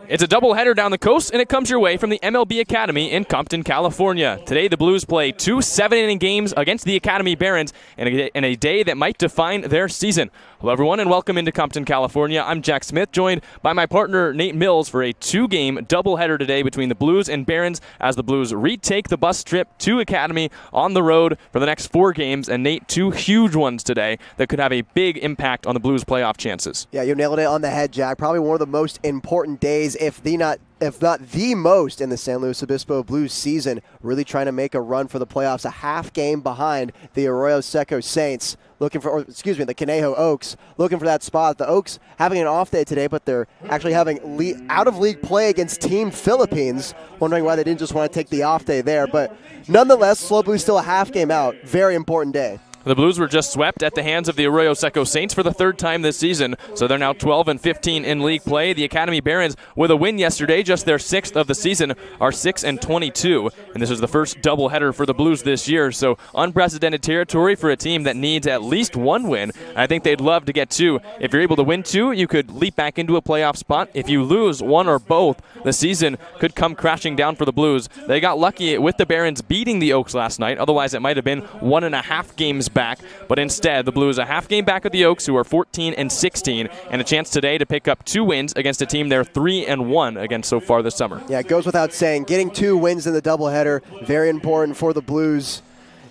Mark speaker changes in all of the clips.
Speaker 1: It's a doubleheader down the coast, and it comes your way from the MLB Academy in Compton, California. Today, the Blues play two 7-inning games against the Academy Barons in a day that might define their season. Hello, everyone, and welcome into Compton, California. I'm Jack Smith, joined by my partner, Nate Mills, for a two-game doubleheader today between the Blues and Barons as the Blues retake the bus trip to Academy on the road for the next 4 games. And, Nate, 2 huge ones today that could have a big impact on the Blues' playoff chances.
Speaker 2: Yeah, you nailed it on the head, Jack. Probably one of the most important days, if not the most, in the San Luis Obispo Blues season, really trying to make a run for the playoffs, a half game behind the Arroyo Seco Saints, the Conejo Oaks, looking for that spot. The Oaks having an off day today, but they're actually having out-of-league play against Team Philippines, wondering why they didn't just want to take the off day there. But nonetheless, SLO Blues still a half game out. Very important day.
Speaker 1: The Blues were just swept at the hands of the Arroyo Seco Saints for the 3rd time this season, so they're now 12-15 in league play. The Academy Barons, with a win yesterday, just their 6th of the season, are 6-22, and this is the first doubleheader for the Blues this year, so unprecedented territory for a team that needs at least 1 win. I think they'd love to get 2. If you're able to win 2, you could leap back into a playoff spot. If you lose 1 or both, the season could come crashing down for the Blues. They got lucky with the Barons beating the Oaks last night, otherwise it might have been 1.5 games back, but instead the Blues a half game back at the Oaks, who are 14-16, and a chance today to pick up 2 wins against a team they're 3-1 against so far this summer.
Speaker 2: Yeah, it goes without saying, getting 2 wins in the doubleheader, very important for the Blues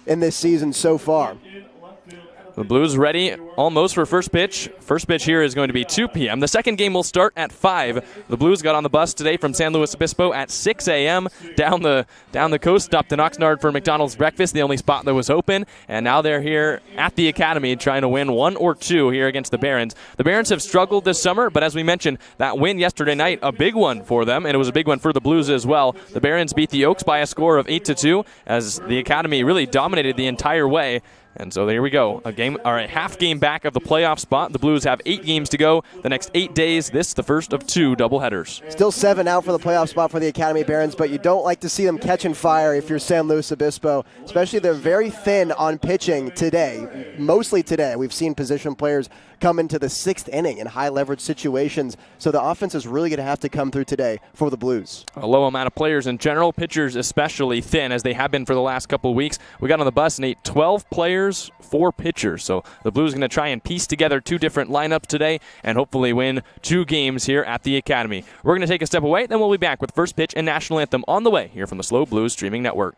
Speaker 2: in this season so far.
Speaker 1: The Blues ready almost for first pitch. First pitch here is going to be 2 p.m. The second game will start at 5. The Blues got on the bus today from San Luis Obispo at 6 a.m. down the coast, stopped in Oxnard for McDonald's breakfast, the only spot that was open, and now they're here at the Academy trying to win 1 or 2 here against the Barons. The Barons have struggled this summer, but as we mentioned, that win yesterday night, a big one for them, and it was a big one for the Blues as well. The Barons beat the Oaks by a score of 8-2 as the Academy really dominated the entire way. And so there we go, a half game back of the playoff spot. The Blues have 8 games to go the next 8 days. This the first of 2 doubleheaders.
Speaker 2: Still 7 out for the playoff spot for the Academy Barons, but you don't like to see them catching fire if you're San Luis Obispo. Especially they're very thin on pitching today, mostly today. We've seen position players come into the 6th inning in high leverage situations, so the offense is really going to have to come through today for the Blues.
Speaker 1: A low amount of players in general, pitchers especially thin, as they have been for the last couple of weeks. We got on the bus, Nate, 12 players, 4 pitchers, so the Blues are going to try and piece together 2 different lineups today and hopefully win 2 games here at the Academy. We're going to take a step away, then we'll be back with first pitch and national anthem on the way here from the SLO Blues Streaming Network.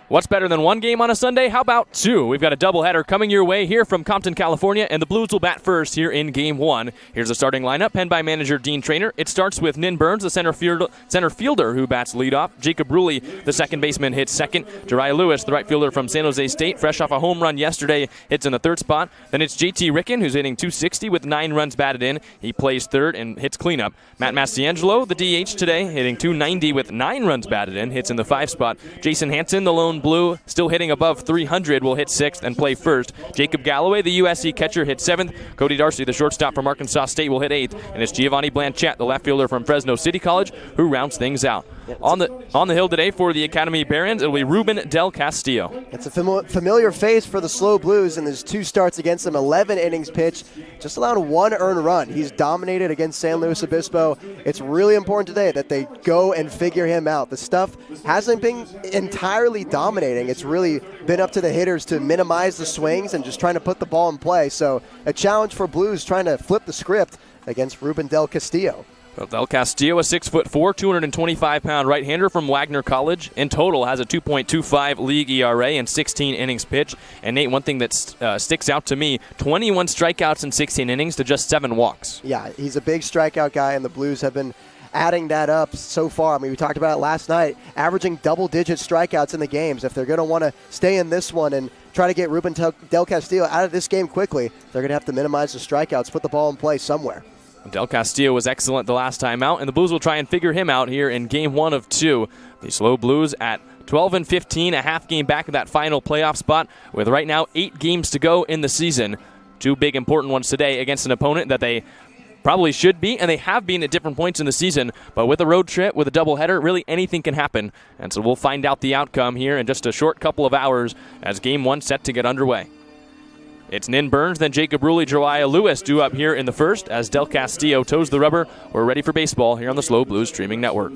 Speaker 1: What's better than one game on a Sunday? How about two? We've got a doubleheader coming your way here from Compton, California, and the Blues will bat first here in Game 1. Here's the starting lineup, penned by manager Dean Traynor. It starts with Nin Burns, the center fielder who bats leadoff. Jacob Ruley, the second baseman, hits second. Jariah Lewis, the right fielder from San Jose State, fresh off a home run yesterday, hits in the third spot. Then it's JT Ricken, who's hitting .260 with 9 runs batted in. He plays third and hits cleanup. Matt Mastiangelo, the DH today, hitting .290 with 9 runs batted in, hits in the 5 spot. Jason Hansen, the lone Blue, still hitting above .300, will hit 6th and play first. Jacob Galloway, the USC catcher, hits 7th. Cody Darcy, the shortstop from Arkansas State, will hit 8th. And it's Giovanni Blanchett, the left fielder from Fresno City College, who rounds things out. On the hill today for the Academy Barons, it'll be Ruben Del Castillo.
Speaker 2: It's a familiar face for the SLO Blues, and there's 2 starts against him, 11 innings pitched, just allowed 1 earned run. He's dominated against San Luis Obispo. It's really important today that they go and figure him out. The stuff hasn't been entirely dominating. It's really been up to the hitters to minimize the swings and just trying to put the ball in play. So a challenge for Blues trying to flip the script against Ruben Del Castillo.
Speaker 1: Well, Del Castillo, a 6'4", 225-pound right-hander from Wagner College. In total, has a 2.25 league ERA and 16 innings pitched. And Nate, one thing that sticks out to me, 21 strikeouts in 16 innings to just 7 walks.
Speaker 2: Yeah, he's a big strikeout guy, and the Blues have been adding that up so far. I mean, we talked about it last night, averaging double-digit strikeouts in the games. If they're going to want to stay in this one and try to get Ruben Del Castillo out of this game quickly, they're going to have to minimize the strikeouts, put the ball in play somewhere.
Speaker 1: Del Castillo was excellent the last time out, and the Blues will try and figure him out here in Game 1 of 2. The SLO Blues at 12-15, a half game back of that final playoff spot, with right now 8 games to go in the season. 2 big important ones today against an opponent that they probably should be, and they have been at different points in the season. But with a road trip, with a doubleheader, really anything can happen. And so we'll find out the outcome here in just a short couple of hours as Game 1 set to get underway. It's Nin Burns, then Jacob Ruley, Jariah Lewis due up here in the first as Del Castillo toes the rubber. We're ready for baseball here on the SLO Blues Streaming Network.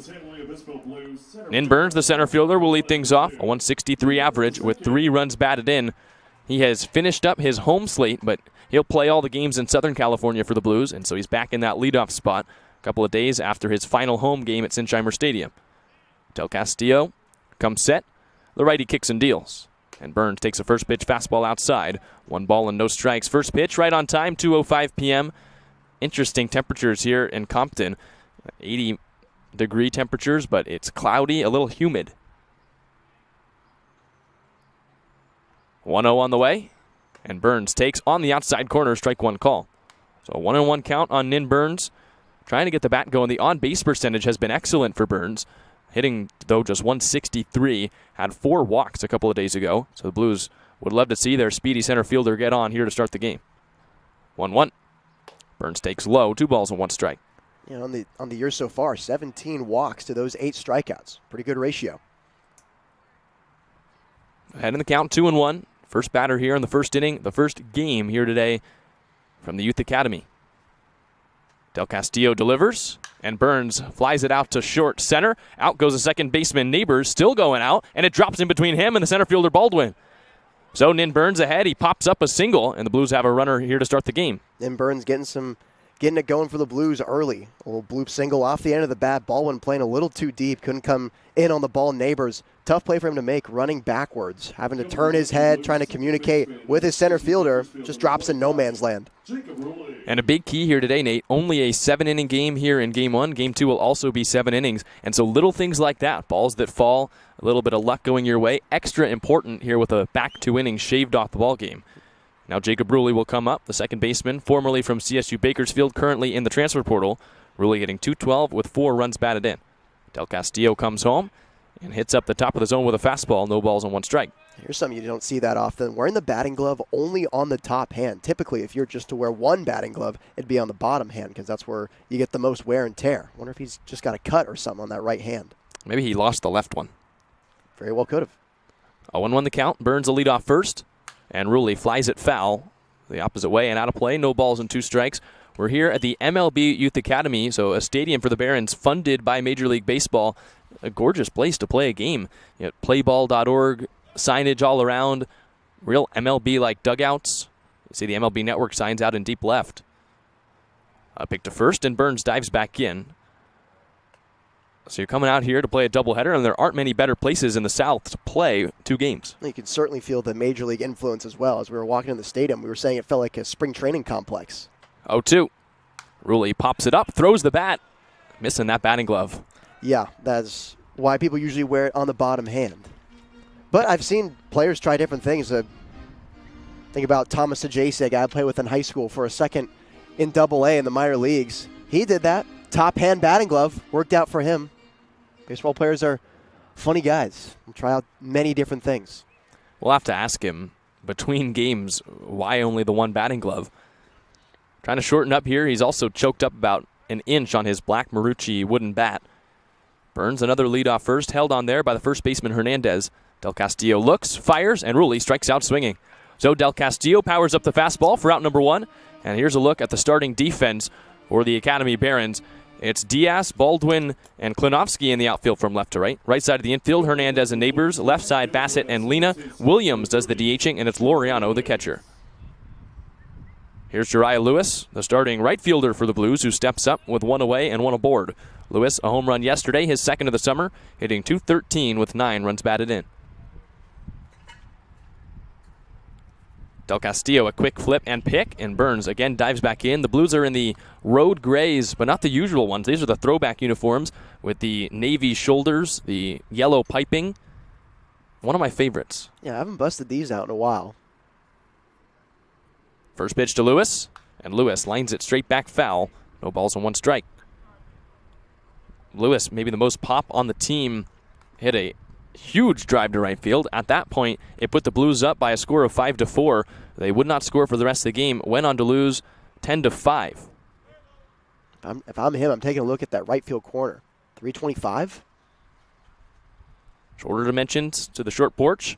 Speaker 1: Nin Burns, the center fielder, will lead things off, a 163 average with 3 runs batted in. He has finished up his home slate, but he'll play all the games in Southern California for the Blues, and so he's back in that leadoff spot a couple of days after his final home game at Sinsheimer Stadium. Del Castillo comes set. The righty kicks and deals. And Burns takes a first pitch fastball outside. 1 ball and no strikes. First pitch right on time, 2:05 p.m. Interesting temperatures here in Compton. 80-degree temperatures, but it's cloudy, a little humid. 1-0 on the way. And Burns takes on the outside corner, strike 1 call. So a 1-1 count on Nin Burns. Trying to get the bat going. The on-base percentage has been excellent for Burns. Hitting, though, just 163. Had 4 walks a couple of days ago. So the Blues would love to see their speedy center fielder get on here to start the game. 1-1. Burns takes low. 2 balls and 1 strike.
Speaker 2: You know, on the year so far, 17 walks to those 8 strikeouts. Pretty good ratio.
Speaker 1: Ahead in the count, 2-1. First batter here in the first inning, the first game here today from the Youth Academy. Del Castillo delivers, and Burns flies it out to short center. Out goes the second baseman Neighbors, still going out, and it drops in between him and the center fielder Baldwin. So Nin Burns ahead. He pops up a single, and the Blues have a runner here to start the game.
Speaker 2: Nin Burns getting it going for the Blues early. A little bloop single off the end of the bat. Baldwin playing a little too deep. Couldn't come in on the ball. Neighbors. Tough play for him to make, running backwards. Having to turn his head, trying to communicate with his center fielder. Just drops in no man's land.
Speaker 1: And a big key here today, Nate. Only a 7-inning game here in Game 1. Game 2 will also be 7 innings. And so little things like that, balls that fall, a little bit of luck going your way, extra important here with a back 2 innings shaved off the ball game. Now Jacob Ruley will come up, the second baseman, formerly from CSU Bakersfield, currently in the transfer portal. Ruley hitting .212 with 4 runs batted in. Del Castillo comes home and hits up the top of the zone with a fastball, no balls and 1 strike.
Speaker 2: Here's something you don't see that often. Wearing the batting glove only on the top hand. Typically, if you're just to wear one batting glove, it'd be on the bottom hand because that's where you get the most wear and tear. Wonder if he's just got a cut or something on that right hand.
Speaker 1: Maybe he lost the left one.
Speaker 2: Very well could have.
Speaker 1: 0-1 the count. Burns a lead off first, and Ruley flies it foul the opposite way and out of play. No balls and 2 strikes. We're here at the MLB Youth Academy, so a stadium for the Barons funded by Major League Baseball. A gorgeous place to play a game. You know, playball.org, signage all around, real MLB-like dugouts. You see the MLB Network signs out in deep left. Pick to first, and Burns dives back in. So you're coming out here to play a doubleheader, and there aren't many better places in the South to play 2 games.
Speaker 2: You can certainly feel the Major League influence as well. As we were walking in the stadium, we were saying it felt like a spring training complex.
Speaker 1: 0-2. Rulli pops it up, throws the bat, missing that batting glove.
Speaker 2: Yeah, that's why people usually wear it on the bottom hand. But I've seen players try different things. Think about Thomas Ajayce, a guy I played with in high school for a second in Double-A in the minor leagues. He did that. Top hand batting glove. Worked out for him. Baseball players are funny guys. We'll try out many different things.
Speaker 1: We'll have to ask him, between games, why only the one batting glove? Trying to shorten up here. He's also choked up about an inch on his black Marucci wooden bat. Burns another leadoff first, held on there by the first baseman Hernandez. Del Castillo looks, fires, and Rulli strikes out swinging. So Del Castillo powers up the fastball for out number 1. And here's a look at the starting defense for the Academy Barons. It's Diaz, Baldwin, and Klinovsky in the outfield from left to right. Right side of the infield, Hernandez and Neighbors. Left side, Bassett and Lena. Williams does the DHing, and it's Laureano, the catcher. Here's Jariah Lewis, the starting right fielder for the Blues, who steps up with 1 away and 1 aboard. Lewis, a home run yesterday, his second of the summer, hitting .213 with 9 runs batted in. Del Castillo, a quick flip and pick, and Burns again dives back in. The Blues are in the road grays, but not the usual ones. These are the throwback uniforms with the navy shoulders, the yellow piping. One of my favorites.
Speaker 2: Yeah, I haven't busted these out in a while.
Speaker 1: First pitch to Lewis, and Lewis lines it straight back foul. No balls and 1 strike. Lewis, maybe the most pop on the team, hit a huge drive to right field. At that point, it put the Blues up by a score of 5-4. They would not score for the rest of the game. Went on to lose 10-5.
Speaker 2: If I'm him, I'm taking a look at that right field corner. 325.
Speaker 1: Shorter dimensions to the short porch.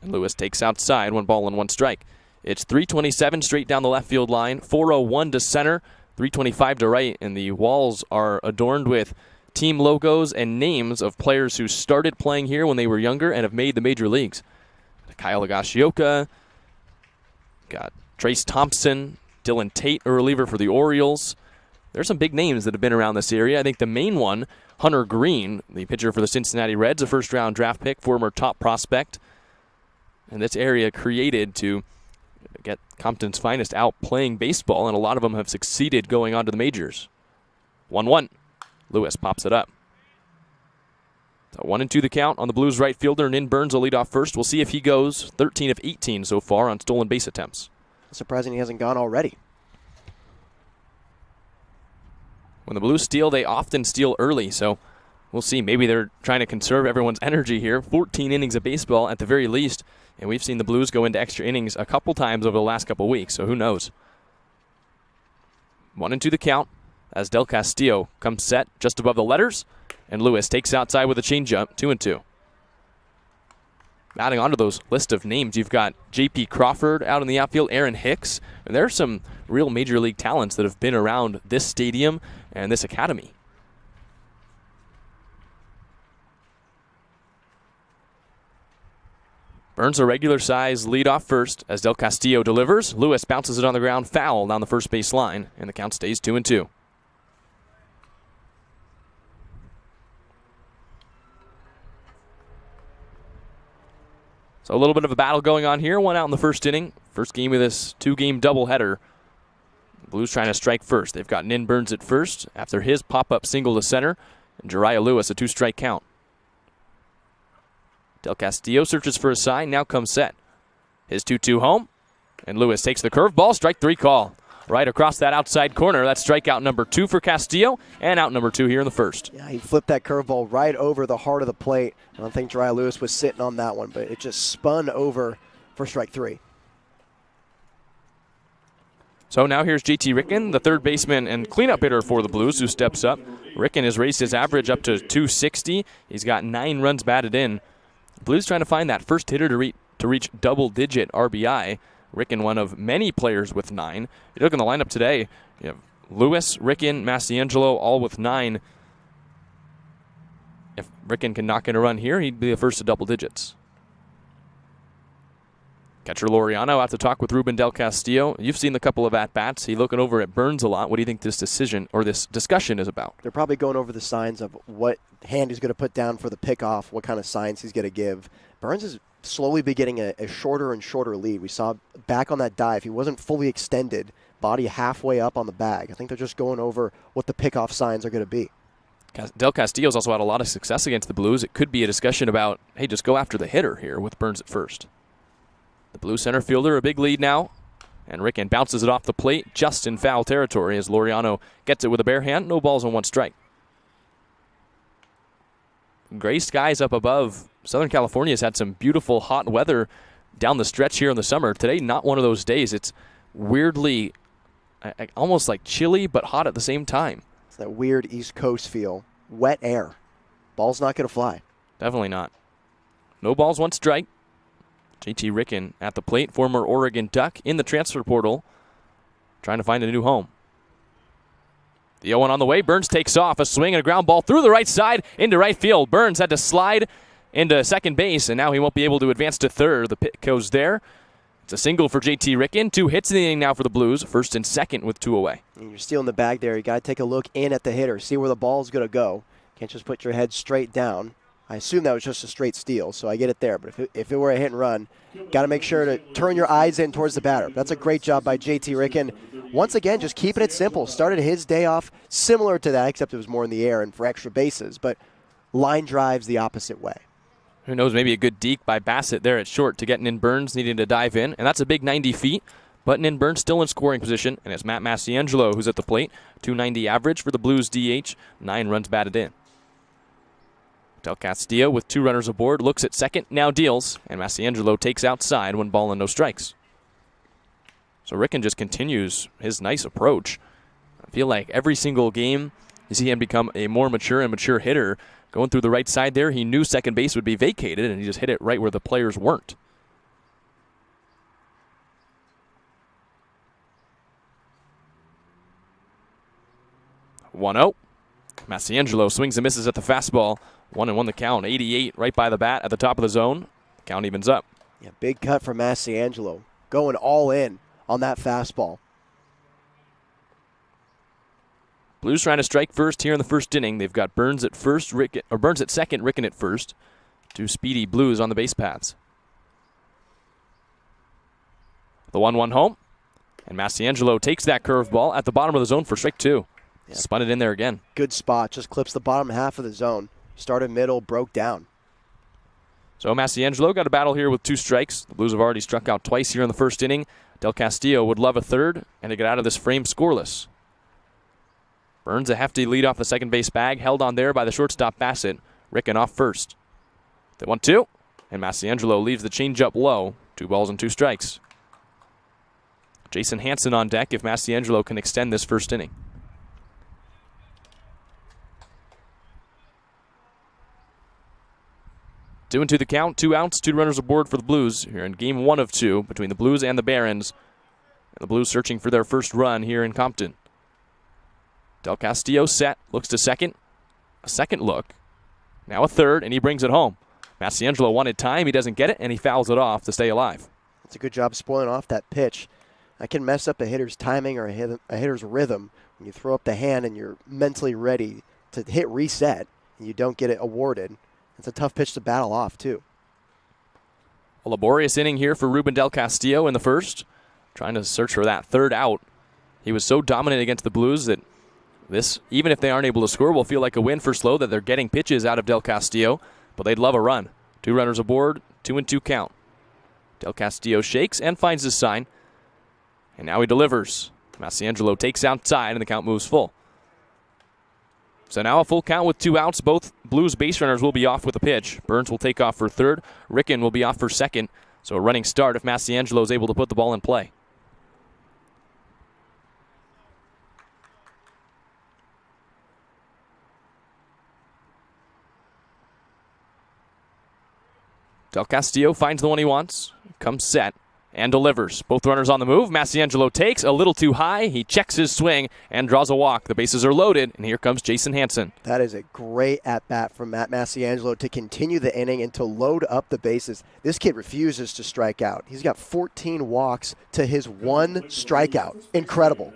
Speaker 1: And Lewis takes outside, 1 ball and 1 strike. It's 327 straight down the left field line. 401 to center. 325 to right. And the walls are adorned with team logos and names of players who started playing here when they were younger and have made the major leagues. Kyle Higashioka, got Trace Thompson, Dylan Tate, a reliever for the Orioles. There's some big names that have been around this area. I think the main one, Hunter Green, the pitcher for the Cincinnati Reds, a first-round draft pick, former top prospect. And this area created to get Compton's finest out playing baseball, and a lot of them have succeeded going on to the majors. 1-1. Lewis pops it up. So 1-2 the count on the Blues right fielder, and in Burns will lead off first. We'll see if he goes 13 of 18 so far on stolen base attempts.
Speaker 2: Surprising he hasn't gone already.
Speaker 1: When the Blues steal, they often steal early, so we'll see. Maybe they're trying to conserve everyone's energy here. 14 innings of baseball at the very least, and we've seen the Blues go into extra innings a couple times over the last couple weeks, so who knows. 1-2 the count as Del Castillo comes set just above the letters, and Lewis takes outside with a changeup, 2-2. Adding on to those list of names, you've got J.P. Crawford out in the outfield, Aaron Hicks, and there are some real major league talents that have been around this stadium and this academy. Burns a regular size leadoff first as Del Castillo delivers. Lewis bounces it on the ground, foul down the first base line, and the count stays 2-2. So a little bit of a battle going on here. 1 out in the first inning. First game of this 2-game doubleheader. Blues trying to strike first. They've got Nin Burns at first after his pop-up single to center, and Jariah Lewis a 2-strike count. Del Castillo searches for a sign, now comes set. His 2-2 home, and Lewis takes the curveball, strike 3 call. Right across that outside corner. That's strikeout number 2 for Castillo, and out number 2 here in the first.
Speaker 2: Yeah, he flipped that curveball right over the heart of the plate. I don't think Jariah Lewis was sitting on that one, but it just spun over for strike 3.
Speaker 1: So now here's JT Ricken, the third baseman and cleanup hitter for the Blues, who steps up. Ricken has raised his average up to 260. He's got 9 runs batted in. Blues trying to find that first hitter to reach double-digit RBI. Ricken, one of many players with 9. You look in the lineup today, you have Lewis, Ricken, Massiangelo, all with 9. If Ricken can knock in a run here, he'd be the first to double digits. Catcher Laureano out to talk with Ruben Del Castillo. You've seen the couple of at-bats. He's looking over at Burns a lot. What do you think this decision or this discussion is about?
Speaker 2: They're probably going over the signs of what hand he's going to put down for the pickoff, what kind of signs he's going to give. Burns is slowly be getting a shorter and shorter lead. We saw back on that dive, he wasn't fully extended, body halfway up on the bag. I think they're just going over what the pickoff signs are going to be.
Speaker 1: Del Castillo's also had a lot of success against the Blues. It could be a discussion about, hey, just go after the hitter here with Burns at first. The Blue center fielder, a big lead now. And Ricken bounces it off the plate just in foul territory as Laureano gets it with a bare hand. No balls and one strike. Gray skies up above. Southern California has had some beautiful hot weather down the stretch here in the summer. Today, not one of those days. It's weirdly almost like chilly but hot at the same time.
Speaker 2: It's that weird East Coast feel. Wet air. Ball's not going to fly.
Speaker 1: Definitely not. No balls, one strike. JT Ricken at the plate, former Oregon Duck in the transfer portal, trying to find a new home. The 0-1 on the way. Burns takes off. A swing and a ground ball through the right side into right field. Burns had to slide into second base, and now he won't be able to advance to third. The pick goes there. It's a single for JT Ricken. 2 hits in the inning now for the Blues, first and second with 2 away.
Speaker 2: And you're stealing the bag there. You got to take a look in at the hitter, see where the ball's going to go. Can't just put your head straight down. I assume that was just a straight steal, so I get it there. But if it were a hit and run, got to make sure to turn your eyes in towards the batter. That's a great job by JT Ricken. Once again, just keeping it simple. Started his day off similar to that, except it was more in the air and for extra bases. But line drives the opposite way.
Speaker 1: Who knows, maybe a good deke by Bassett there at short to get in Burns needing to dive in. And that's a big 90 feet. But Burns still in scoring position. And it's Matt Massiangelo who's at the plate. 290 average for the Blues DH. 9 runs batted in. Del Castillo with 2 runners aboard, looks at second, now deals, and Massiangelo takes outside, 1 ball and no strikes. So Ricken just continues his nice approach. I feel like every single game you see him become a more mature hitter. Going through the right side there, he knew second base would be vacated, and he just hit it right where the players weren't. One-0. Massiangelo swings and misses at the fastball. 1-1 the count. 88 right by the bat at the top of the zone. Count evens up.
Speaker 2: Yeah, big cut from Massiangelo. Going all in on that fastball.
Speaker 1: Blues trying to strike first here in the first inning. They've got Burns at first, Burns at second, Ricken at first. 2 speedy Blues on the base paths. The 1-1 home. And Massiangelo takes that curveball at the bottom of the zone for strike 2. Yeah. Spun it in there again.
Speaker 2: Good spot. Just clips the bottom half of the zone. Started middle, broke down.
Speaker 1: So Massiangelo got a battle here with 2 strikes. The Blues have already struck out twice here in the first inning. Del Castillo would love a third and to get out of this frame scoreless. Burns a hefty lead off the second base bag, held on there by the shortstop Bassett. Ricken off first. The 1-2, and Massiangelo leaves the changeup low. 2 balls and 2 strikes. Jason Hansen on deck if Massiangelo can extend this first inning. 2-2 the count, 2 outs, 2 runners aboard for the Blues here in game 1 of 2 between the Blues and the Barons. And the Blues searching for their first run here in Compton. Del Castillo set, looks to second. A second look. Now a third, and he brings it home. Massiangelo wanted time, he doesn't get it, and he fouls it off to stay alive.
Speaker 2: It's a good job spoiling off that pitch. I can mess up a hitter's timing or a hitter's rhythm when you throw up the hand and you're mentally ready to hit reset and you don't get it awarded. It's a tough pitch to battle off, too.
Speaker 1: A laborious inning here for Ruben Del Castillo in the first. Trying to search for that third out. He was so dominant against the Blues that this, even if they aren't able to score, will feel like a win for SLO that they're getting pitches out of Del Castillo. But they'd love a run. 2 runners aboard, 2-2 count. Del Castillo shakes and finds his sign. And now he delivers. Massiangelo takes outside and the count moves full. So now a full count with 2 outs. Both Blues base runners will be off with a pitch. Burns will take off for third. Ricken will be off for second. So a running start if Massiangelo is able to put the ball in play. Del Castillo finds the one he wants. Comes set. And delivers. Both runners on the move. Massiangelo takes a little too high. He checks his swing and draws a walk. The bases are loaded, and here comes Jason Hansen.
Speaker 2: That is a great at-bat from Matt Massiangelo to continue the inning and to load up the bases. This kid refuses to strike out. He's got 14 walks to his 1 strikeout. Incredible.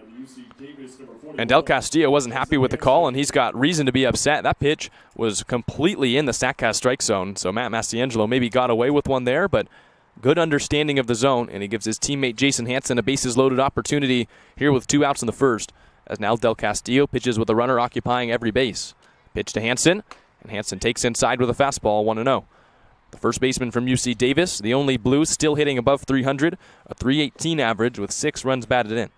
Speaker 1: And Del Castillo wasn't happy with the call, and he's got reason to be upset. That pitch was completely in the Statcast strike zone, so Matt Mastiangelo maybe got away with one there, but good understanding of the zone, and he gives his teammate Jason Hansen a bases-loaded opportunity here with 2 outs in the first, as now Del Castillo pitches with a runner occupying every base. Pitch to Hansen, and Hansen takes inside with a fastball, 1-0. The first baseman from UC Davis, the only Blues still hitting above 300, a .318 average with 6 runs batted in.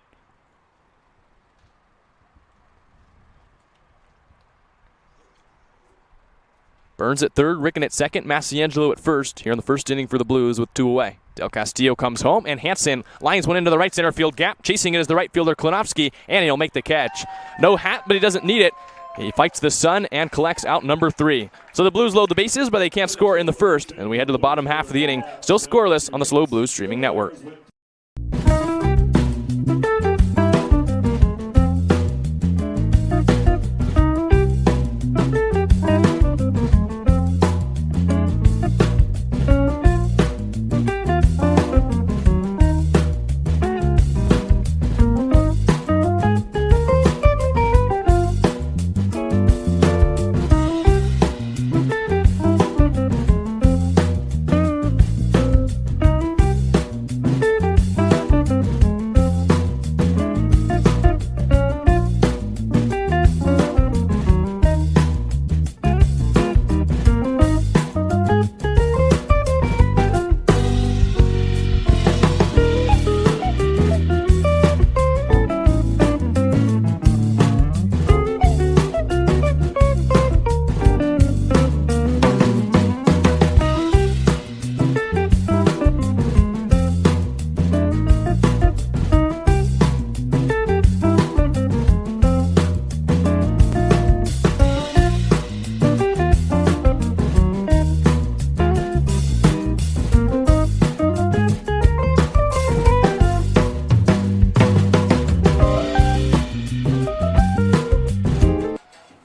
Speaker 1: Burns at third, Ricken at second, Mastiangelo at first here in the first inning for the Blues with 2 away. Del Castillo comes home, and Hansen lines one into the right center field gap. Chasing it is the right fielder Klinovsky, and he'll make the catch. No hat, but he doesn't need it. He fights the sun and collects out number 3. So the Blues load the bases, but they can't score in the first, and we head to the bottom half of the inning. Still scoreless on the SLO Blues streaming network.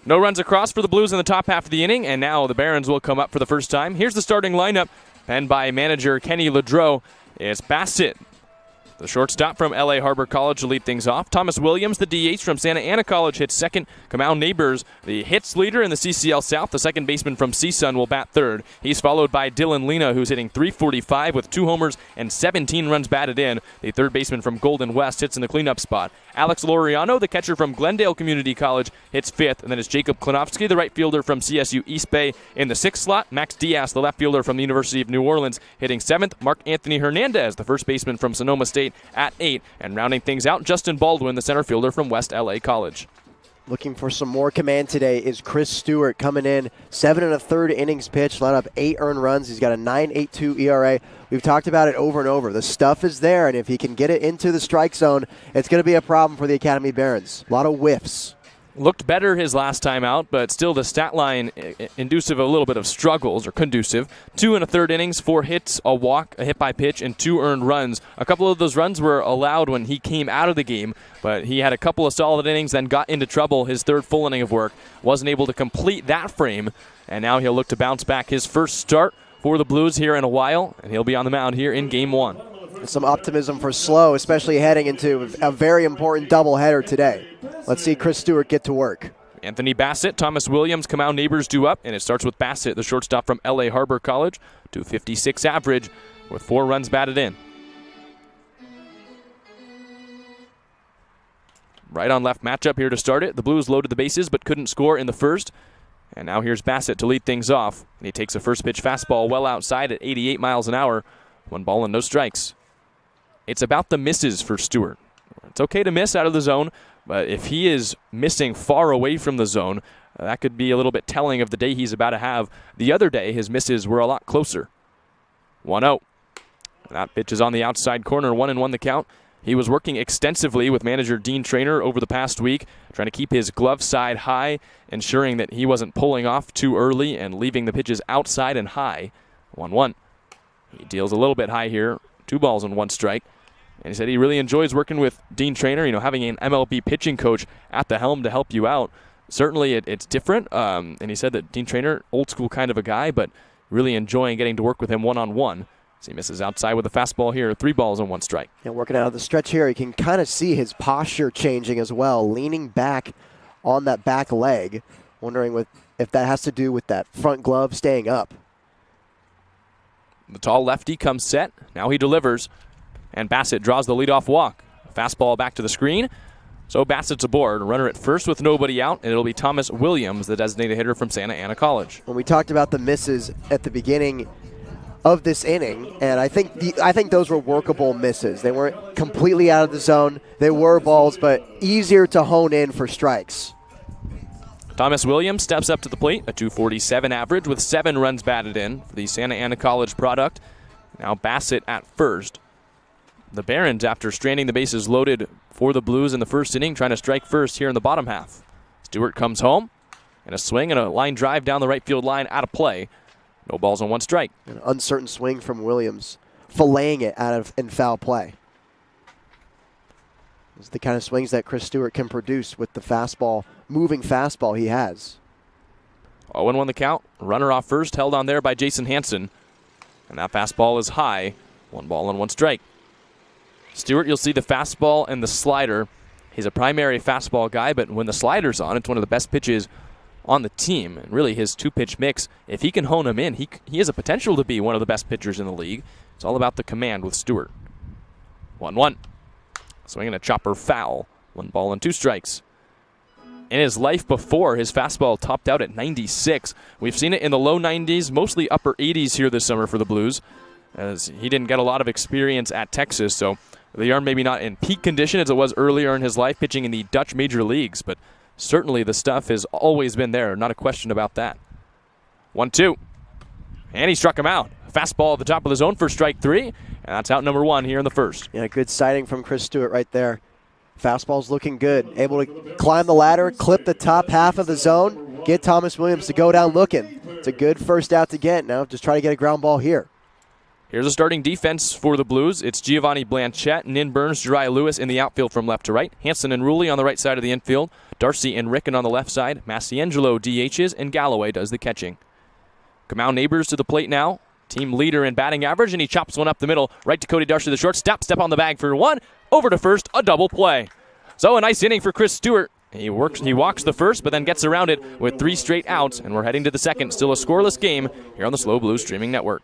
Speaker 1: No runs across for the Blues in the top half of the inning, and now the Barons will come up for the first time. Here's the starting lineup, penned by manager Kenny Ledreau. It's Bassett, the shortstop from LA Harbor College, to lead things off. Thomas Williams, the DH from Santa Ana College, hits second. Kamau Neighbors, the hits leader in the CCL South, the second baseman from CSUN, will bat third. He's followed by Dylan Lena, who's hitting .345 with 2 homers and 17 runs batted in. The third baseman from Golden West hits in the cleanup spot. Alex Laureano, the catcher from Glendale Community College, hits fifth. And then it's Jacob Klinovsky, the right fielder from CSU East Bay, in the sixth slot. Max Diaz, the left fielder from the University of New Orleans, hitting seventh. Mark Anthony Hernandez, the first baseman from Sonoma State, at 8. And rounding things out, Justin Baldwin, the center fielder from West LA College.
Speaker 2: Looking for some more command today is Chris Stewart, coming in 7 1/3 innings pitched, let up 8 earned runs. He's got a 9.82 ERA. We've talked about it over and over. The stuff is there, and if he can get it into the strike zone, it's going to be a problem for the Academy Barons. A lot of whiffs.
Speaker 1: Looked better his last time out, but still the stat line inducive of a little bit of struggles, or conducive. 2 1/3 innings, 4 hits, a walk, a hit by pitch, and 2 earned runs. A couple of those runs were allowed when he came out of the game, but he had a couple of solid innings, then got into trouble his third full inning of work. Wasn't able to complete that frame, and now he'll look to bounce back his first start for the Blues here in a while, and he'll be on the mound here in Game 1.
Speaker 2: Some optimism for SLO, especially heading into a very important doubleheader today. Let's see Chris Stewart get to work.
Speaker 1: Anthony Bassett, Thomas Williams, Kamau Neighbors due up, and it starts with Bassett, the shortstop from LA Harbor College, .256 average with 4 runs batted in. Right on left matchup here to start it. The Blues loaded the bases but couldn't score in the first. And now here's Bassett to lead things off. And he takes a first pitch fastball well outside at 88 miles an hour. 1 ball and no strikes. It's about the misses for Stewart. It's okay to miss out of the zone, but if he is missing far away from the zone, that could be a little bit telling of the day he's about to have. The other day, his misses were a lot closer. 1-0. That pitch is on the outside corner, 1-1 the count. He was working extensively with manager Dean Traynor over the past week, trying to keep his glove side high, ensuring that he wasn't pulling off too early and leaving the pitches outside and high. 1-1. He deals a little bit high here, 2 balls and 1 strike. And he said he really enjoys working with Dean Traynor, having an MLB pitching coach at the helm to help you out. Certainly it's different, and he said that Dean Traynor, old school kind of a guy, but really enjoying getting to work with him one-on-one. As he misses outside with a fastball here, 3 balls and 1 strike.
Speaker 2: And working out of the stretch here, you can kind of see his posture changing as well, leaning back on that back leg, wondering if that has to do with that front glove staying up.
Speaker 1: The tall lefty comes set. Now he delivers, and Bassett draws the leadoff walk. Fastball back to the screen. So Bassett's aboard. Runner at first with nobody out, and it'll be Thomas Williams, the designated hitter from Santa Ana College.
Speaker 2: When we talked about the misses at the beginning of this inning, and I think those were workable misses. They weren't completely out of the zone. They were balls, but easier to hone in for strikes.
Speaker 1: Thomas Williams steps up to the plate, a .247 average with 7 runs batted in for the Santa Ana College product. Now Bassett at first. The Barons, after straining the bases loaded for the Blues in the first inning, trying to strike first here in the bottom half. Stewart comes home, and a swing and a line drive down the right field line out of play. No balls and 1 strike.
Speaker 2: An uncertain swing from Williams, filleting it out of in foul play. It's the kind of swings that Chris Stewart can produce with the fastball, moving fastball he has.
Speaker 1: 0-1 the count. Runner off first, held on there by Jason Hansen. And that fastball is high. 1 ball and 1 strike. Stewart, you'll see the fastball and the slider. He's a primary fastball guy, but when the slider's on, it's one of the best pitches on the team. And really his 2-pitch mix, if he can hone him in, he has a potential to be one of the best pitchers in the league. It's all about the command with Stewart. 1-1. Swinging a chopper foul. 1 ball and 2 strikes. In his life before, his fastball topped out at 96. We've seen it in the low 90s, mostly upper 80s here this summer for the Blues, as he didn't get a lot of experience at Texas, so the arm maybe not in peak condition as it was earlier in his life pitching in the Dutch major leagues, but certainly the stuff has always been there, not a question about that. 1-2. And he struck him out. Fastball at the top of the zone for strike 3, and that's out number 1 here in the first.
Speaker 2: Yeah, good sighting from Chris Stewart right there. Fastball's looking good. Able to climb the ladder, clip the top half of the zone, get Thomas Williams to go down looking. It's a good first out to get. Now just try to get a ground ball here.
Speaker 1: Here's a starting defense for the Blues. It's Giovanni Blanchette, Nin Burns, Jariah Lewis in the outfield from left to right. Hanson and Rulli on the right side of the infield. Darcy and Ricken on the left side. Massiangelo DHs, and Galloway does the catching. Kamau Neighbors to the plate now. Team leader in batting average, and he chops one up the middle. Right to Cody Darcy, the shortstop. Step on the bag for 1. Over to first, a double play. So a nice inning for Chris Stewart. He walks the first, but then gets around it with 3 straight outs, and we're heading to the second. Still a scoreless game here on the SLO Blues streaming network.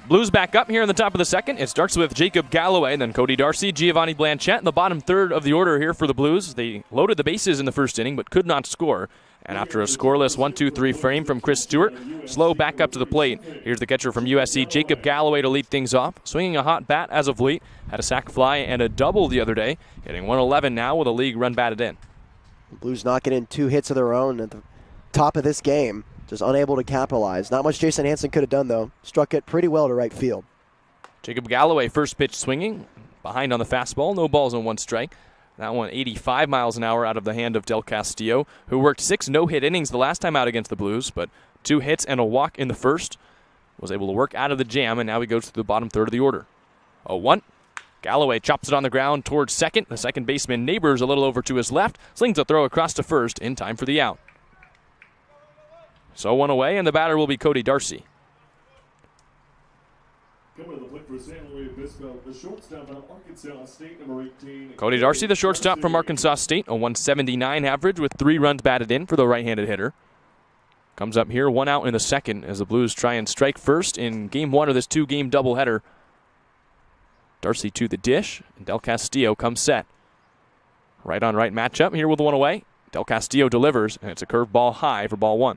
Speaker 1: Blues back up here in the top of the second. It starts with Jacob Galloway, then Cody Darcy, Giovanni Blanchette in the bottom third of the order here for the Blues. They loaded the bases in the first inning but could not score. And after a scoreless 1-2-3 frame from Chris Stewart, slow back up to the plate. Here's the catcher from USC, Jacob Galloway, to lead things off. Swinging a hot bat as of late. Had a sac fly and a double the other day. Hitting 111 now with a league run batted in.
Speaker 2: Blues knocking in 2 hits of their own at the top of this game. Just unable to capitalize. Not much Jason Hansen could have done, though. Struck it pretty well to right field.
Speaker 1: Jacob Galloway, first pitch swinging. Behind on the fastball. No balls and 1 strike. That one 85 miles an hour out of the hand of Del Castillo, who worked 6 no-hit innings the last time out against the Blues, but 2 hits and a walk in the first. Was able to work out of the jam, and now he goes to the bottom third of the order. 0-1. Galloway chops it on the ground towards second. The second baseman Neighbors a little over to his left. Slings a throw across to first in time for the out. So 1 away, and the batter will be Cody Darcy. Cody Darcy, the shortstop from Arkansas State, a 179 average with 3 runs batted in for the right-handed hitter. Comes up here, 1 out in the second as the Blues try and strike first in game 1 of this 2-game doubleheader. Darcy to the dish, and Del Castillo comes set. Right on right matchup here with 1 away. Del Castillo delivers, and it's a curveball high for ball 1.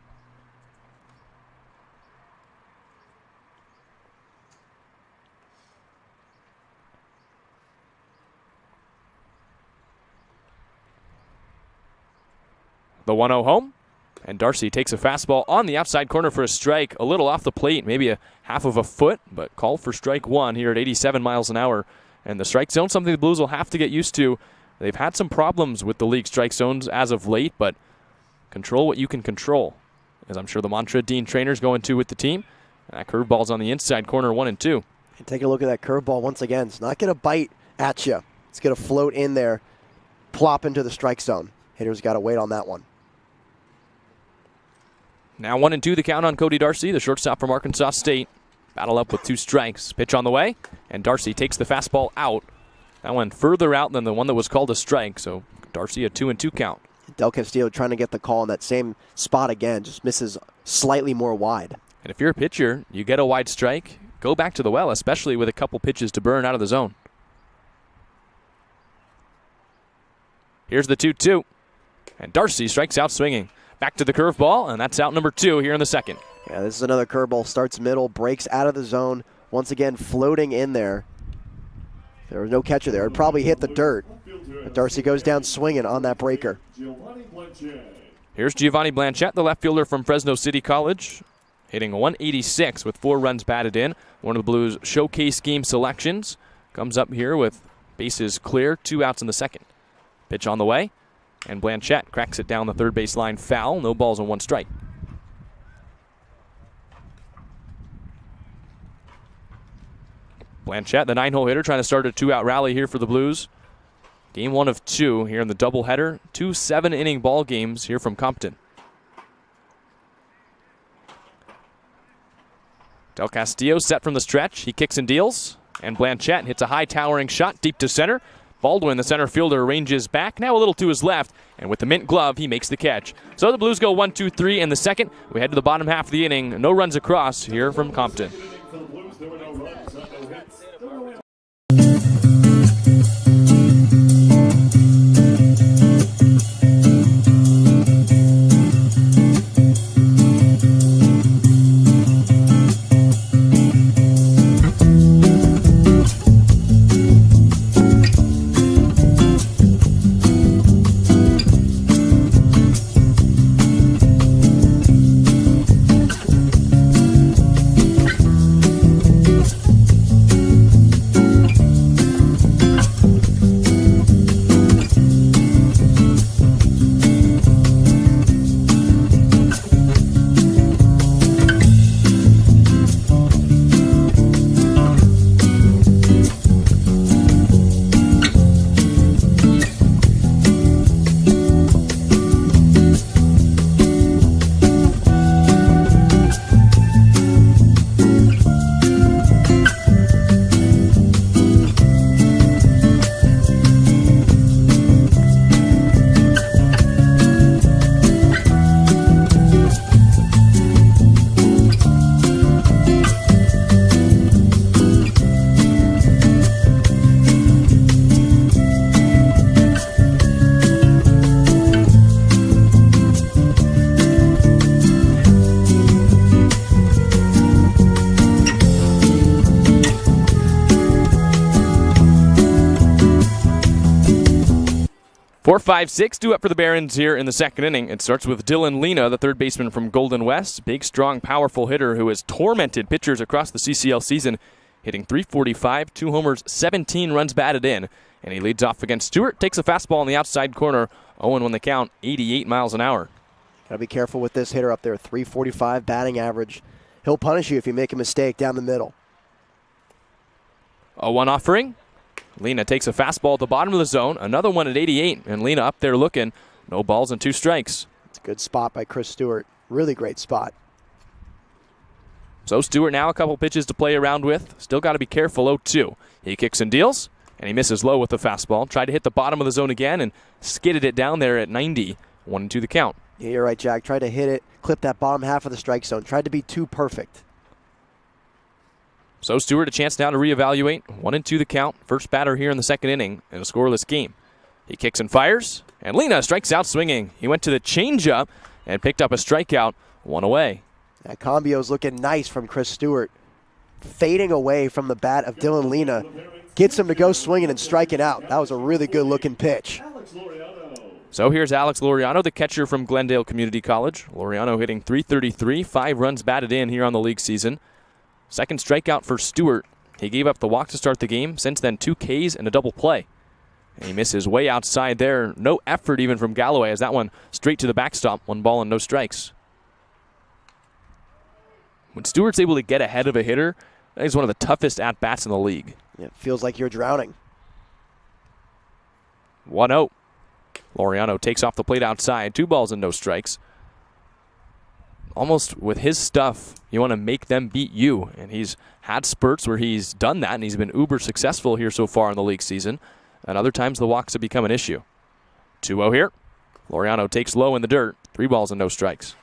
Speaker 1: The 1-0 home, and Darcy takes a fastball on the outside corner for a strike, a little off the plate, maybe a half of a foot, but called for strike 1 here at 87 miles an hour. And the strike zone, something the Blues will have to get used to. They've had some problems with the league strike zones as of late, but control what you can control, as I'm sure the mantra Dean Trainer's going to with the team. And that curveball's on the inside corner, 1 and 2.
Speaker 2: And take a look at that curveball once again. It's not going to bite at you. It's going to float in there, plop into the strike zone. Hitter's got to wait on that one.
Speaker 1: Now 1 and 2 the count on Cody Darcy, the shortstop from Arkansas State. Battle up with 2 strikes. Pitch on the way, and Darcy takes the fastball out. That one further out than the one that was called a strike, so Darcy a 2 and 2 count.
Speaker 2: Del Castillo trying to get the call in that same spot again, just misses slightly more wide.
Speaker 1: And if you're a pitcher, you get a wide strike, go back to the well, especially with a couple pitches to burn out of the zone. Here's the 2-2, and Darcy strikes out swinging. Back to the curveball, and that's out number 2 here in the second.
Speaker 2: Yeah, this is another curveball. Starts middle, breaks out of the zone. Once again, floating in there. There was no catcher there. It probably hit the dirt. But Darcy goes down swinging on that breaker.
Speaker 1: Here's Giovanni Blanchette, the left fielder from Fresno City College, hitting 186 with 4 runs batted in. One of the Blues' showcase game selections. Comes up here with bases clear, 2 outs in the second. Pitch on the way. And Blanchette cracks it down the third base line foul. No balls and 1 strike. Blanchette, the 9-hole hitter, trying to start a 2-out rally here for the Blues. Game 1 of 2 here in the doubleheader. 2 7-inning ball games here from Compton. Del Castillo set from the stretch. He kicks and deals. And Blanchette hits a high towering shot deep to center. Baldwin, the center fielder, ranges back, now a little to his left, and with the mint glove, he makes the catch. So the Blues go 1-2-3 in the second. We head to the bottom half of the inning. No runs across here from Compton. 4-5-6 due up for the Barons here in the second inning. It starts with Dylan Lena, the third baseman from Golden West. Big, strong, powerful hitter who has tormented pitchers across the CCL season, hitting .345, 2 homers, 17 runs batted in. And he leads off against Stewart, takes a fastball on the outside corner, 0-1 the count, 88 miles an hour.
Speaker 2: Got to be careful with this hitter up there. 345 batting average. He'll punish you if you make a mistake down the middle.
Speaker 1: A 1 offering. Lena takes a fastball at the bottom of the zone. Another one at 88, and Lena up there looking. No balls and 2 strikes.
Speaker 2: It's a good spot by Chris Stewart. Really great spot.
Speaker 1: So Stewart now a couple pitches to play around with. Still got to be careful. 0-2. He kicks and deals, and he misses low with the fastball. Tried to hit the bottom of the zone again and skidded it down there at 90. 1-2 the count.
Speaker 2: Yeah, you're right, Jack. Tried to hit it, clip that bottom half of the strike zone. Tried to be too perfect.
Speaker 1: So Stewart a chance now to reevaluate. 1-2 the count. First batter here in the second inning in a scoreless game. He kicks and fires, and Lena strikes out swinging. He went to the changeup and picked up a strikeout. 1 away.
Speaker 2: That combio's looking nice from Chris Stewart. Fading away from the bat of Dylan Lena. Gets him to go swinging and striking out. That was a really good looking pitch.
Speaker 1: So here's Alex Laureano, the catcher from Glendale Community College. Laureano hitting .333, 5 runs batted in here on the league season. Second strikeout for Stewart. He gave up the walk to start the game. Since then, 2 Ks and a double play. And he misses way outside there. No effort even from Galloway as that one straight to the backstop. 1 ball and no strikes. When Stewart's able to get ahead of a hitter, I think he's one of the toughest at-bats in the league.
Speaker 2: Yeah, feels like you're drowning.
Speaker 1: 1-0. Laureano takes off the plate outside. 2 balls and no strikes. Almost with his stuff, you want to make them beat you. And he's had spurts where he's done that, and he's been uber successful here so far in the league season. And other times the walks have become an issue. 2-0 here. Laureano takes low in the dirt. 3 balls and no strikes.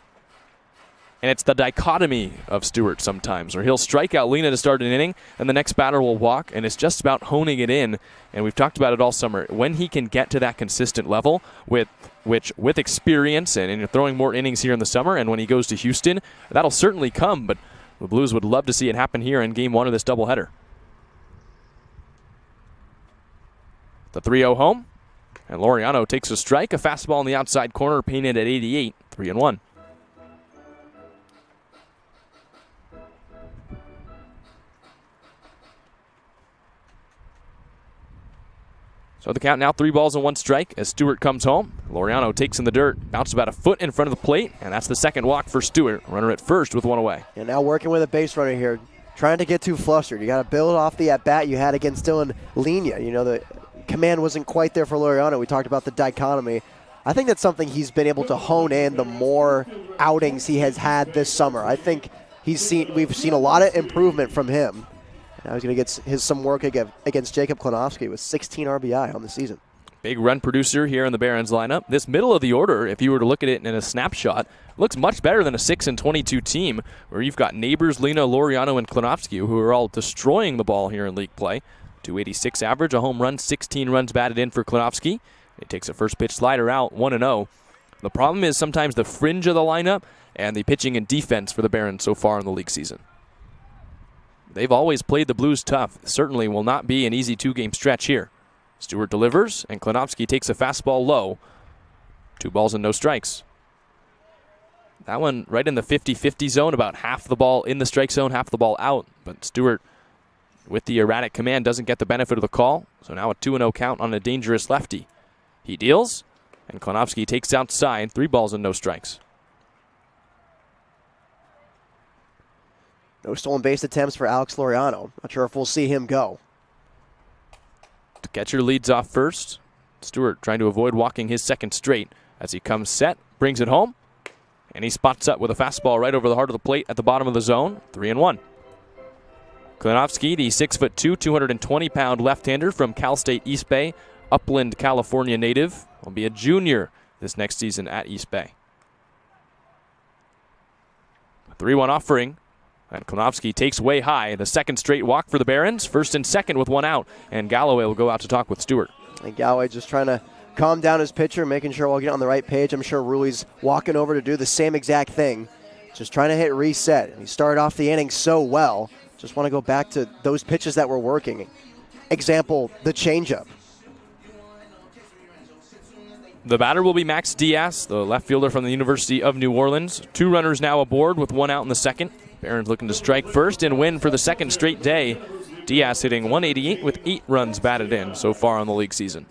Speaker 1: And it's the dichotomy of Stewart sometimes, where he'll strike out Lena to start an inning, and the next batter will walk, and it's just about honing it in. And we've talked about it all summer. When he can get to that consistent level, with experience and you're throwing more innings here in the summer, and when he goes to Houston, that'll certainly come. But the Blues would love to see it happen here in Game 1 of this doubleheader. The 3-0 home, and Laureano takes a strike, a fastball in the outside corner, painted at 88, 3-1. So the count now 3 balls and 1 strike as Stewart comes home. Laureano takes in the dirt, bounced about a foot in front of the plate, and that's the second walk for Stewart. Runner at first with 1 away.
Speaker 2: And now working with a base runner here, trying to get too flustered. You got to build off the at-bat you had against Dylan Lena. You know, the command wasn't quite there for Laureano. We talked about the dichotomy. I think that's something he's been able to hone in the more outings he has had this summer. I think we've seen a lot of improvement from him. Now he's going to get some work against Jacob Klonowski with 16 RBI on the season.
Speaker 1: Big run producer here in the Barons lineup. This middle of the order, if you were to look at it in a snapshot, looks much better than a 6-22 team where you've got Neighbors, Lena, Laureano, and Klonowski who are all destroying the ball here in league play. 286 average, a home run, 16 runs batted in for Klonowski. He takes a first pitch slider out, 1-0. The problem is sometimes the fringe of the lineup and the pitching and defense for the Barons so far in the league season. They've always played the Blues tough. Certainly will not be an easy 2-game stretch here. Stewart delivers, and Klonowski takes a fastball low. 2 balls and no strikes. That one right in the 50-50 zone, about half the ball in the strike zone, half the ball out. But Stewart, with the erratic command, doesn't get the benefit of the call. So now a 2-0 count on a dangerous lefty. He deals, and Klonowski takes outside. 3 balls and no strikes.
Speaker 2: No stolen base attempts for Alex Laureano. Not sure if we'll see him go.
Speaker 1: The catcher leads off first. Stewart trying to avoid walking his second straight as he comes set, brings it home, and he spots up with a fastball right over the heart of the plate at the bottom of the zone. 3-1. Klonowski, the 6'2", 220-pound left-hander from Cal State East Bay, Upland, California native, will be a junior this next season at East Bay. 3-1 offering. And Klonowski takes way high. The second straight walk for the Barons. First and second with 1 out. And Galloway will go out to talk with Stewart.
Speaker 2: And Galloway just trying to calm down his pitcher, making sure we'll get on the right page. I'm sure Ruli's walking over to do the same exact thing. Just trying to hit reset. And he started off the inning so well. Just want to go back to those pitches that were working. Example, the changeup.
Speaker 1: The batter will be Max Diaz, the left fielder from the University of New Orleans. 2 runners now aboard with 1 out in the second. Barons looking to strike first and win for the second straight day. Diaz hitting .188 with 8 runs batted in so far on the league season.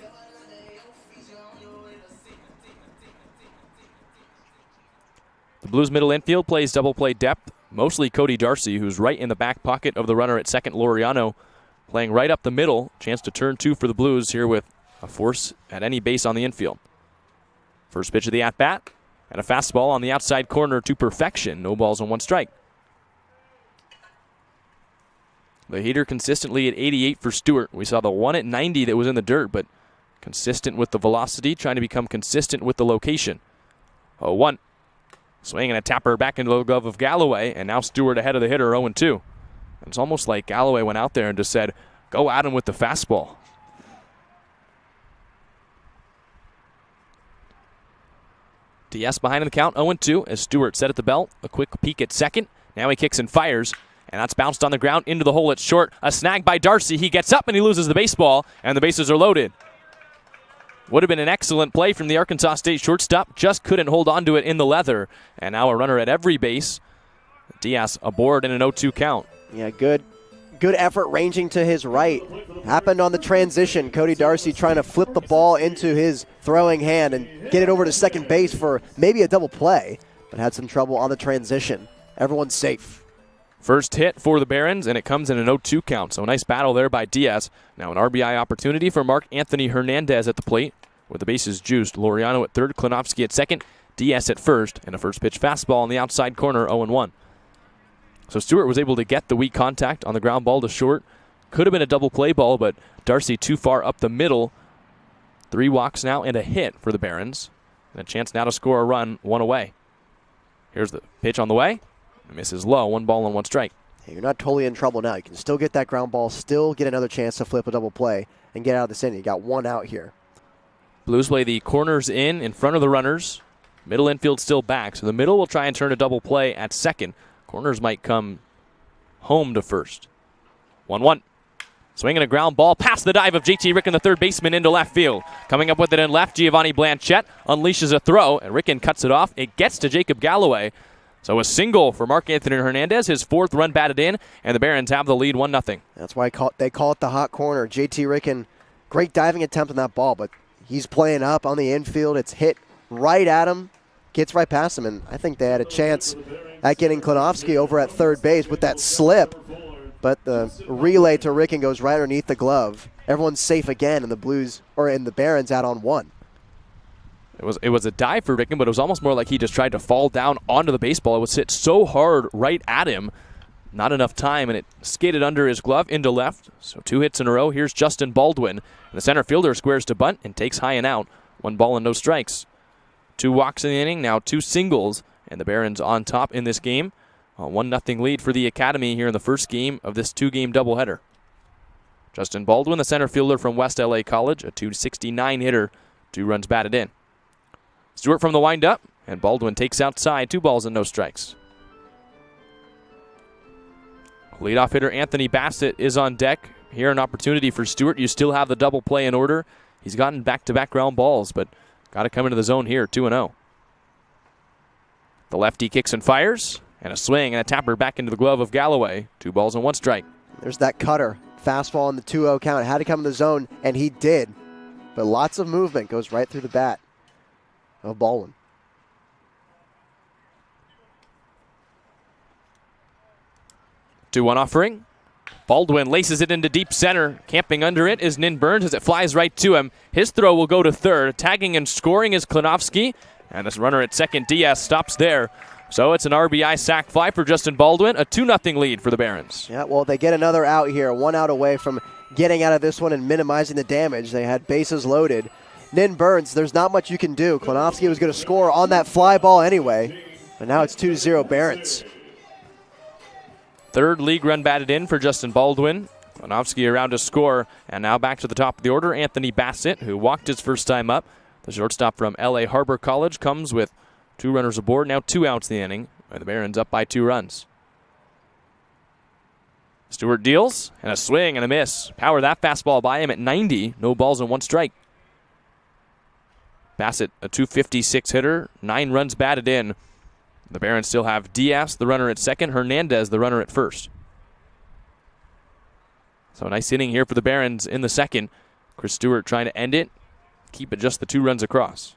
Speaker 1: Blues middle infield plays double play depth. Mostly Cody Darcy, who's right in the back pocket of the runner at second, Laureano, playing right up the middle. Chance to turn two for the Blues here with a force at any base on the infield. First pitch of the at-bat, and a fastball on the outside corner to perfection. No balls and one strike. The heater consistently at 88 for Stewart. We saw the one at 90 that was in the dirt, but consistent with the velocity, trying to become consistent with the location. 0-1. Swing and a tapper back into the glove of Galloway, and now Stewart ahead of the hitter, 0-2. It's almost like Galloway went out there and just said, go at him with the fastball. DS behind in the count, 0-2, as Stewart set at the belt. A quick peek at second. Now he kicks and fires, and that's bounced on the ground into the hole. It's short. A snag by Darcy. He gets up and he loses the baseball, and the bases are loaded. Would have been an excellent play from the Arkansas State shortstop. Just couldn't hold on to it in the leather. And now a runner at every base. Diaz aboard in an 0-2 count.
Speaker 2: Yeah, good effort ranging to his right. Happened on the transition. Cody Darcy trying to flip the ball into his throwing hand and get it over to second base for maybe a double play, but had some trouble on the transition. Everyone's safe.
Speaker 1: First hit for the Barons, and it comes in an 0-2 count. So a nice battle there by Diaz. Now an RBI opportunity for Mark Anthony Hernandez at the plate with the bases juiced. Laureano at third, Klinovsky at second, Diaz at first, and a first pitch fastball on the outside corner, 0-1. So Stewart was able to get the weak contact on the ground ball to short. Could have been a double play ball, but Darcy too far up the middle. 3 walks now and a hit for the Barons. And a chance now to score a run, 1 away. Here's the pitch on the way. Misses low, 1 ball and 1 strike.
Speaker 2: Hey, you're not totally in trouble now. You can still get that ground ball, still get another chance to flip a double play and get out of this inning. You got 1 out here.
Speaker 1: Blues play the corners in front of the runners. Middle infield still back, so the middle will try and turn a double play at second. Corners might come home to first. 1-1. Swinging a ground ball past the dive of JT Ricken, the third baseman, into left field. Coming up with it in left, Giovanni Blanchette unleashes a throw, and Ricken cuts it off. It gets to Jacob Galloway. So a single for Mark Anthony Hernandez, his 4th run batted in, and the Barons have the lead 1-0.
Speaker 2: That's why they call it the hot corner. JT Ricken, great diving attempt on that ball, but he's playing up on the infield. It's hit right at him, gets right past him, and I think they had a chance at getting Klinovsky over at third base with that slip, but the relay to Ricken goes right underneath the glove. Everyone's safe again, and the Barons out on 1.
Speaker 1: It was a dive for Ricken, but it was almost more like he just tried to fall down onto the baseball. It was hit so hard right at him. Not enough time, and it skated under his glove into left. So 2 hits in a row. Here's Justin Baldwin. And the center fielder squares to bunt and takes high and out. 1 ball and no strikes. 2 walks in the inning, now 2 singles, and the Barons on top in this game. A 1-0 lead for the Academy here in the first game of this 2-game doubleheader. Justin Baldwin, the center fielder from West LA College, a .269 hitter, 2 runs batted in. Stewart from the windup, and Baldwin takes outside, 2 balls and no strikes. Leadoff hitter Anthony Bassett is on deck. Here an opportunity for Stewart. You still have the double play in order. He's gotten back-to-back ground balls, but got to come into the zone here, 2-0. The lefty kicks and fires, and a swing and a tapper back into the glove of Galloway. 2 balls and 1 strike.
Speaker 2: There's that cutter. Fastball in the 2-0 count. Had to come in the zone, and he did. But lots of movement goes right through the bat of Baldwin.
Speaker 1: Two-one offering. Baldwin laces it into deep center. Camping under it is Nin Burns as it flies right to him. His throw will go to third. Tagging and scoring is Klinovsky. And this runner at second, Diaz, stops there. So it's an RBI sac fly for Justin Baldwin. A 2-0 lead for the Barons.
Speaker 2: Yeah, well, they get another out here. 1 out away from getting out of this one and minimizing the damage. They had bases loaded. Nin Burns, there's not much you can do. Klinovsky was going to score on that fly ball anyway. But now it's 2-0 Barons.
Speaker 1: 3rd league run batted in for Justin Baldwin. Klinovsky around to score. And now back to the top of the order, Anthony Bassett, who walked his first time up. The shortstop from LA Harbor College comes with 2 runners aboard. Now 2 outs in the inning. And the Barons up by 2 runs. Stewart deals, and a swing and a miss. Power that fastball by him at 90. No balls and 1 strike. Bassett, a .256 hitter, 9 runs batted in. The Barons still have Diaz, the runner at second, Hernandez, the runner at first. So a nice inning here for the Barons in the second. Chris Stewart trying to end it, keep it just the 2 runs across.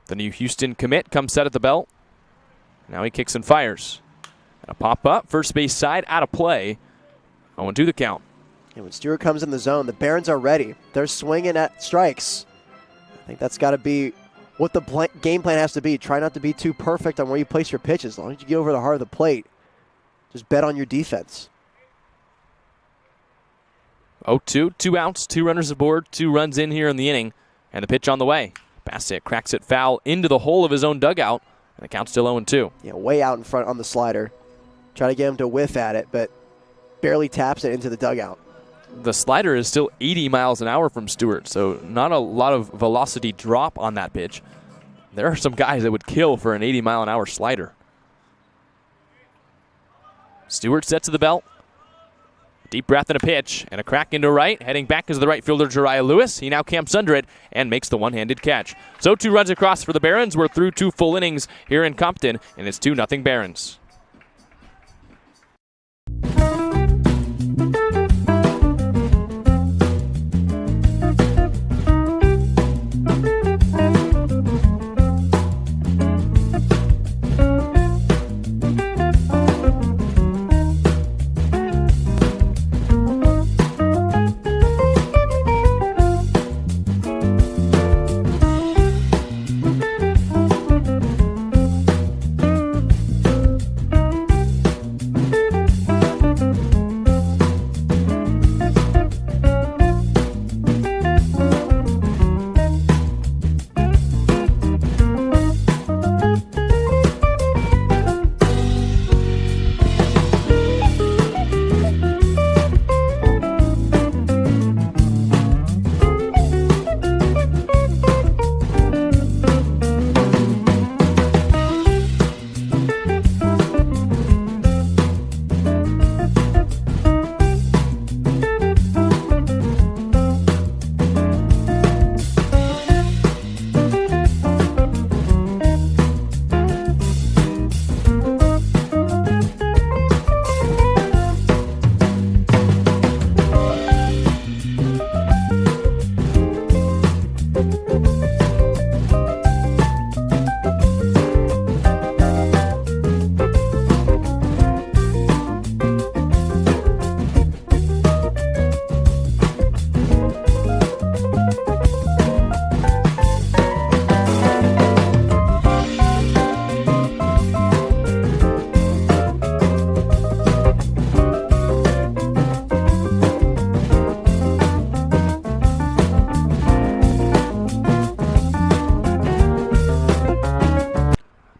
Speaker 1: The new Houston commit comes set at the belt. Now he kicks and fires. A pop up, first base side, out of play. 0-2 the count.
Speaker 2: And when Stewart comes in the zone, the Barons are ready. They're swinging at strikes. I think that's got to be what the game plan has to be. Try not to be too perfect on where you place your pitches. As long as you get over the heart of the plate, just bet on your defense.
Speaker 1: 0-2, 2 outs, 2 runners aboard, 2 runs in here in the inning, and the pitch on the way. Bassett cracks it foul into the hole of his own dugout, and the count's still 0-2.
Speaker 2: Yeah, way out in front on the slider. Try to get him to whiff at it, but barely taps it into the dugout.
Speaker 1: The slider is still 80 miles an hour from Stewart, so not a lot of velocity drop on that pitch. There are some guys that would kill for an 80-mile-an-hour slider. Stewart sets to the belt. Deep breath and a pitch, and a crack into right. Heading back is the right fielder, Jariah Lewis. He now camps under it and makes the one-handed catch. So 2 runs across for the Barons. We're through 2 full innings here in Compton, and it's 2-0 Barons.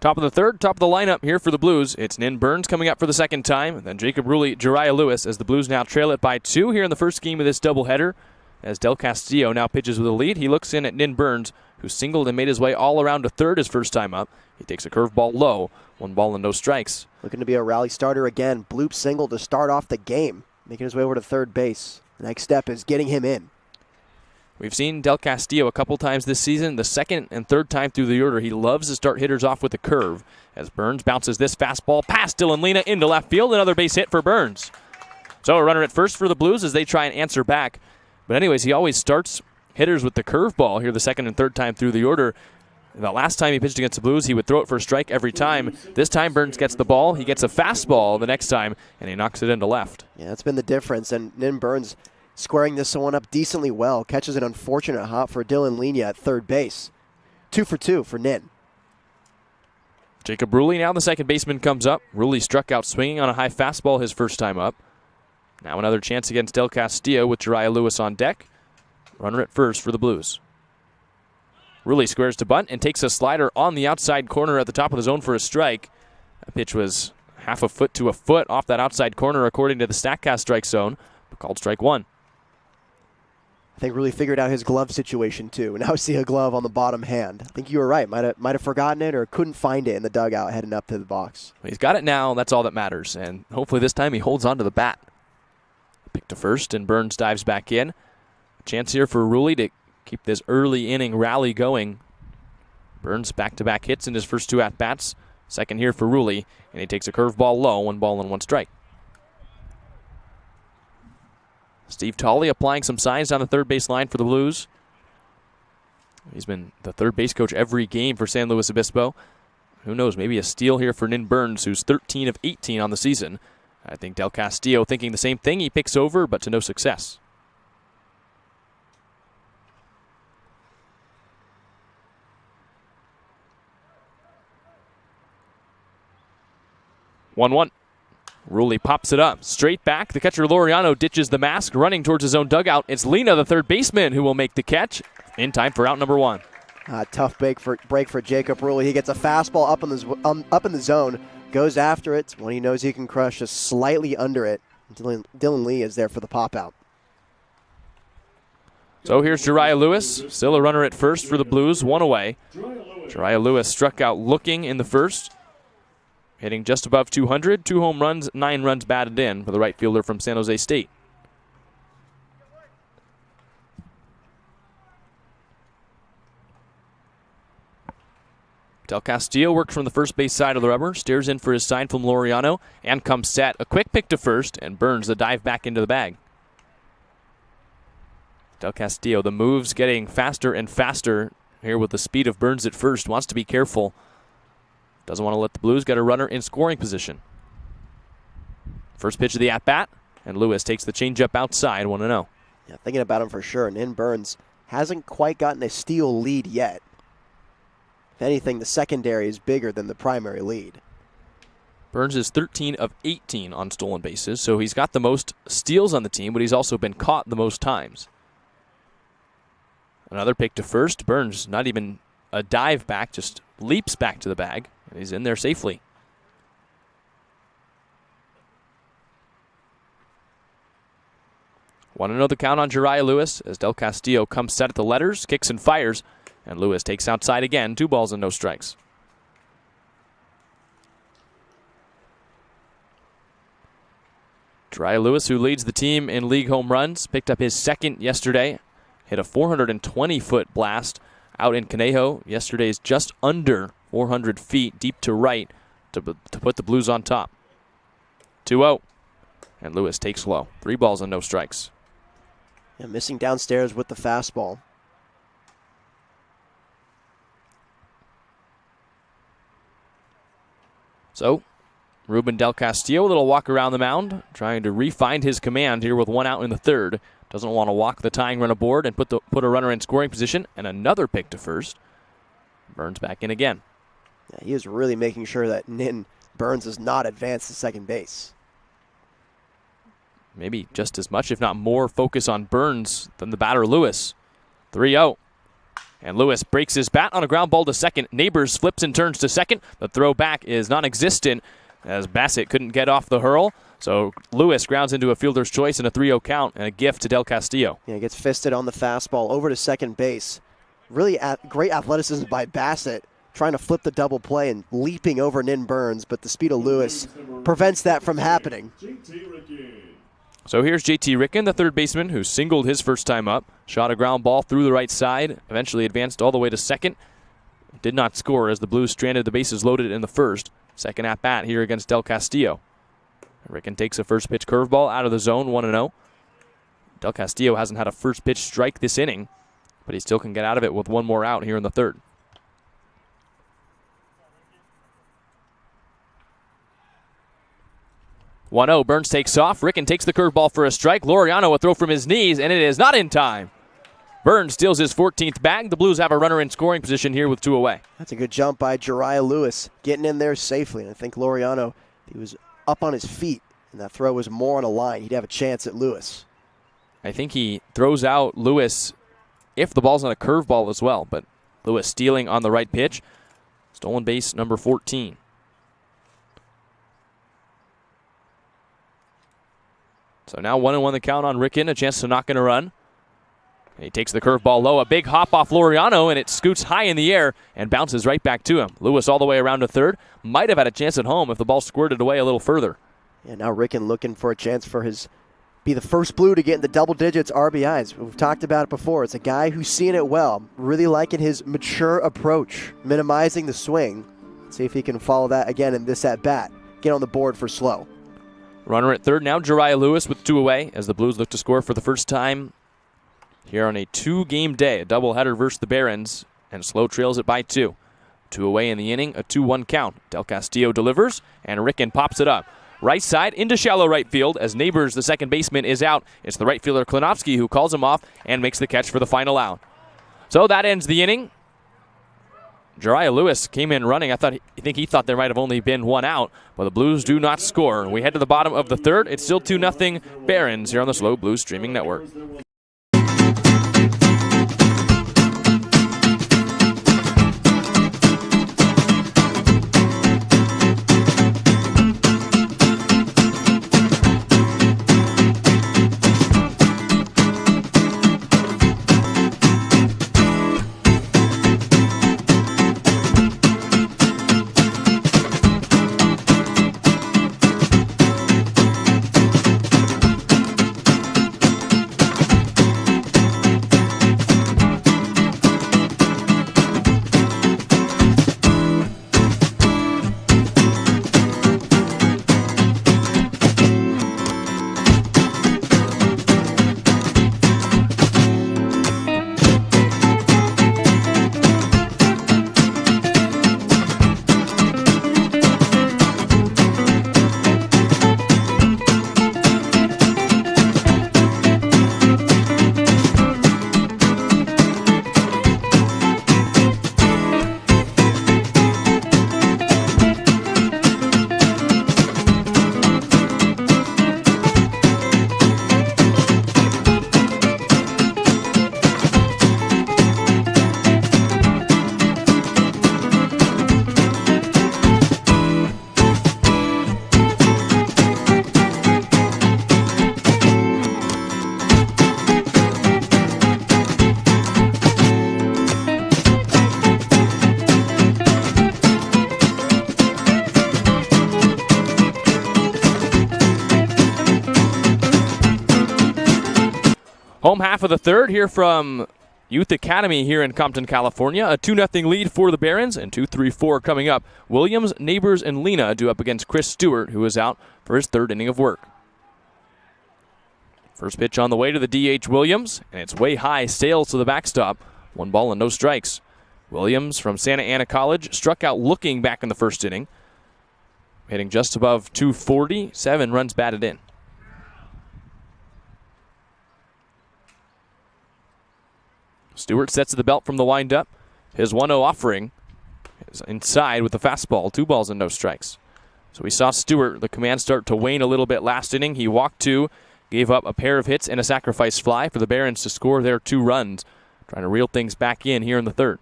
Speaker 1: Top of the third, top of the lineup here for the Blues. It's Nin Burns coming up for the second time, and then Jacob Ruley, Jariah Lewis, as the Blues now trail it by 2 here in the first game of this doubleheader. As Del Castillo now pitches with a lead, he looks in at Nin Burns, who singled and made his way all around to third his first time up. He takes a curveball low, 1 ball and no strikes.
Speaker 2: Looking to be a rally starter again. Bloop single to start off the game, making his way over to third base. The next step is getting him in.
Speaker 1: We've seen Del Castillo a couple times this season. The second and third time through the order, he loves to start hitters off with a curve. As Burns bounces this fastball past Dylan Lena into left field, another base hit for Burns. So a runner at first for the Blues as they try and answer back. But anyways, he always starts hitters with the curveball here the second and third time through the order. The last time he pitched against the Blues, he would throw it for a strike every time. This time, Burns gets the ball. He gets a fastball the next time, and he knocks it into left.
Speaker 2: Yeah, that's been the difference. And Nin Burns squaring this one up decently well. Catches an unfortunate hop for Dylan Lena at third base. 2 for 2 for Nin.
Speaker 1: Jacob Ruley now the second baseman comes up. Ruley struck out swinging on a high fastball his first time up. Now another chance against Del Castillo with Jariah Lewis on deck. Runner at first for the Blues. Ruley squares to bunt and takes a slider on the outside corner at the top of the zone for a strike. That pitch was half a foot to a foot off that outside corner according to the StatCast strike zone, but called strike 1.
Speaker 2: I think Ruley figured out his glove situation too. Now see a glove on the bottom hand. I think you were right. Might have forgotten it or couldn't find it in the dugout heading up to the box.
Speaker 1: He's got it now. That's all that matters. And hopefully this time he holds on to the bat. Pick to first and Burns dives back in. A chance here for Ruley to keep this early inning rally going. Burns back-to-back hits in his first 2 at-bats. Second here for Ruley, and he takes a curveball low, 1 ball and 1 strike. Steve Tolley applying some signs down the third base line for the Blues. He's been the third base coach every game for San Luis Obispo. Who knows, maybe a steal here for Nin Burns, who's 13 of 18 on the season. I think Del Castillo thinking the same thing. He picks over, but to no success. One. Rulli pops it up. Straight back. The catcher Laureano ditches the mask, running towards his own dugout. It's Lena, the third baseman, who will make the catch in time for out number 1.
Speaker 2: Tough break for Jacob Rulli. He gets a fastball up in the zone, goes after it when he knows he can crush, just slightly under it. Dylan Lee is there for the pop out.
Speaker 1: So here's Jariah Lewis, still a runner at first for the Blues, 1 away. Jariah Lewis struck out looking in the first, hitting just above 200, 2 home runs, 9 runs batted in for the right fielder from San Jose State. Del Castillo works from the first base side of the rubber, steers in for his sign from Laureano, and comes set. A quick pick to first, and Burns the dive back into the bag. Del Castillo, the moves getting faster and faster here with the speed of Burns at first. Wants to be careful. Doesn't want to let the Blues get a runner in scoring position. First pitch of the at-bat, and Lewis takes the changeup outside, 1-0.
Speaker 2: Yeah, thinking about him for sure. Nin Burns hasn't quite gotten a steal lead yet. If anything, the secondary is bigger than the primary lead.
Speaker 1: Burns is 13 of 18 on stolen bases, so he's got the most steals on the team, but he's also been caught the most times. Another pick to first. Burns, not even a dive back, just leaps back to the bag, and he's in there safely. Want to know the count on Jariah Lewis as Del Castillo comes set at the letters, kicks and fires, and Lewis takes outside again, 2 balls and no strikes. Jariah Lewis, who leads the team in league home runs, picked up his second yesterday, hit a 420-foot blast out in Conejo. Yesterday's just under 400 feet deep to right to put the Blues on top. 2-0, and Lewis takes low. 3 balls and no strikes.
Speaker 2: Yeah, missing downstairs with the fastball.
Speaker 1: So, Ruben Del Castillo, a little walk around the mound, trying to re-find his command here with 1 out in the third. Doesn't want to walk the tying run aboard and put a runner in scoring position, and another pick to first. Burns back in again.
Speaker 2: Yeah, he is really making sure that Nin Burns does not advance to second base.
Speaker 1: Maybe just as much, if not more, focus on Burns than the batter Lewis. 3-0. And Lewis breaks his bat on a ground ball to second. Neighbors flips and turns to second. The throw back is non-existent as Bassett couldn't get off the hurl. So Lewis grounds into a fielder's choice and a 3-0 count and a gift to Del Castillo.
Speaker 2: Yeah, he gets fisted on the fastball over to second base. Really great athleticism by Bassett, trying to flip the double play and leaping over Nin Burns, but the speed of Lewis prevents that from happening.
Speaker 1: So here's JT Ricken, the third baseman, who singled his first time up, shot a ground ball through the right side, eventually advanced all the way to second. Did not score as the Blues stranded the bases loaded in the first. Second at-bat here against Del Castillo. Ricken takes a first pitch curveball out of the zone, 1-0. Del Castillo hasn't had a first pitch strike this inning, but he still can get out of it with 1 more out here in the third. 1-0, Burns takes off. Ricken takes the curveball for a strike. Laureano a throw from his knees, and it is not in time. Burns steals his 14th bag. The Blues have a runner in scoring position here with 2 away.
Speaker 2: That's a good jump by Jariah Lewis, getting in there safely. And I think Laureano, he was up on his feet, and that throw was more on a line. He'd have a chance at Lewis.
Speaker 1: I think he throws out Lewis if the ball's on a curveball as well, but Lewis stealing on the right pitch. Stolen base number 14. So now 1-1 the count on Ricken, a chance to knock in a run. And he takes the curveball low, a big hop off Laureano, and it scoots high in the air and bounces right back to him. Lewis all the way around to third. Might have had a chance at home if the ball squirted away a little further.
Speaker 2: Yeah, now Ricken looking for a chance for be the first Blue to get in the double digits RBIs. We've talked about it before. It's a guy who's seeing it well, really liking his mature approach, minimizing the swing. Let's see if he can follow that again in this at-bat. Get on the board for SLO.
Speaker 1: Runner at third now, Jariah Lewis with 2 away as the Blues look to score for the first time here on a 2-game day, a doubleheader versus the Barons, and SLO trails it by 2. 2 away in the inning, a 2-1 count. Del Castillo delivers, and Ricken pops it up. Right side into shallow right field as Neighbors, the second baseman, is out. It's the right fielder Klinowski who calls him off and makes the catch for the final out. So that ends the inning. Jariah Lewis came in running. I think he thought there might have only been 1 out, but the Blues do not score. We head to the bottom of the 3rd. It's still 2-0 Barons here on the SLO Blues Streaming Network. Home half of the 3rd here from Youth Academy here in Compton, California. A 2-0 lead for the Barons, and 2-3-4 coming up. Williams, Neighbors, and Lena due up against Chris Stewart, who is out for his 3rd inning of work. First pitch on the way to the DH Williams, and it's way high, sails to the backstop. 1 ball and no strikes. Williams from Santa Ana College struck out looking back in the 1st inning, hitting just above 240, 7 runs batted in. Stewart sets the belt from the windup. His 1-0 offering is inside with the fastball. 2 balls and no strikes. So we saw Stewart, the command, start to wane a little bit last inning. He walked 2, gave up a pair of hits and a sacrifice fly for the Barons to score their 2 runs. Trying to reel things back in here in the 3rd.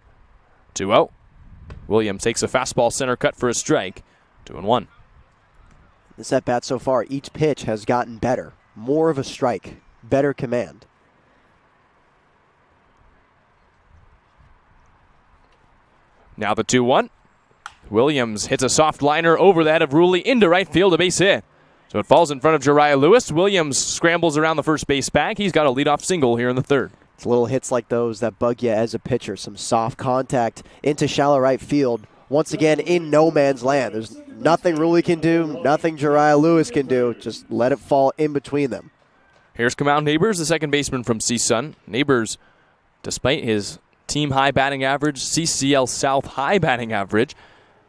Speaker 1: 2-0. Williams takes a fastball center cut for a strike. 2-1.
Speaker 2: This at-bat so far, each pitch has gotten better. More of a strike. Better command.
Speaker 1: Now the 2-1. Williams hits a soft liner over the head of Rulli into right field, a base hit. So it falls in front of Jariah Lewis. Williams scrambles around the first base bag. He's got a leadoff single here in the 3rd.
Speaker 2: It's little hits like those that bug you as a pitcher. Some soft contact into shallow right field. Once again, in no man's land. There's nothing Rulli can do, nothing Jariah Lewis can do. Just let it fall in between them.
Speaker 1: Here's come out Neighbors, the second baseman from CSUN. Neighbors, despite his team high batting average, CCL South high batting average,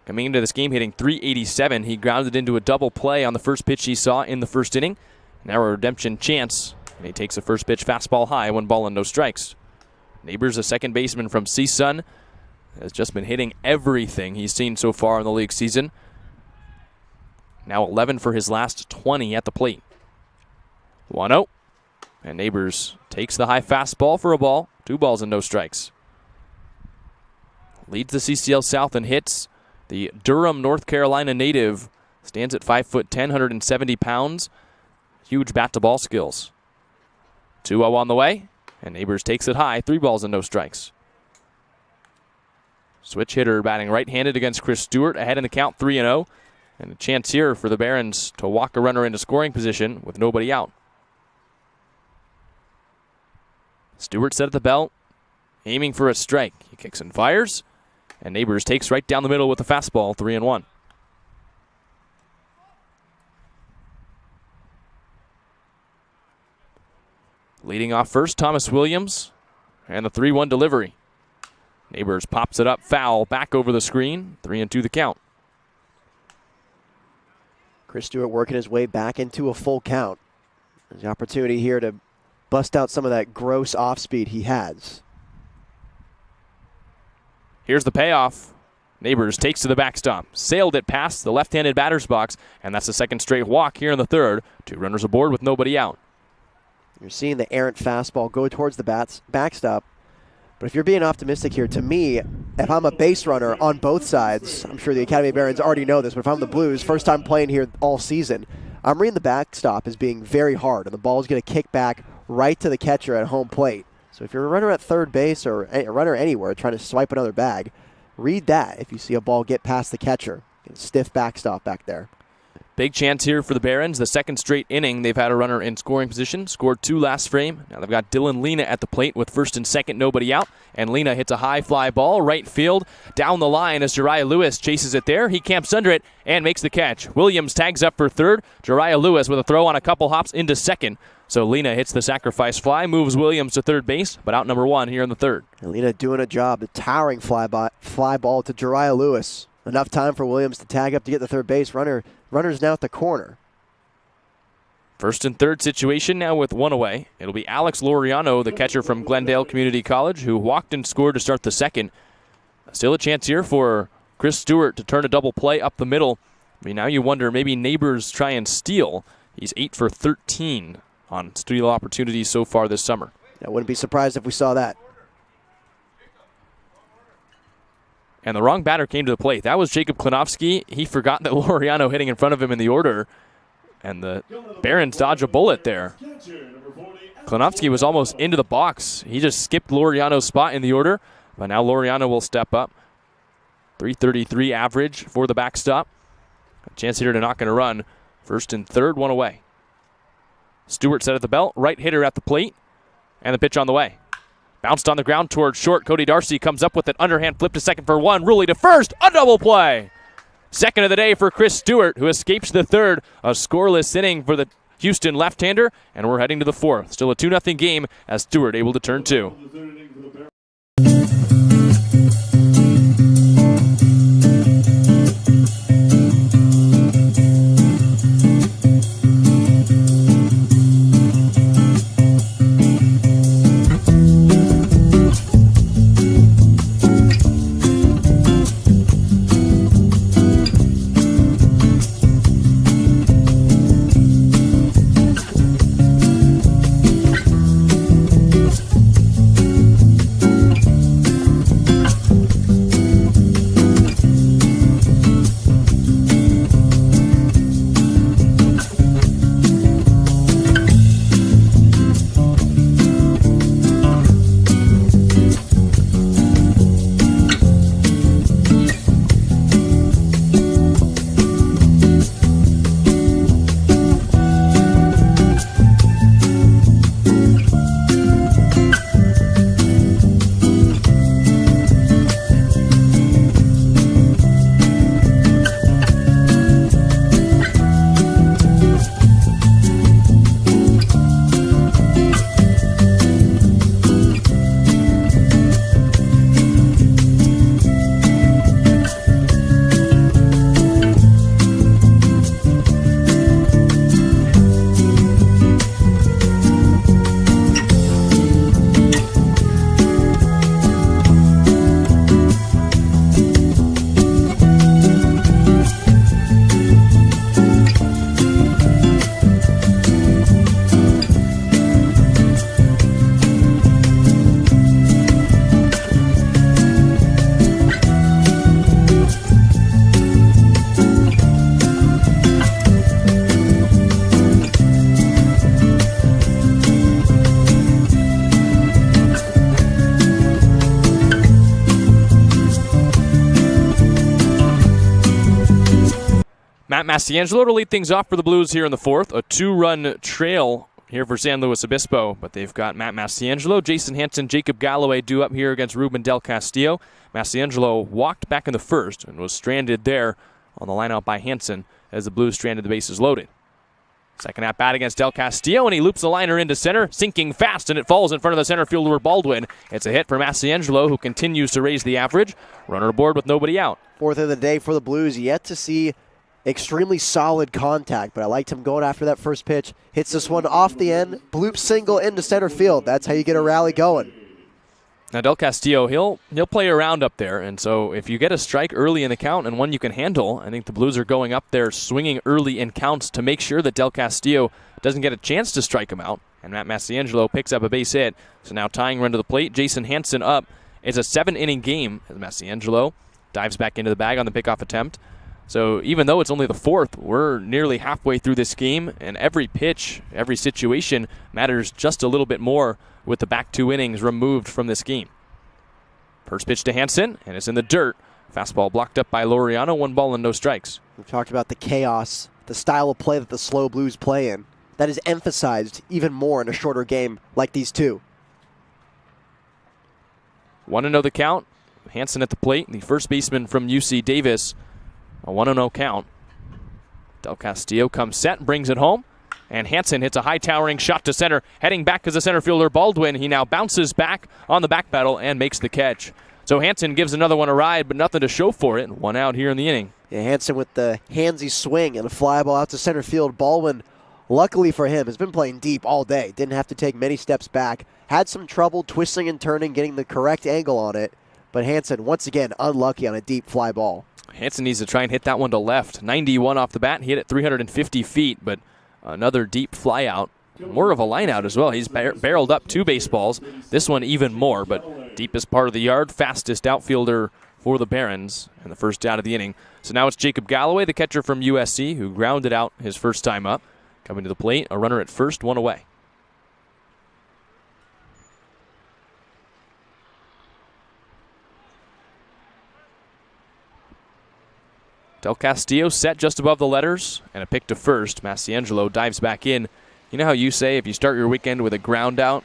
Speaker 1: coming into this game hitting .387. He grounded into a double play on the first pitch he saw in the 1st inning. Now a redemption chance. And he takes a first pitch fastball high, 1 ball and no strikes. Neighbors, a second baseman from CSUN, has just been hitting everything he's seen so far in the league season. Now 11 for his last 20 at the plate. 1-0. And Neighbors takes the high fastball for a ball. 2 balls and no strikes. Leads the CCL South in hits. The Durham, North Carolina native stands at 5'10", 170 pounds. Huge bat-to-ball skills. 2-0 on the way, and Neighbors takes it high. 3 balls and no strikes. Switch hitter batting right-handed against Chris Stewart, ahead in the count 3-0. And a chance here for the Barons to walk a runner into scoring position with nobody out. Stewart set at the belt, aiming for a strike. He kicks and fires, and Neighbors takes right down the middle with a fastball, 3-1. Leading off first, Thomas Williams, and the 3-1 delivery. Neighbors pops it up, foul, back over the screen, 3-2 the count.
Speaker 2: Chris Stewart working his way back into a full count. There's the opportunity here to bust out some of that gross off-speed he has.
Speaker 1: Here's the payoff. Neighbors takes to the backstop, sailed it past the left-handed batter's box, and that's the second straight walk here in the third. 2 runners aboard with nobody out.
Speaker 2: You're seeing the errant fastball go towards the backstop. But if you're being optimistic here, to me, if I'm a base runner on both sides, I'm sure the Academy Barons already know this, but if I'm the Blues, first time playing here all season, I'm reading the backstop as being very hard, and the ball is going to kick back right to the catcher at home plate. So if you're a runner at third base or a runner anywhere trying to swipe another bag, read that if you see a ball get past the catcher. Stiff backstop back there.
Speaker 1: Big chance here for the Barons. The second straight inning, they've had a runner in scoring position. Scored 2 last frame. Now they've got Dylan Lena at the plate with first and second, nobody out. And Lena hits a high fly ball, right field, down the line as Jariah Lewis chases it there. He camps under it and makes the catch. Williams tags up for third. Jariah Lewis with a throw on a couple hops into second. So Lena hits the sacrifice fly, moves Williams to third base, but out number 1 here in the third.
Speaker 2: And Lena doing a job. The towering fly ball to Jariah Lewis. Enough time for Williams to tag up to get the third base. Runner's now at the corner.
Speaker 1: First and third situation now with 1 away. It'll be Alex Laureano, the catcher from Glendale Community College, who walked and scored to start the second. Still a chance here for Chris Stewart to turn a double play up the middle. I mean, now you wonder, maybe Neighbors try and steal. He's 8 for 13 on steal opportunities so far this summer.
Speaker 2: I wouldn't be surprised if we saw that.
Speaker 1: And the wrong batter came to the plate. That was Jacob Klinowski. He forgot that Laureano hitting in front of him in the order. And the Barons dodge a bullet there. Klinowski was almost into the box. He just skipped Laureano's spot in the order. But now Laureano will step up. 333 average for the backstop. A chance here to knock in a run. First and third, 1 away. Stewart set at the belt. Right hitter at the plate. And the pitch on the way. Bounced on the ground towards short. Cody Darcy comes up with an underhand flip to second for 1. Ruley to first. A double play. Second of the day for Chris Stewart, who escapes the third. A scoreless inning for the Houston left-hander. And we're heading to the fourth. Still a 2-0 game as Stewart able to turn 2. Matt Mastiangelo to lead things off for the Blues here in the fourth. A 2-run trail here for San Luis Obispo, but they've got Matt Mastiangelo, Jason Hansen, Jacob Galloway due up here against Ruben Del Castillo. Mastiangelo walked back in the first and was stranded there on the lineout by Hansen as the Blues stranded the bases loaded. Second at bat against Del Castillo, and he loops the liner into center, sinking fast, and it falls in front of the center fielder Baldwin. It's a hit for Massiangelo, who continues to raise the average. Runner aboard with nobody out.
Speaker 2: Fourth of the day for the Blues. Yet to see extremely solid contact, but I liked him going after that first pitch. Hits this one off the end, bloop single into center field. That's how you get a rally going.
Speaker 1: Now, Del Castillo, he'll play around up there, and so if you get a strike early in the count and one you can handle, I think the Blues are going up there swinging early in counts to make sure that Del Castillo doesn't get a chance to strike him out. And Matt Massiangelo picks up a base hit. So now tying run to the plate, Jason Hansen up. It's a 7-inning game as Massiangelo dives back into the bag on the pickoff attempt. So even though it's only the fourth, we're nearly halfway through this game, and every pitch, every situation matters just a little bit more with the back 2 innings removed from this game. First pitch to Hansen, and it's in the dirt. Fastball blocked up by Laureano, 1 ball and no strikes.
Speaker 2: We've talked about the chaos, the style of play that the SLO Blues play in. That is emphasized even more in a shorter game like these two.
Speaker 1: 1-0 the count. Hansen at the plate, the first baseman from UC Davis. A 1-0 count. Del Castillo comes set and brings it home. And Hansen hits a high towering shot to center. Heading back as the center fielder Baldwin. He now bounces back on the back pedal and makes the catch. So Hansen gives another one a ride, but nothing to show for it. 1 out here in the inning.
Speaker 2: Yeah, Hansen with the handsy swing and a fly ball out to center field. Baldwin, luckily for him, has been playing deep all day. Didn't have to take many steps back. Had some trouble twisting and turning, getting the correct angle on it. But Hansen, once again, unlucky on a deep fly ball.
Speaker 1: Hansen needs to try and hit that one to left. 91 off the bat. He hit it 350 feet, but another deep fly out. More of a line out as well. He's barreled up 2 baseballs. This one even more, but deepest part of the yard. Fastest outfielder for the Barons in the first out of the inning. So now it's Jacob Galloway, the catcher from USC, who grounded out his first time up. Coming to the plate, a runner at first, 1 away. Del Castillo set just above the letters, and a pick to first. Massiangelo dives back in. You know how you say if you start your weekend with a ground out,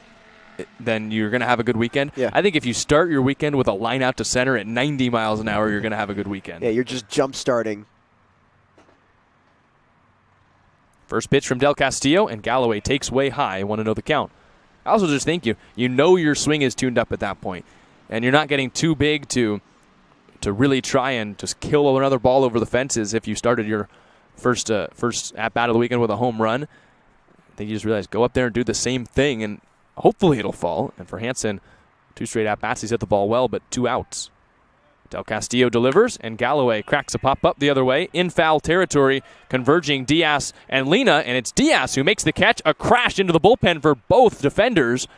Speaker 1: then you're going to have a good weekend?
Speaker 2: Yeah.
Speaker 1: I think if you start your weekend with a line out to center at 90 miles an hour, you're going to have a good weekend.
Speaker 2: Yeah, you're just jump starting.
Speaker 1: First pitch from Del Castillo, and Galloway takes way high. 1-0 the count. I also just think you know your swing is tuned up at that point, and you're not getting too big to really try and just kill another ball over the fences if you started your first at-bat of the weekend with a home run. I think you just realize, go up there and do the same thing, and hopefully it'll fall. And for Hansen, 2 straight at-bats. He's hit the ball well, but 2 outs. Del Castillo delivers, and Galloway cracks a pop-up the other way in foul territory, converging Diaz and Lena, and it's Diaz who makes the catch. A crash into the bullpen for both defenders.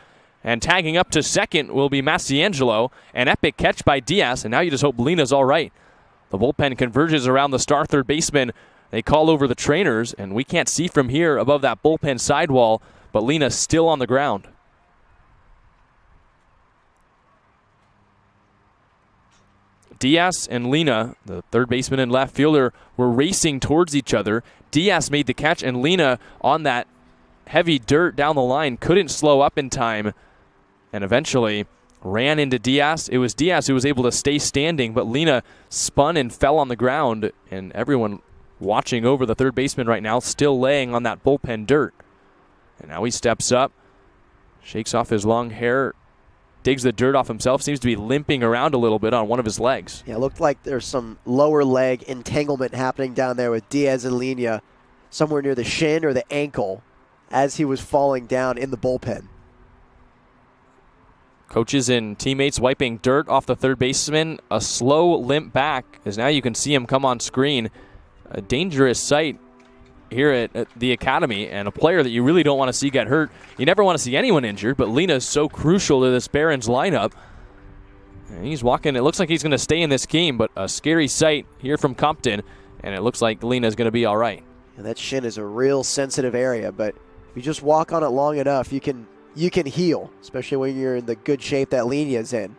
Speaker 1: And tagging up to second will be Massiangelo. An epic catch by Diaz, and now you just hope Lena's all right. The bullpen converges around the star third baseman. They call over the trainers, and we can't see from here above that bullpen sidewall, but Lena's still on the ground. Diaz and Lena, the third baseman and left fielder, were racing towards each other. Diaz made the catch, and Lena on that heavy dirt down the line couldn't slow up in time, and eventually ran into Diaz. It was Diaz who was able to stay standing, but Lena spun and fell on the ground, and everyone watching over the third baseman right now still laying on that bullpen dirt. And now he steps up, shakes off his long hair, digs the dirt off himself, seems to be limping around a little bit on one of his legs.
Speaker 2: Yeah, it looked like there's some lower leg entanglement happening down there with Diaz and Lena somewhere near the shin or the ankle as he was falling down in the bullpen.
Speaker 1: Coaches and teammates wiping dirt off the third baseman. A slow limp back, as now you can see him come on screen. A dangerous sight here at the academy, and a player that you really don't want to see get hurt. You never want to see anyone injured, but Lena's so crucial to this Barons lineup. And he's walking. It looks like he's going to stay in this game, but a scary sight here from Compton, and it looks like Lena's going to be all right.
Speaker 2: And that shin is a real sensitive area, but if you just walk on it long enough, you can heal, especially when you're in the good shape that Lena's in.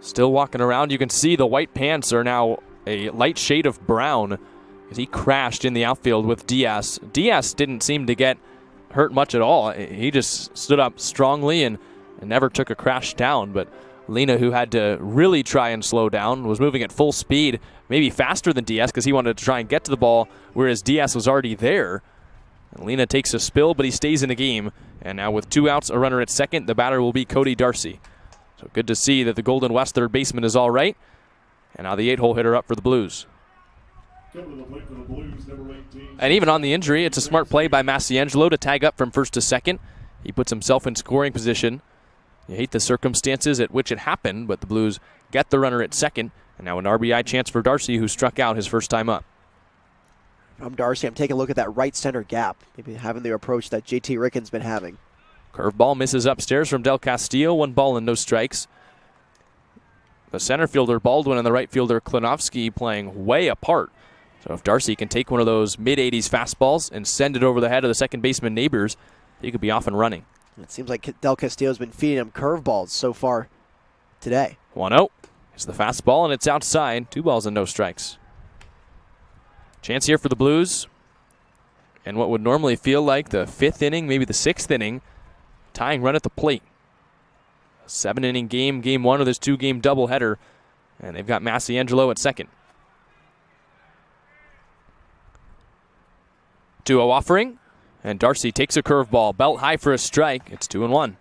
Speaker 1: Still walking around. You can see the white pants are now a light shade of brown as he crashed in the outfield with Diaz. Diaz didn't seem to get hurt much at all. He just stood up strongly and never took a crash down, but Lena, who had to really try and slow down, was moving at full speed, maybe faster than Diaz because he wanted to try and get to the ball, whereas Diaz was already there. And Lena takes a spill, but he stays in the game. And now with 2 outs, a runner at second, the batter will be Cody Darcy. So good to see that the Golden West third baseman is all right. And now the 8-hole hitter up for the Blues. And even on the injury, it's a smart play by Massiangelo to tag up from first to second. He puts himself in scoring position. You hate the circumstances at which it happened, but the Blues get the runner at second. And now an RBI chance for Darcy, who struck out his first time up.
Speaker 2: I'm Darcy. I'm taking a look at that right center gap, maybe having the approach that JT Ricken's been having.
Speaker 1: Curveball misses upstairs from Del Castillo. 1 ball and no strikes. The center fielder Baldwin and the right fielder Klinovsky playing way apart. So if Darcy can take one of those mid-80s fastballs and send it over the head of the second baseman Neighbors, he could be off and running.
Speaker 2: It seems like Del Castillo's been feeding him curveballs so far today.
Speaker 1: 1-0. It's the fastball, and it's outside. 2 balls and no strikes. Chance here for the Blues. And what would normally feel like the 5th inning, maybe the 6th inning, tying run at the plate. A 7-inning game, game 1 of this 2-game doubleheader. And they've got Massiangelo at second. 2-0 offering. And Darcy takes a curveball, belt high for a strike. It's 2-1.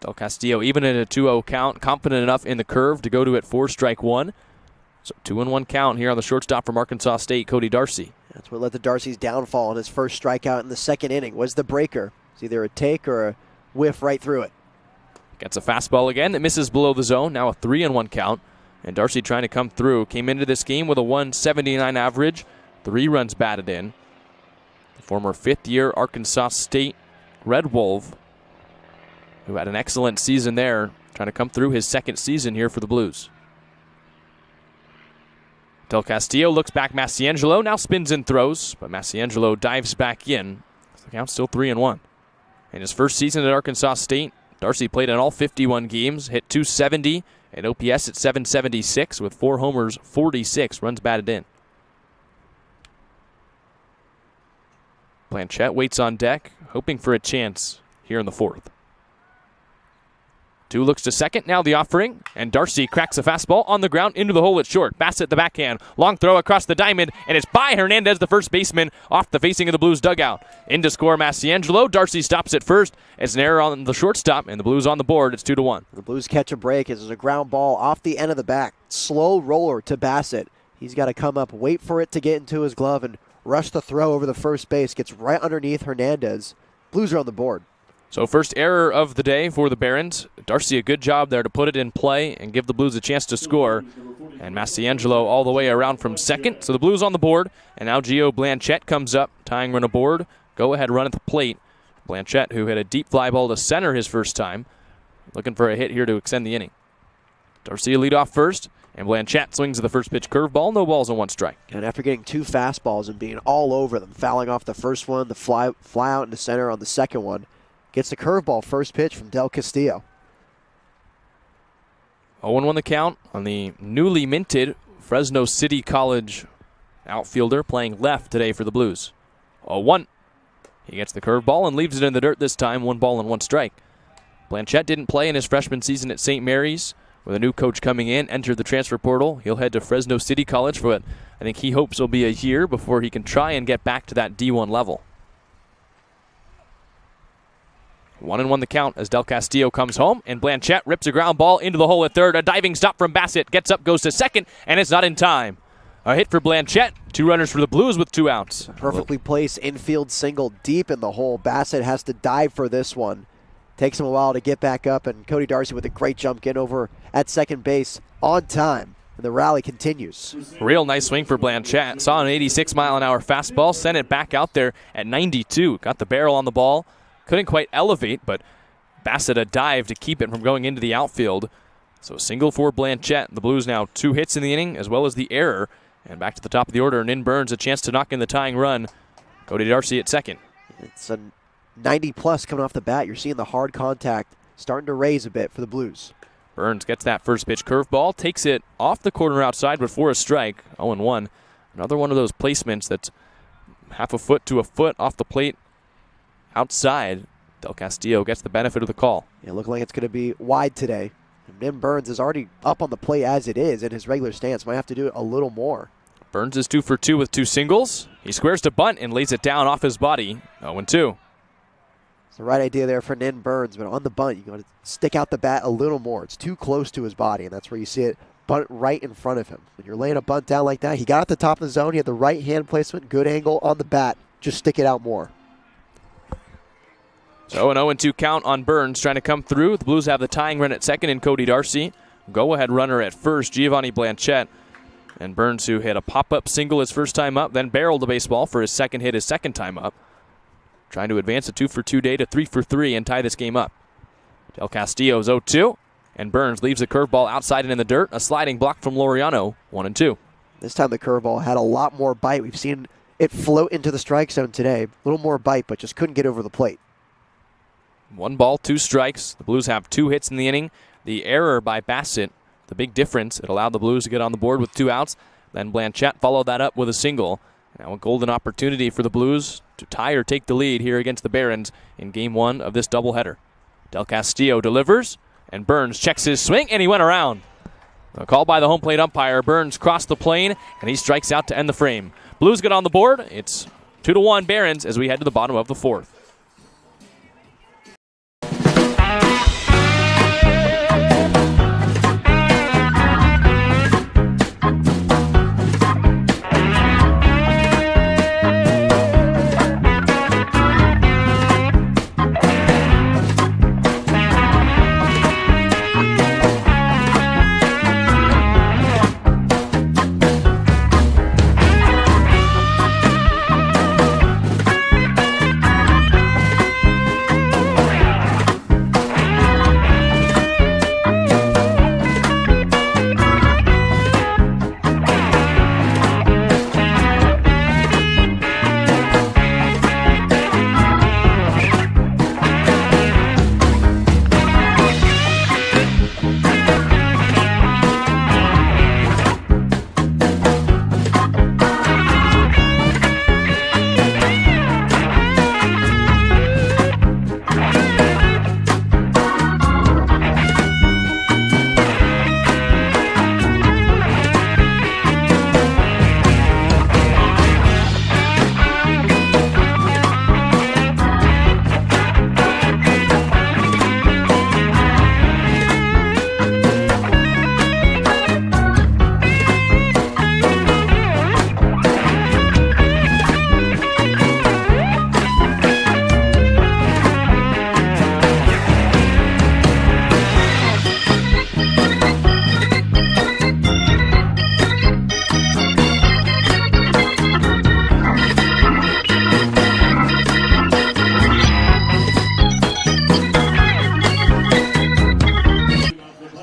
Speaker 1: Del Castillo, even in a 2-0 count, confident enough in the curve to go to it for strike 1. So 2-1 count here on the shortstop from Arkansas State, Cody Darcy.
Speaker 2: That's what led to Darcy's downfall on his first strikeout in the 2nd inning. Was the breaker. It's either a take or a whiff right through it.
Speaker 1: Gets a fastball again that misses below the zone. Now a 3-1 count. And Darcy trying to come through. Came into this game with a 179 average. 3 runs batted in. The former 5th-year Arkansas State Red Wolf, who had an excellent season there, trying to come through his 2nd season here for the Blues. Del Castillo looks back Massiangelo, now spins and throws, but Massiangelo dives back in. The count's still 3-1. In his first season at Arkansas State, Darcy played in all 51 games, hit .270, and OPS at .776 with 4 homers, 46 runs batted in. Blanchette waits on deck, hoping for a chance here in the 4th. 2 looks to second, now the offering, and Darcy cracks a fastball on the ground into the hole at short. Bassett the backhand, long throw across the diamond, and it's by Hernandez, the first baseman, off the facing of the Blues dugout. In to score Massiangelo, Darcy stops at first. It's an error on the shortstop, and the Blues on the board. It's 2-1.
Speaker 2: The Blues catch a break as there's a ground ball off the end of the back. Slow roller to Bassett. He's got to come up, wait for it to get into his glove, and rush the throw over the first base. Gets right underneath Hernandez. Blues are on the board.
Speaker 1: So first error of the day for the Barons. Darcy a good job there to put it in play and give the Blues a chance to score. And Massiangelo all the way around from second. So the Blues on the board. And now Gio Blanchette comes up, tying run aboard. Go ahead run at the plate. Blanchette, who hit a deep fly ball to center his first time, looking for a hit here to extend the inning. Darcy lead off first. And Blanchette swings at the first pitch curveball. No balls and 1 strike.
Speaker 2: And after getting 2 fastballs and being all over them, fouling off the first one, the fly out into center on the second one, gets the curveball first pitch from Del Castillo.
Speaker 1: 0-1 the count on the newly minted Fresno City College outfielder playing left today for the Blues. 0-1. He gets the curveball and leaves it in the dirt this time. 1 ball and 1 strike. Blanchette didn't play in his freshman season at St. Mary's. With a new coach coming in, entered the transfer portal. He'll head to Fresno City College for what I think he hopes will be a year before he can try and get back to that D1 level. 1-1 the count as Del Castillo comes home, and Blanchette rips a ground ball into the hole at third. A diving stop from Bassett. Gets up, goes to second, and it's not in time. A hit for Blanchette. 2 runners for the Blues with 2 outs.
Speaker 2: Perfectly placed infield single deep in the hole. Bassett has to dive for this one. Takes him a while to get back up, and Cody Darcy with a great jump getting over at second base on time. And the rally continues.
Speaker 1: Real nice swing for Blanchette. Saw an 86-mile-an-hour fastball, sent it back out there at 92. Got the barrel on the ball. Couldn't quite elevate, but Bassett a dive to keep it from going into the outfield. So single for Blanchette. The Blues now 2 hits in the inning, as well as the error. And back to the top of the order, and in Burns, a chance to knock in the tying run. Cody Darcy at second.
Speaker 2: It's a 90-plus coming off the bat. You're seeing the hard contact starting to raise a bit for the Blues.
Speaker 1: Burns gets that first pitch curveball, takes it off the corner outside, but for a strike. 0-1. Another one of those placements that's half a foot to a foot off the plate outside. Del Castillo gets the benefit of the call.
Speaker 2: Yeah, looking like it's going to be wide today. And Nim Burns is already up on the plate as it is in his regular stance. Might have to do it a little more.
Speaker 1: Burns is 2 for 2 with 2 singles. He squares to bunt and lays it down off his body. 0-2.
Speaker 2: It's the right idea there for Nin Burns, but on the bunt, you got to stick out the bat a little more. It's too close to his body, and that's where you see it bunt right in front of him. When you're laying a bunt down like that, he got at the top of the zone. He had the right hand placement, good angle on the bat. Just stick it out more.
Speaker 1: So an 0-2 count on Burns trying to come through. The Blues have the tying run at second in Cody Darcy. Go-ahead runner at first, Giovanni Blanchette. And Burns, who hit a pop-up single his first time up, then barreled the baseball for his second hit his second time up. Trying to advance a 2 for 2 day to 3 for 3 and tie this game up. Del Castillo's 0-2. And Burns leaves the curveball outside and in the dirt. A sliding block from Laureano, 1-2.
Speaker 2: This time the curveball had a lot more bite. We've seen it float into the strike zone today. A little more bite, but just couldn't get over the plate.
Speaker 1: 1 ball, 2 strikes. The Blues have 2 hits in the inning. The error by Bassett, the big difference, it allowed the Blues to get on the board with 2 outs. Then Blanchette followed that up with a single. Now a golden opportunity for the Blues to tie or take the lead here against the Barons in Game 1 of this doubleheader. Del Castillo delivers, and Burns checks his swing, and he went around. A call by the home plate umpire. Burns crossed the plane, and he strikes out to end the frame. Blues get on the board. It's 2-1 Barons as we head to the bottom of the 4th.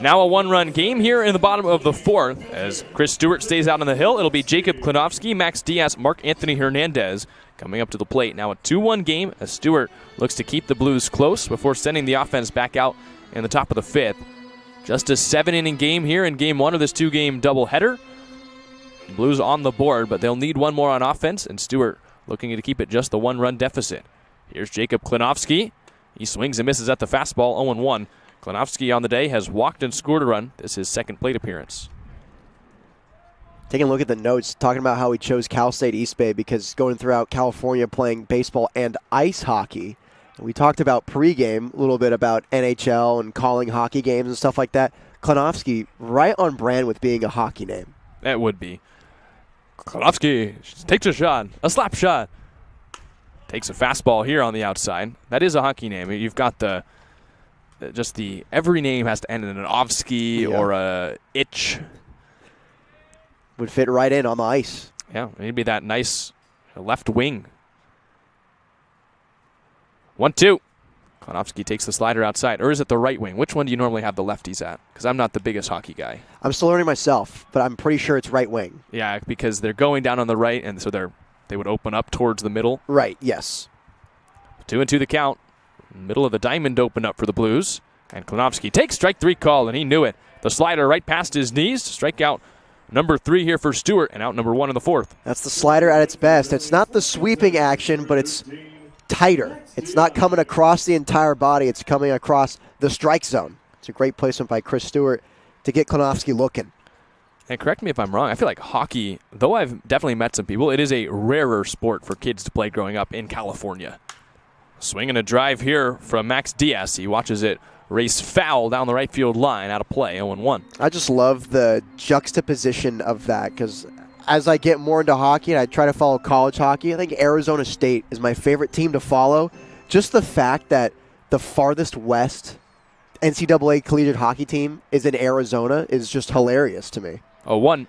Speaker 1: Now a 1-run game here in the bottom of the 4th. As Chris Stewart stays out on the hill, it'll be Jacob Klinovsky, Max Diaz, Mark Anthony Hernandez coming up to the plate. Now a 2-1 game as Stewart looks to keep the Blues close before sending the offense back out in the top of the 5th. Just a 7-inning game here in Game 1 of this 2-game doubleheader. Blues on the board, but they'll need 1 more on offense, and Stewart looking to keep it just the 1-run deficit. Here's Jacob Klinovsky. He swings and misses at the fastball, 0-1. Klinovsky on the day has walked and scored a run. This is his second plate appearance.
Speaker 2: Taking a look at the notes, talking about how he chose Cal State East Bay because going throughout California playing baseball and ice hockey. And we talked about pregame, a little bit about NHL and calling hockey games and stuff like that. Klinovsky, right on brand with being a hockey name.
Speaker 1: That would be. Klinovsky takes a shot, a slap shot. Takes a fastball here on the outside. That is a hockey name. You've got every name has to end in an Ovsky or a Itch.
Speaker 2: Would fit right in on the ice.
Speaker 1: Yeah, maybe that nice left wing. 1-2. Klinovsky takes the slider outside. Or is it the right wing? Which one do you normally have the lefties at? Because I'm not the biggest hockey guy.
Speaker 2: I'm still learning myself, but I'm pretty sure it's right wing.
Speaker 1: Yeah, because they're going down on the right, and so they would open up towards the middle.
Speaker 2: Right, yes.
Speaker 1: 2-2 the count. Middle of the diamond open up for the Blues. And Klinovsky takes strike 3 call, and he knew it. The slider right past his knees. Strikeout number 3 here for Stewart, and out number 1 in the 4th.
Speaker 2: That's the slider at its best. It's not the sweeping action, but it's tighter. It's not coming across the entire body. It's coming across the strike zone. It's a great placement by Chris Stewart to get Klonowski looking.
Speaker 1: And correct me if I'm wrong, I feel like hockey, though I've definitely met some people, it is a rarer sport for kids to play growing up in California. Swing and a drive here from Max Diaz. He watches it race foul down the right field line, out of play, 0-1.
Speaker 2: I just love the juxtaposition of that, because as I get more into hockey and I try to follow college hockey, I think Arizona State is my favorite team to follow. Just the fact that the farthest west NCAA collegiate hockey team is in Arizona is just hilarious to me.
Speaker 1: 0-1.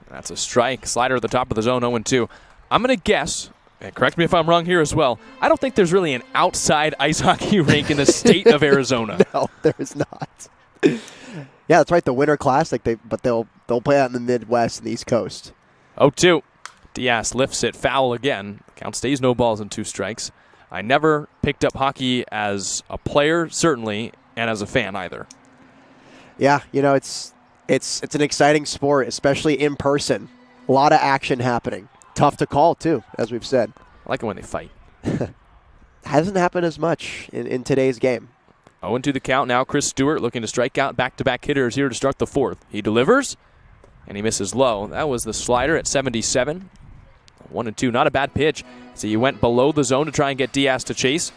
Speaker 1: That's a strike. Slider at the top of the zone, 0-2. I'm going to guess, and correct me if I'm wrong here as well, I don't think there's really an outside ice hockey rink in the state of Arizona.
Speaker 2: No, there is not. Yeah, that's right, the Winter Classic, but they'll play out in the Midwest and the East Coast.
Speaker 1: 0-2. Diaz lifts it foul again. Count stays no balls and 2 strikes. I never picked up hockey as a player, certainly, and as a fan either.
Speaker 2: Yeah, it's an exciting sport, especially in person. A lot of action happening. Tough to call, too, as we've said.
Speaker 1: I like it when they fight.
Speaker 2: Hasn't happened as much in today's game.
Speaker 1: 0-2 the count now. Chris Stewart looking to strike out back-to-back hitters here to start the 4th. He delivers, and he misses low. That was the slider at 77. 1-2, not a bad pitch. So he went below the zone to try and get Diaz to chase.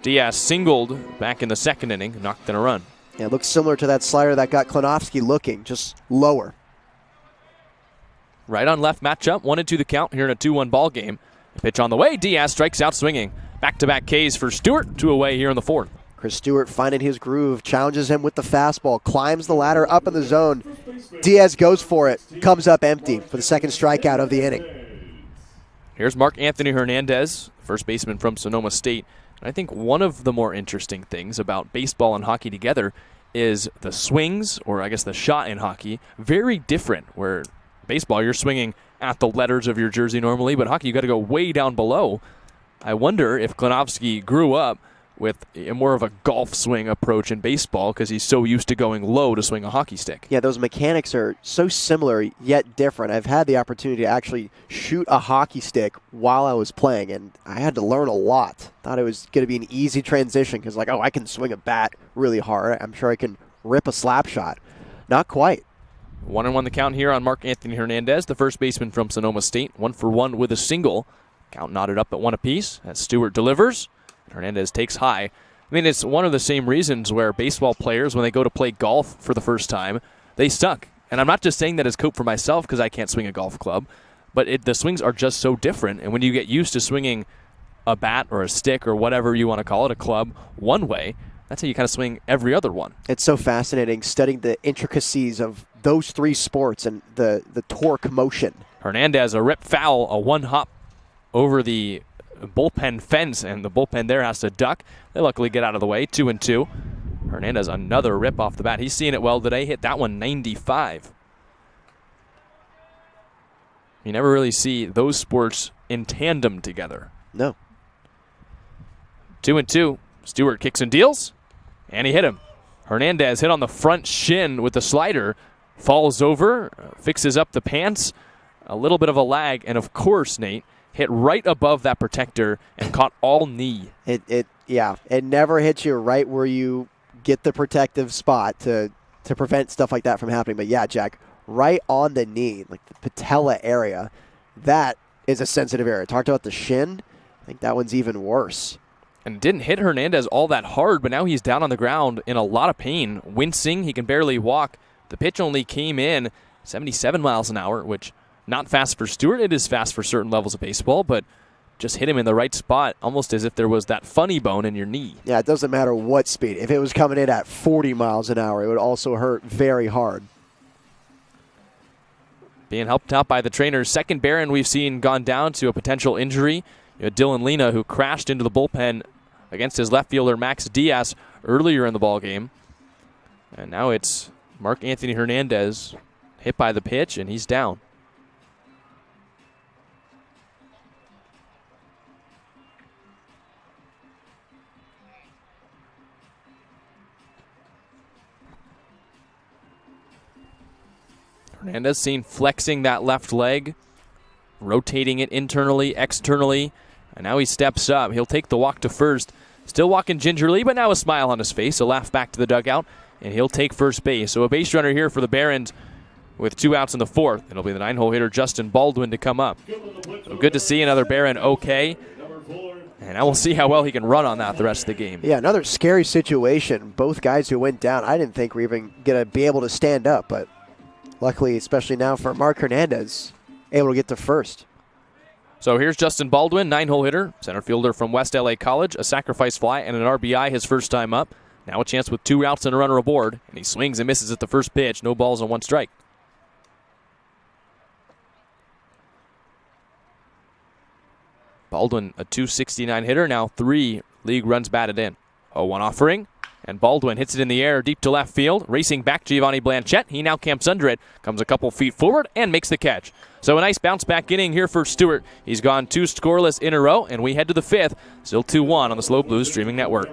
Speaker 1: Diaz singled back in the 2nd inning, knocked in a run.
Speaker 2: Yeah, it looks similar to that slider that got Klonowski looking, just lower.
Speaker 1: Right on left matchup, 1-2 the count here in a 2-1 ball game. Pitch on the way, Diaz strikes out swinging. Back-to-back Ks for Stewart, 2 away here in the 4th.
Speaker 2: Chris Stewart finding his groove, challenges him with the fastball, climbs the ladder up in the zone. Diaz goes for it, comes up empty for the 2nd strikeout of the inning.
Speaker 1: Here's Mark Anthony Hernandez, first baseman from Sonoma State. And I think one of the more interesting things about baseball and hockey together is the swings, or I guess the shot in hockey, very different. Where baseball, you're swinging at the letters of your jersey normally, but hockey, you got to go way down below. I wonder if Klonowski grew up with more of a golf swing approach in baseball because he's so used to going low to swing a hockey stick.
Speaker 2: Yeah, those mechanics are so similar yet different. I've had the opportunity to actually shoot a hockey stick while I was playing, and I had to learn a lot. Thought it was going to be an easy transition because, I can swing a bat really hard. I'm sure I can rip a slap shot. Not quite.
Speaker 1: 1-1 the count here on Mark Anthony Hernandez, the first baseman from Sonoma State. 1-for-1 with a single. Count knotted up at 1 apiece as Stewart delivers. Hernandez takes high. I mean, it's one of the same reasons where baseball players, when they go to play golf for the first time, they suck. And I'm not just saying that as cope for myself because I can't swing a golf club, but the swings are just so different. And when you get used to swinging a bat or a stick or whatever you want to call it, a club, one way, that's how you kind of swing every other one.
Speaker 2: It's so fascinating studying the intricacies of those 3 sports and the torque motion.
Speaker 1: Hernandez, a rip foul, a 1-hop over the bullpen fence, and the bullpen there has to duck. They luckily get out of the way, 2-2. Hernandez, another rip off the bat. He's seeing it well today. Hit that one 95. You never really see those sports in tandem together.
Speaker 2: No.
Speaker 1: 2-2. Stewart kicks and deals, and he hit him. Hernandez hit on the front shin with the slider, falls over, fixes up the pants, a little bit of a lag, and of course, Nate, hit right above that protector and caught all knee.
Speaker 2: It never hits you right where you get the protective spot to prevent stuff like that from happening. But yeah, Jack, right on the knee, like the patella area, that is a sensitive area. Talked about the shin. I think that one's even worse.
Speaker 1: And it didn't hit Hernandez all that hard, but now he's down on the ground in a lot of pain, wincing. He can barely walk. The pitch only came in 77 miles an hour, which not fast for Stewart. It is fast for certain levels of baseball, but just hit him in the right spot, almost as if there was that funny bone in your knee.
Speaker 2: Yeah, it doesn't matter what speed. If it was coming in at 40 miles an hour, it would also hurt very hard.
Speaker 1: Being helped out by the trainers. Second Baron we've seen gone down to a potential injury. You had Dylan Lena, who crashed into the bullpen against his left fielder Max Diaz earlier in the ballgame. And now it's Mark Anthony Hernandez hit by the pitch, and he's down. Hernandez seen flexing that left leg, rotating it internally, externally. And now he steps up. He'll take the walk to first. Still walking gingerly, but now a smile on his face. A laugh back to the dugout, and he'll take first base. So a base runner here for the Barons with 2 outs in the 4th. It'll be the 9-hole hitter Justin Baldwin to come up. So good to see another Baron okay. And now we'll see how well he can run on that the rest of the game.
Speaker 2: Yeah, another scary situation. Both guys who went down, I didn't think were even going to be able to stand up, but luckily, especially now for Mark Hernandez, able to get to first.
Speaker 1: So here's Justin Baldwin, 9-hole hitter, center fielder from West LA College, a sacrifice fly and an RBI his first time up. Now a chance with 2 outs and a runner aboard, and he swings and misses at the first pitch. No balls and 1 strike. Baldwin, a .269 hitter, now 3 league runs batted in. 0-1 offering, and Baldwin hits it in the air deep to left field. Racing back Giovanni Blanchette. He now camps under it, comes a couple feet forward, and makes the catch. So a nice bounce back inning here for Stewart. He's gone 2 scoreless in a row, and we head to the 5th. Still 2-1 on the SLO Blues streaming network.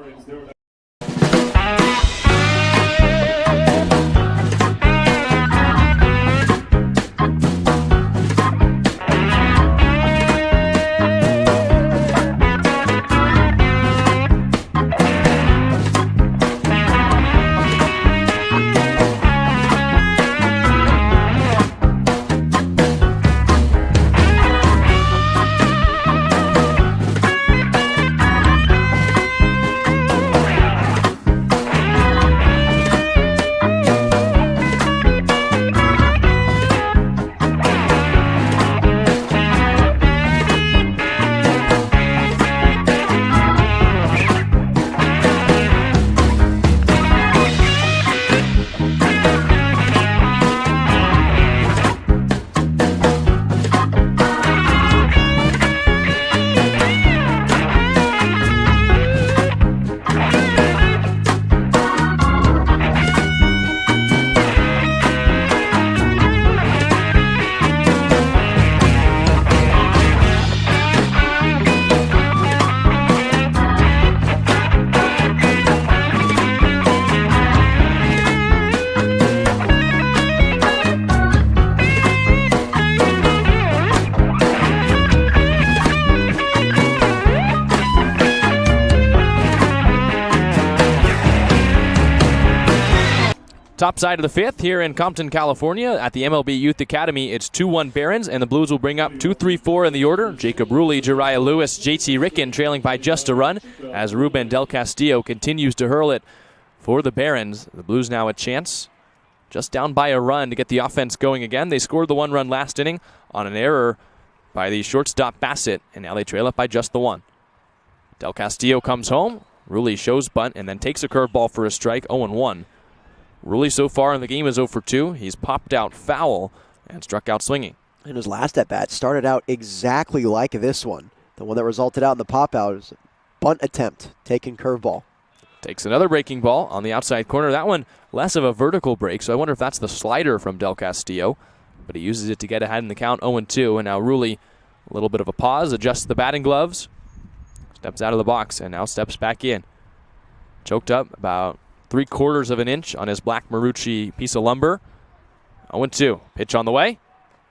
Speaker 1: Top side of the 5th here in Compton, California at the MLB Youth Academy. It's 2-1 Barons, and the Blues will bring up 2-3-4 in the order. Jacob Rulli, Jariah Lewis, JT Ricken trailing by just a run as Ruben Del Castillo continues to hurl it for the Barons. The Blues now a chance, just down by a run to get the offense going again. They scored the 1 run last inning on an error by the shortstop Bassett, and now they trail up by just the 1. Del Castillo comes home. Rulli shows bunt and then takes a curveball for a strike, 0-1. Rulli so far in the game is 0 for 2. He's popped out foul and struck out swinging.
Speaker 2: And his last at-bat started out exactly like this one. The one that resulted out in the pop-out was a bunt attempt, taking curveball.
Speaker 1: Takes another breaking ball on the outside corner. That one less of a vertical break, so I wonder if that's the slider from Del Castillo. But he uses it to get ahead in the count, 0-2. And now Rulli, a little bit of a pause, adjusts the batting gloves, steps out of the box, and now steps back in. Choked up about 3/4 of an inch on his black Marucci piece of lumber. 0-2. Pitch on the way.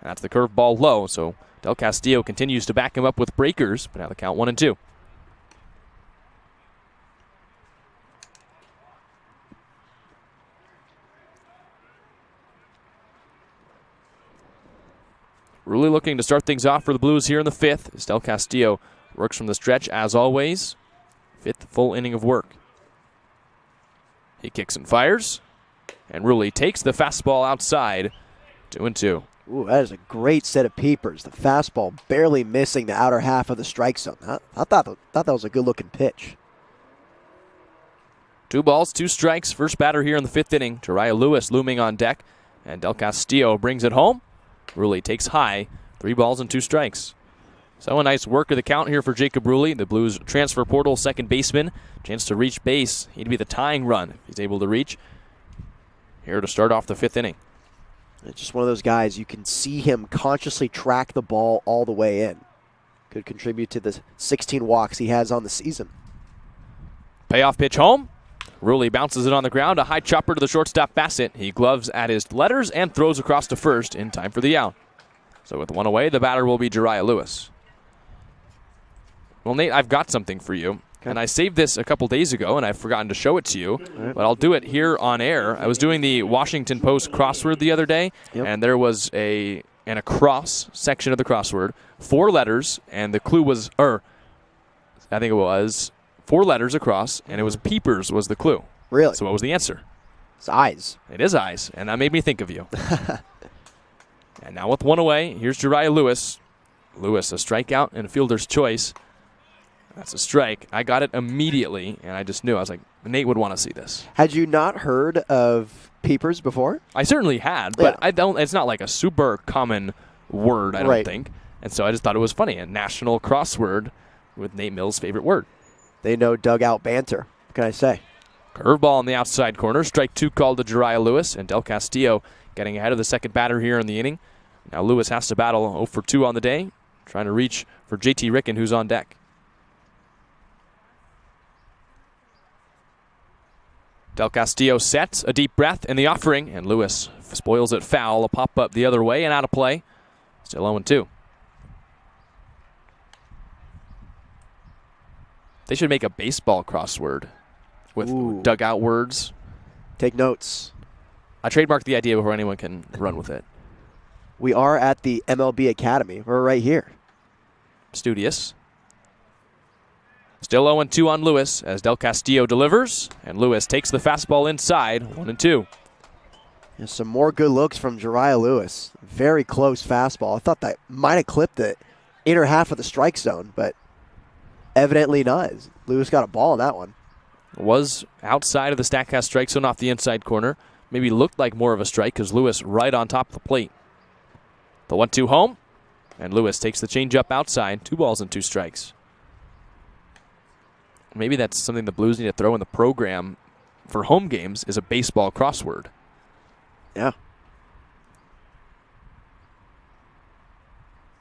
Speaker 1: And that's the curveball low. So Del Castillo continues to back him up with breakers. But now the count 1-2. Really looking to start things off for the Blues here in the 5th. As Del Castillo works from the stretch as always. 5th full inning of work. He kicks and fires, and Rulli takes the fastball outside, 2-2.
Speaker 2: Ooh, that is a great set of peepers. The fastball barely missing the outer half of the strike zone. I thought that was a good-looking pitch.
Speaker 1: 2 balls, 2 strikes. First batter here in the 5th inning. Jariah Lewis looming on deck, and Del Castillo brings it home. Rulli takes high, 3 balls and 2 strikes. So a nice work of the count here for Jacob Rulli, the Blues transfer portal second baseman. Chance to reach base. He'd be the tying run if he's able to reach. Here to start off the 5th inning.
Speaker 2: It's just one of those guys, you can see him consciously track the ball all the way in. Could contribute to the 16 walks he has on the season.
Speaker 1: Payoff pitch home. Rulli bounces it on the ground. A high chopper to the shortstop Bassett. He gloves at his letters and throws across to first in time for the out. So with 1 away, the batter will be Jariah Lewis. Well, Nate, I've got something for you.
Speaker 2: Okay.
Speaker 1: And I saved this a couple days ago, and I've forgotten to show it to you. Right. But I'll do it here on air. I was doing the Washington Post crossword the other day, and there was an across section of the crossword, 4 letters, and the clue was, I think it was 4 letters across, and it was peepers was the clue.
Speaker 2: Really?
Speaker 1: So what was the answer?
Speaker 2: It's eyes.
Speaker 1: It is eyes, and that made me think of you. And now with 1 away, here's Jariah Lewis. Lewis, a strikeout and a fielder's choice. That's a strike. I got it immediately, and I just knew. I was like, Nate would want to see this.
Speaker 2: Had you not heard of peepers before?
Speaker 1: I certainly had, but I don't. It's not like a super common word, I don't think. And so I just thought it was funny. A national crossword with Nate Mills' favorite word.
Speaker 2: They know dugout banter. What can I say?
Speaker 1: Curveball on the outside corner. Strike 2 called to Jariah Lewis, and Del Castillo getting ahead of the second batter here in the inning. Now Lewis has to battle 0 for 2 on the day, trying to reach for JT Ricken, who's on deck. Del Castillo sets a deep breath in the offering, and Lewis spoils it foul. A pop-up the other way and out of play. Still 0-2. They should make a baseball crossword with dugout words.
Speaker 2: Take notes.
Speaker 1: I trademarked the idea before anyone can run with it.
Speaker 2: We are at the MLB Academy. We're right here.
Speaker 1: Studious. Still 0-2 on Lewis as Del Castillo delivers, and Lewis takes the fastball inside, 1-2.
Speaker 2: There's some more good looks from Jariah Lewis. Very close fastball. I thought that might have clipped the inner half of the strike zone, but evidently not. Lewis got a ball on that one.
Speaker 1: Was outside of the Statcast strike zone off the inside corner. Maybe looked like more of a strike because Lewis right on top of the plate. The 1-2 home, and Lewis takes the changeup outside. 2 balls and 2 strikes. Maybe that's something the Blues need to throw in the program for home games is a baseball crossword.
Speaker 2: Yeah.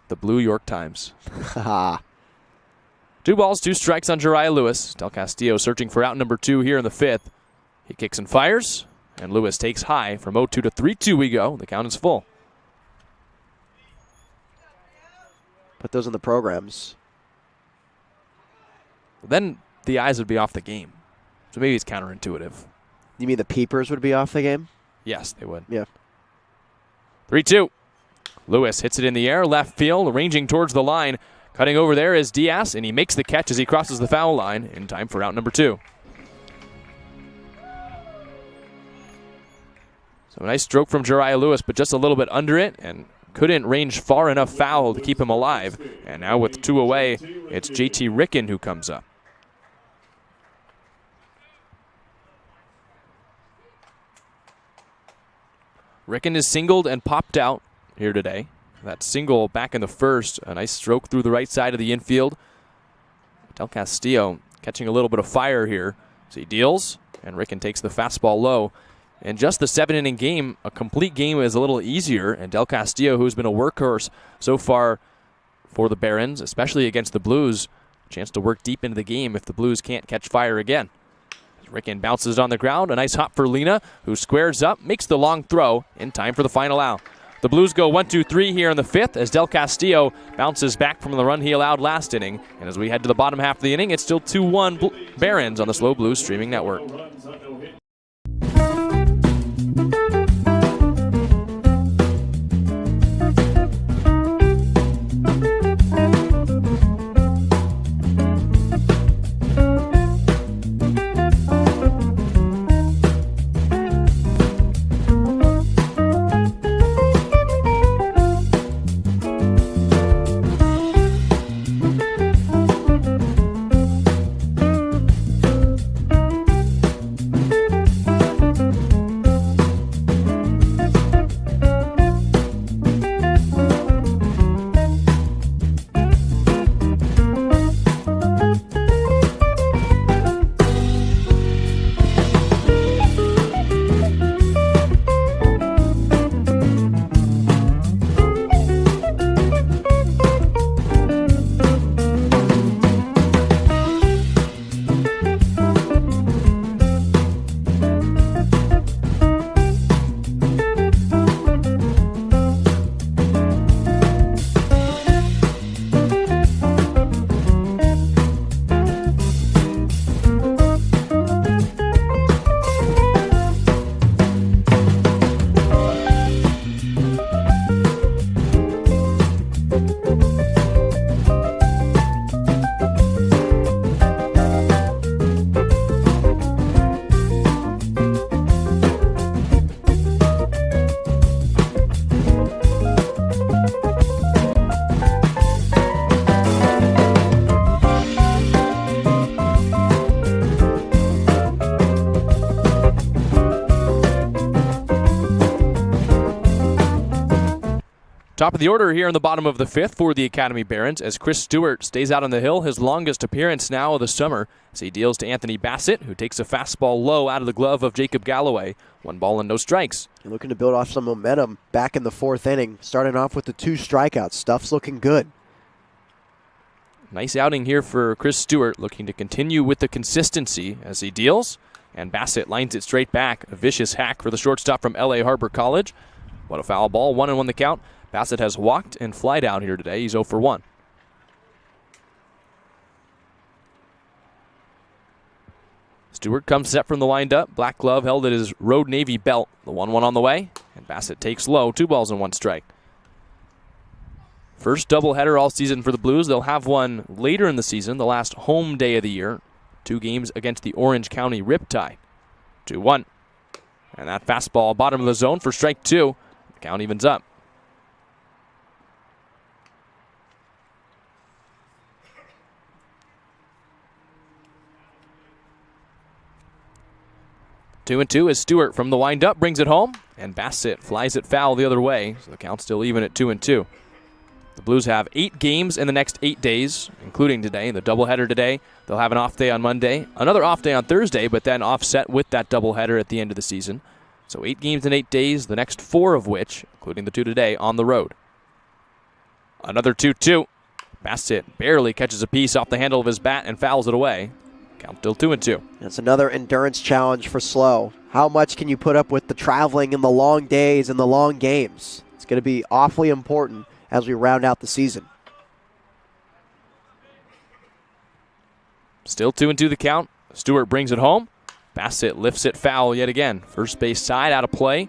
Speaker 1: The Blue York Times. 2 balls, 2 strikes on Jariah Lewis. Del Castillo searching for out number 2 here in the 5th. He kicks and fires, and Lewis takes high. From 0-2 to 3-2 we go. The count is full.
Speaker 2: Put those in the programs.
Speaker 1: Then the eyes would be off the game. So maybe it's counterintuitive.
Speaker 2: You mean the peepers would be off the game?
Speaker 1: Yes, they would.
Speaker 2: Yeah.
Speaker 1: 3-2. Lewis hits it in the air, left field, ranging towards the line. Cutting over there is Diaz, and he makes the catch as he crosses the foul line in time for out number 2. So a nice stroke from Jariah Lewis, but just a little bit under it, and couldn't range far enough foul to keep him alive. And now with 2 away, it's JT Ricken who comes up. Ricken is singled and popped out here today. That single back in the first, a nice stroke through the right side of the infield. Del Castillo catching a little bit of fire here. So he deals, and Ricken takes the fastball low. In just the 7-inning game, a complete game is a little easier, and Del Castillo, who's been a workhorse so far for the Barons, especially against the Blues, a chance to work deep into the game if the Blues can't catch fire again. Ricken bounces on the ground, a nice hop for Lena, who squares up, makes the long throw in time for the final out. The Blues go 1-2-3 here in the 5th as Del Castillo bounces back from the run he allowed last inning. And as we head to the bottom half of the inning, it's still 2-1 Barons on the SLO Blues streaming network. Top of the order here in the bottom of the fifth for the Academy Barons as Chris Stewart stays out on the hill, his longest appearance now of the summer, as he deals to Anthony Bassett, who takes a fastball low out of the glove of Jacob Galloway. 1 ball and no strikes.
Speaker 2: You're looking to build off some momentum back in the fourth inning, starting off with the 2 strikeouts. Stuff's looking good.
Speaker 1: Nice outing here for Chris Stewart, looking to continue with the consistency as he deals. And Bassett lines it straight back. A vicious hack for the shortstop from L.A. Harbor College. What a foul ball. 1-1 the count. Bassett has walked and flied out here today. He's 0 for 1. Stewart comes set from the windup. Black glove held at his Road Navy belt. The 1-1 on the way. And Bassett takes low. 2 balls and 1 strike. First doubleheader all season for the Blues. They'll have one later in the season, the last home day of the year. 2 games against the Orange County Riptide. 2-1. And that fastball bottom of the zone for strike 2. The count evens up. Two and 2 as Stewart from the windup brings it home, and Bassett flies it foul the other way, so the count's still even at 2 and 2. The Blues have 8 games in the next 8 days, including today, the doubleheader today. They'll have an off day on Monday, another off day on Thursday, but then offset with that doubleheader at the end of the season. So 8 games in 8 days, the next 4 of which, including the 2 today, on the road. Another 2-2. Bassett barely catches a piece off the handle of his bat and fouls it away. Count still 2 and 2.
Speaker 2: That's another endurance challenge for SLO. How much can you put up with the traveling and the long days and the long games? It's going to be awfully important as we round out the season.
Speaker 1: Still 2 and 2 the count. Stewart brings it home. Bassett lifts it foul yet again. First base side out of play.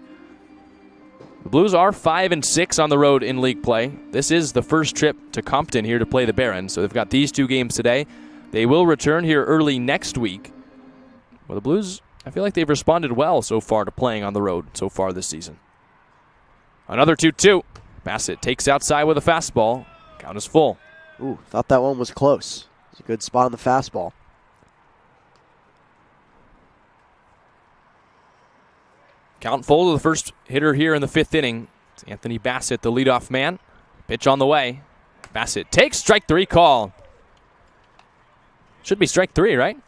Speaker 1: The Blues are 5 and 6 on the road in league play. This is the first trip to Compton here to play the Barons, so they've got these 2 games today. They will return here early next week. Well, the Blues, I feel like they've responded well so far to playing on the road so far this season. Another 2-2. Bassett takes outside with a fastball. Count is full.
Speaker 2: Ooh, thought that one was close. It's a good spot on the fastball.
Speaker 1: Count full to the first hitter here in the 5th inning. It's Anthony Bassett, the leadoff man. Pitch on the way. Bassett takes strike 3 call. Should be strike 3, right?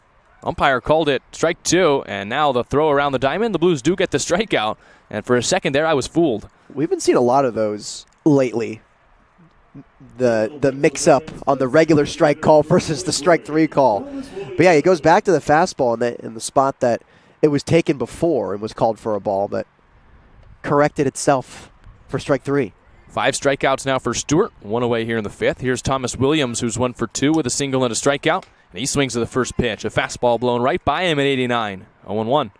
Speaker 1: Umpire called it strike 2, and now the throw around the diamond. The Blues do get the strikeout, and for a second there I was fooled.
Speaker 2: We've been seeing a lot of those lately. The mix-up on the regular strike call versus the strike 3 call. But yeah, he goes back to the fastball in the spot that it was taken before and was called for a ball, but corrected itself for strike 3.
Speaker 1: 5 strikeouts now for Stewart, 1 away here in the 5th. Here's Thomas Williams, who's 1 for 2 with a single and a strikeout. And he swings to the first pitch. A fastball blown right by him at 89. 0-1.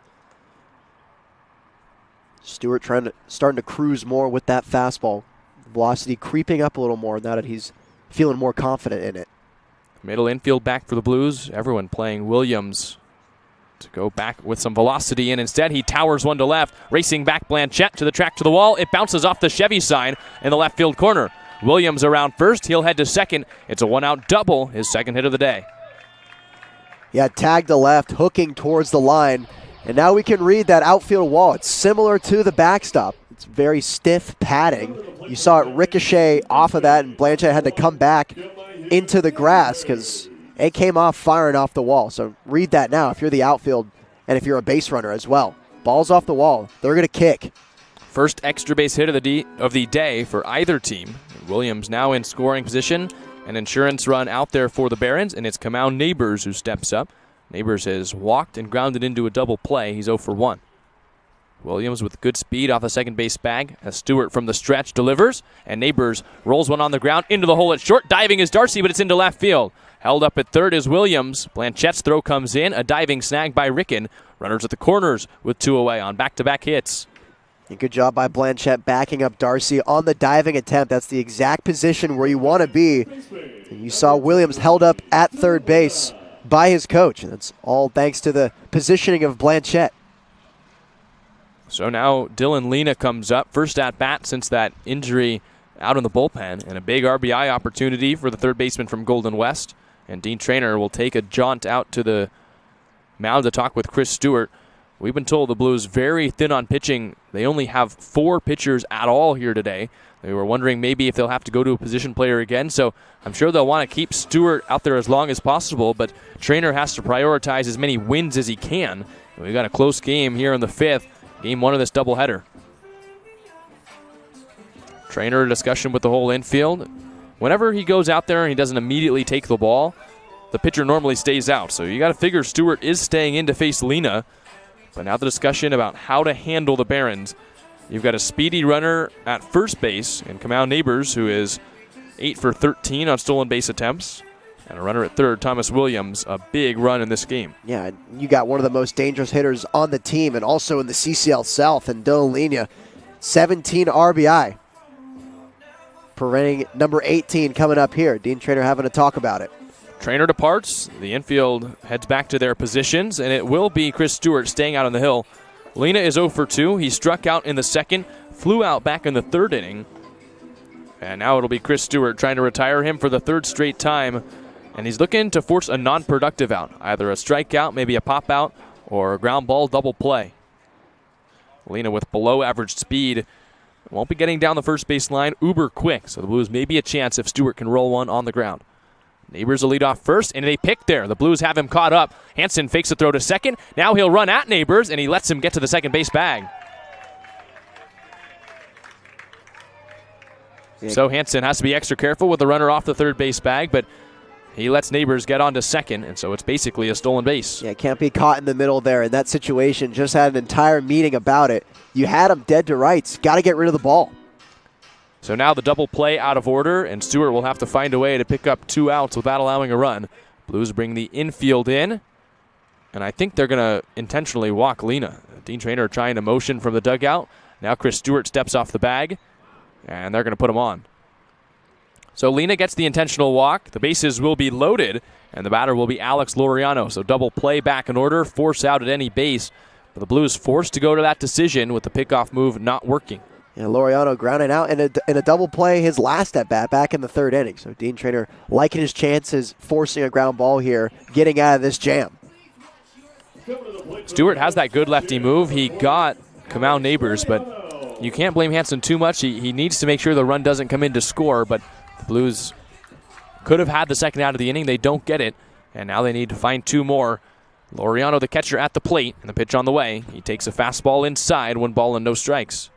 Speaker 2: Stewart starting to cruise more with that fastball. Velocity creeping up a little more now that he's feeling more confident in it.
Speaker 1: Middle infield back for the Blues. Everyone playing Williams to go back with some velocity in. Instead, he towers one to left. Racing back Blanchette to the track to the wall. It bounces off the Chevy sign in the left field corner. Williams around first. He'll head to second. It's a 1-out double, his second hit of the day.
Speaker 2: Yeah, tag to left, hooking towards the line. And now we can read that outfield wall. It's similar to the backstop. It's very stiff padding. You saw it ricochet off of that, and Blanchette had to come back into the grass because it came off firing off the wall. So read that now if you're the outfield and if you're a base runner as well. Ball's off the wall. They're going to kick.
Speaker 1: First extra base hit of the day for either team. Williams now in scoring position. An insurance run out there for the Barons, and it's Kamau Neighbors who steps up. Neighbors has walked and grounded into a double play. He's 0 for 1. Williams with good speed off the second base bag as Stewart from the stretch delivers, and Neighbors rolls one on the ground into the hole at short. Diving is Darcy, but it's into left field. Held up at third is Williams. Blanchette's throw comes in. A diving snag by Ricken. Runners at the corners with 2 away on back-to-back hits.
Speaker 2: And good job by Blanchette backing up Darcy on the diving attempt. That's the exact position where you want to be. And you saw Williams held up at third base by his coach. And that's all thanks to the positioning of Blanchette.
Speaker 1: So now Dylan Lena comes up. First at bat since that injury out in the bullpen. And a big RBI opportunity for the third baseman from Golden West. And Dean Traynor will take a jaunt out to the mound to talk with Chris Stewart. We've been told the Blues very thin on pitching. They only have 4 pitchers at all here today. They were wondering maybe if they'll have to go to a position player again, so I'm sure they'll want to keep Stewart out there as long as possible, but Trainer has to prioritize as many wins as he can. And we've got a close game here in the 5th, game 1 of this doubleheader. Trainer discussion with the whole infield. Whenever he goes out there and he doesn't immediately take the ball, the pitcher normally stays out. So you got to figure Stewart is staying in to face Lena. But now the discussion about how to handle the Barons. You've got a speedy runner at first base in Kamau Neighbors, who is 8 for 13 on stolen base attempts. And a runner at third, Thomas Williams, a big run in this game.
Speaker 2: Yeah, you got one of the most dangerous hitters on the team and also in the CCL South, and Dylan Lena, 17 RBI. Parading number 18 coming up here. Dean Trainer having to talk about it.
Speaker 1: Trainer departs. The infield heads back to their positions, and it will be Chris Stewart staying out on the hill. Lena is 0 for 2. He struck out in the second, flew out back in the third inning. And now it'll be Chris Stewart trying to retire him for the 3rd straight time. And he's looking to force a non-productive out, either a strikeout, maybe a pop out, or a ground ball double play. Lena with below average speed won't be getting down the first base line uber quick, so the Blues may be a chance if Stewart can roll one on the ground. Neighbors will lead off first, and they pick there. The Blues have him caught up. Hansen fakes a throw to second. Now he'll run at Neighbors, and he lets him get to the second base bag. So Hansen has to be extra careful with the runner off the third base bag, but he lets Neighbors get on to second, and so it's basically a stolen base.
Speaker 2: Yeah, can't be caught in the middle there in that situation. Just had an entire meeting about it. You had him dead to rights. Got to get rid of the ball.
Speaker 1: So now the double play out of order, and Stewart will have to find a way to pick up 2 outs without allowing a run. Blues bring the infield in, and I think they're going to intentionally walk Lena. Dean Trainer trying to motion from the dugout. Now Chris Stewart steps off the bag, and they're going to put him on. So Lena gets the intentional walk. The bases will be loaded, and the batter will be Alex Laureano. So double play back in order, force out at any base. But the Blues forced to go to that decision with the pickoff move not working.
Speaker 2: Yeah, Laureano grounding out in a double play his last at-bat back in the 3rd inning. So Dean Trainer liking his chances, forcing a ground ball here, getting out of this jam.
Speaker 1: Stewart has that good lefty move. He got Kamau Neighbors, but you can't blame Hansen too much. He needs to make sure the run doesn't come in to score, but the Blues could have had the second out of the inning. They don't get it, and now they need to find 2 more. Laureano, the catcher, at the plate, and the pitch on the way. He takes a fastball inside, 1 ball and no strikes.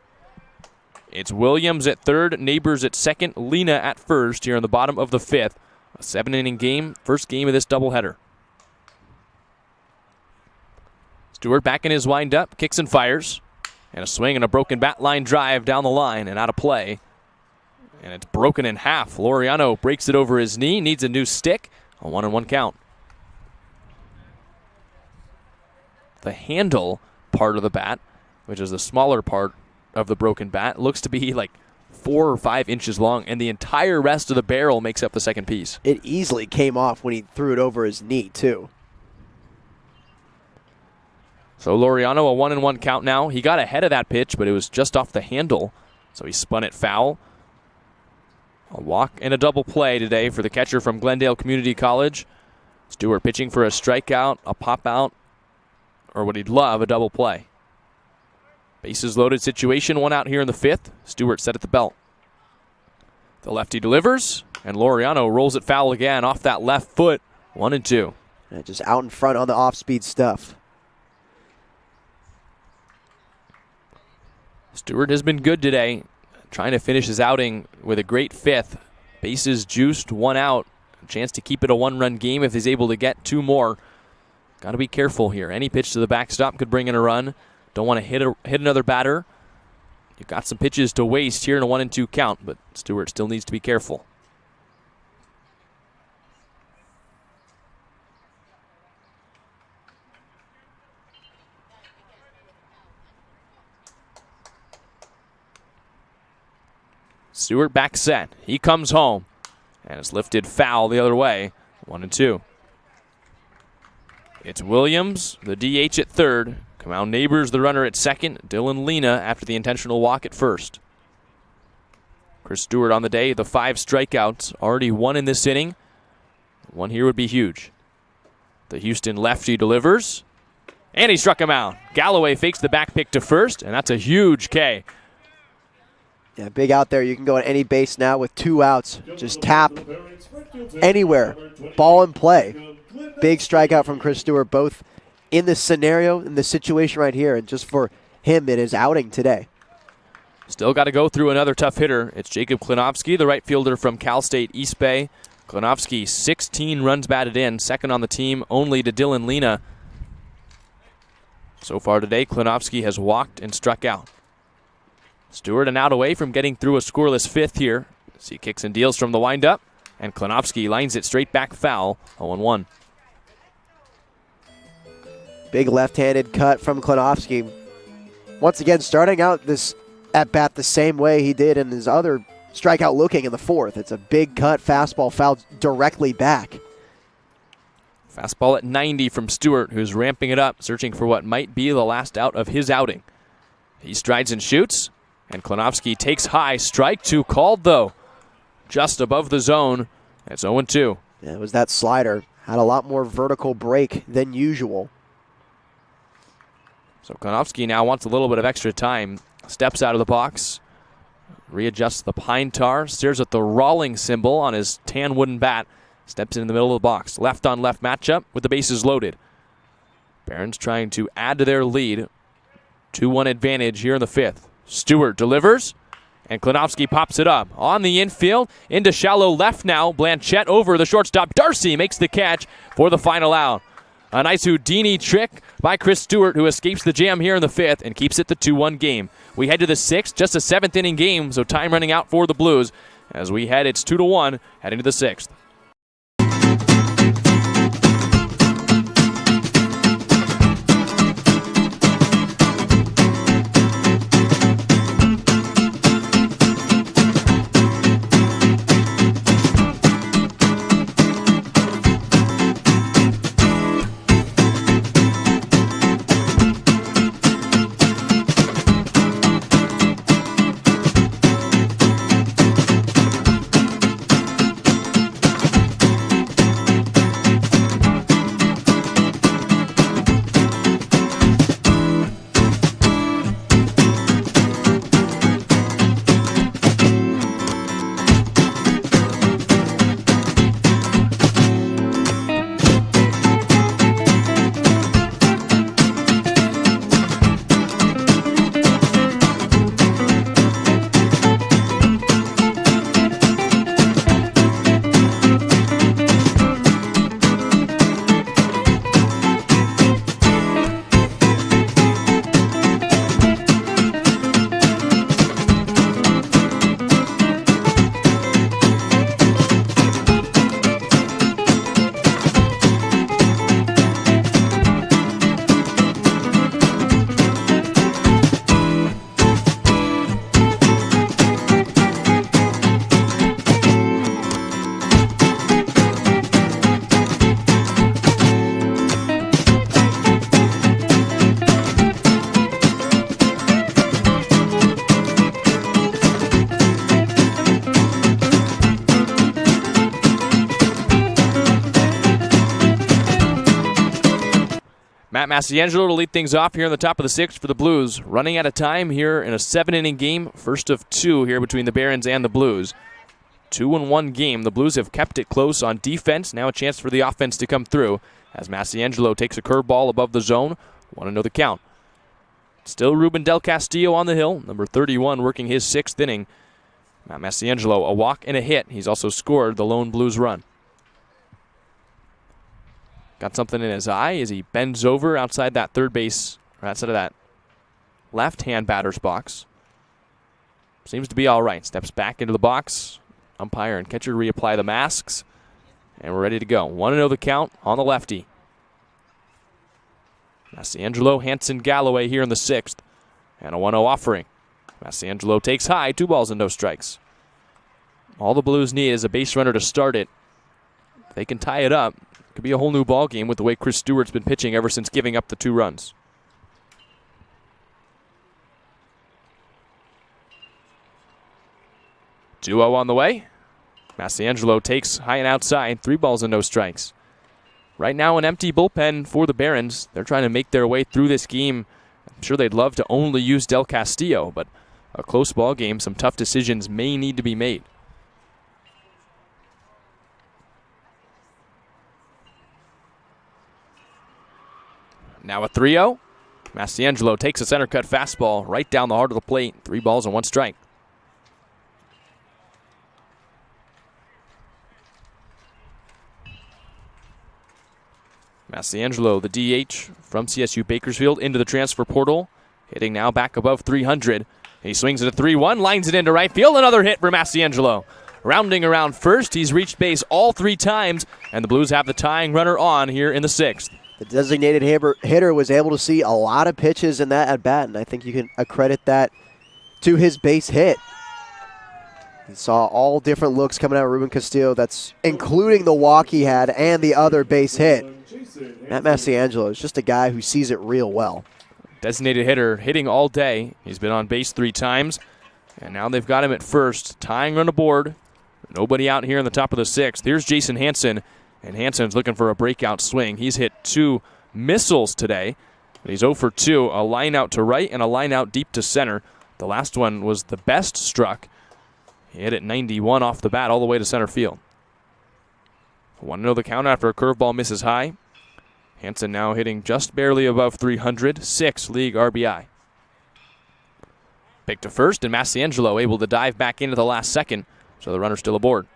Speaker 1: It's Williams at third, Neighbors at second, Lena at first here in the bottom of the 5th. A 7-inning game, first game of this doubleheader. Stewart back in his windup, kicks and fires. And a swing and a broken bat line drive down the line and out of play. And it's broken in half. Laureano breaks it over his knee, needs a new stick. A 1-1 count. The handle part of the bat, which is the smaller part of the broken bat, looks to be like 4 or 5 inches long, and the entire rest of the barrel makes up the second piece.
Speaker 2: It easily came off when he threw it over his knee, too.
Speaker 1: So Laureano, a 1-1 count now. He got ahead of that pitch, but it was just off the handle, so he spun it foul. A walk and a double play today for the catcher from Glendale Community College. Stewart pitching for a strikeout, a pop-out, or what he'd love, a double play. Bases loaded situation, 1 out here in the 5th. Stewart set at the belt. The lefty delivers, and Laureano rolls it foul again off that left foot. 1-2.
Speaker 2: Yeah, just out in front on the off-speed stuff.
Speaker 1: Stewart has been good today, trying to finish his outing with a great 5th. Bases juiced, 1 out. A chance to keep it a 1-run game if he's able to get 2 more. Got to be careful here. Any pitch to the backstop could bring in a run. Don't want to hit another batter. You've got some pitches to waste here in a 1-2 count, but Stewart still needs to be careful. Stewart back set. He comes home, and it's lifted foul the other way. 1-2. It's Williams, the DH at third. Kamau Neighbors, the runner at second. Dylan Lena after the intentional walk at first. Chris Stewart on the day, the 5 strikeouts. Already 1 in this inning. 1 here would be huge. The Houston lefty delivers. And he struck him out. Galloway fakes the back pick to first, and that's a huge K.
Speaker 2: Yeah, big out there. You can go on any base now with 2 outs. Just tap anywhere. Ball in play. Big strikeout from Chris Stewart, both in this scenario, in this situation right here, and just for him in his outing today.
Speaker 1: Still got to go through another tough hitter. It's Jacob Klinovsky, the right fielder from Cal State East Bay. Klinovsky, 16 runs batted in, second on the team only to Dylan Lena. So far today, Klinovsky has walked and struck out. Stewart an out away from getting through a scoreless fifth here. As he kicks and deals from the windup, and Klinovsky lines it straight back foul, 0-1.
Speaker 2: Big left-handed cut from Klinovsky. Once again, starting out this at-bat the same way he did in his other strikeout looking in the fourth. It's a big cut, fastball fouled directly back.
Speaker 1: Fastball at 90 from Stewart, who's ramping it up, searching for what might be the last out of his outing. He strides and shoots, and Klinovsky takes high. Strike 2 called, though, just above the zone. It's 0-2.
Speaker 2: Yeah, it was that slider. Had a lot more vertical break than usual.
Speaker 1: So Klinovsky now wants a little bit of extra time. Steps out of the box, readjusts the pine tar, stares at the Rawling symbol on his tan wooden bat, steps in the middle of the box. Left on left matchup with the bases loaded. Barons trying to add to their lead. 2-1 advantage here in the fifth. Stewart delivers, and Klinovsky pops it up. On the infield, into shallow left now. Blanchette over the shortstop. Darcy makes the catch for the final out. A nice Houdini trick by Chris Stewart, who escapes the jam here in the fifth and keeps it the 2-1 game. We head to the sixth, just a seventh inning game, so time running out for the Blues. As we head, it's 2-1, heading to the sixth. Matt Massiangelo to lead things off here in the top of the sixth for the Blues. Running out of time here in a 7-inning game. First of 2 here between the Barons and the Blues. 2-1 game. The Blues have kept it close on defense. Now a chance for the offense to come through as Massiangelo takes a curveball above the zone. Want to know the count. Still Ruben Del Castillo on the hill. Number 31 working his 6th inning. Matt Massiangelo, a walk and a hit. He's also scored the lone Blues run. Got something in his eye as he bends over outside that third base, or outside of that left-hand batter's box. Seems to be all right. Steps back into the box. Umpire and catcher reapply the masks. And we're ready to go. 1-0 the count on the lefty. Massiangelo, Hanson, Galloway here in the 6th. And a 1-0 offering. Massiangelo takes high, 2 balls and no strikes. All the Blues need is a base runner to start it. If they can tie it up, it could be a whole new ball game with the way Chris Stewart's been pitching ever since giving up the 2 runs. Duo on the way. Massiangelo takes high and outside, 3 balls and no strikes. right now an empty bullpen for the Barons. They're trying to make their way through this game. I'm sure they'd love to only use Del Castillo, but a close ball game, some tough decisions may need to be made. Now a 3-0. Massiangelo takes a center cut fastball right down the heart of the plate. 3 balls and 1 strike. Massiangelo, the DH from CSU Bakersfield, into the transfer portal. Hitting now back above 300. He swings it a 3-1, lines it into right field. Another hit for Massiangelo. Rounding around first, he's reached base all 3 times, and the Blues have the tying runner on here in the 6th.
Speaker 2: The designated hitter was able to see a lot of pitches in that at-bat, and I think you can accredit that to his base hit. He saw all different looks coming out of Ruben Castillo, that's including the walk he had and the other base hit. Matt Massiangelo is just a guy who sees it real well.
Speaker 1: Designated hitter hitting all day. He's been on base 3 times, and now they've got him at first. Tying run aboard. Nobody out here in the top of the 6th. Here's Jason Hansen, and Hansen's looking for a breakout swing. He's hit 2 missiles today. He's 0 for 2, a line out to right and a line out deep to center. The last one was the best struck. He hit it 91 off the bat all the way to center field. 1-0 the count after a curveball misses high. Hansen now hitting just barely above 300, 6 league RBI. Pick to first, and Massiangelo able to dive back into the last second, so the runner's still aboard.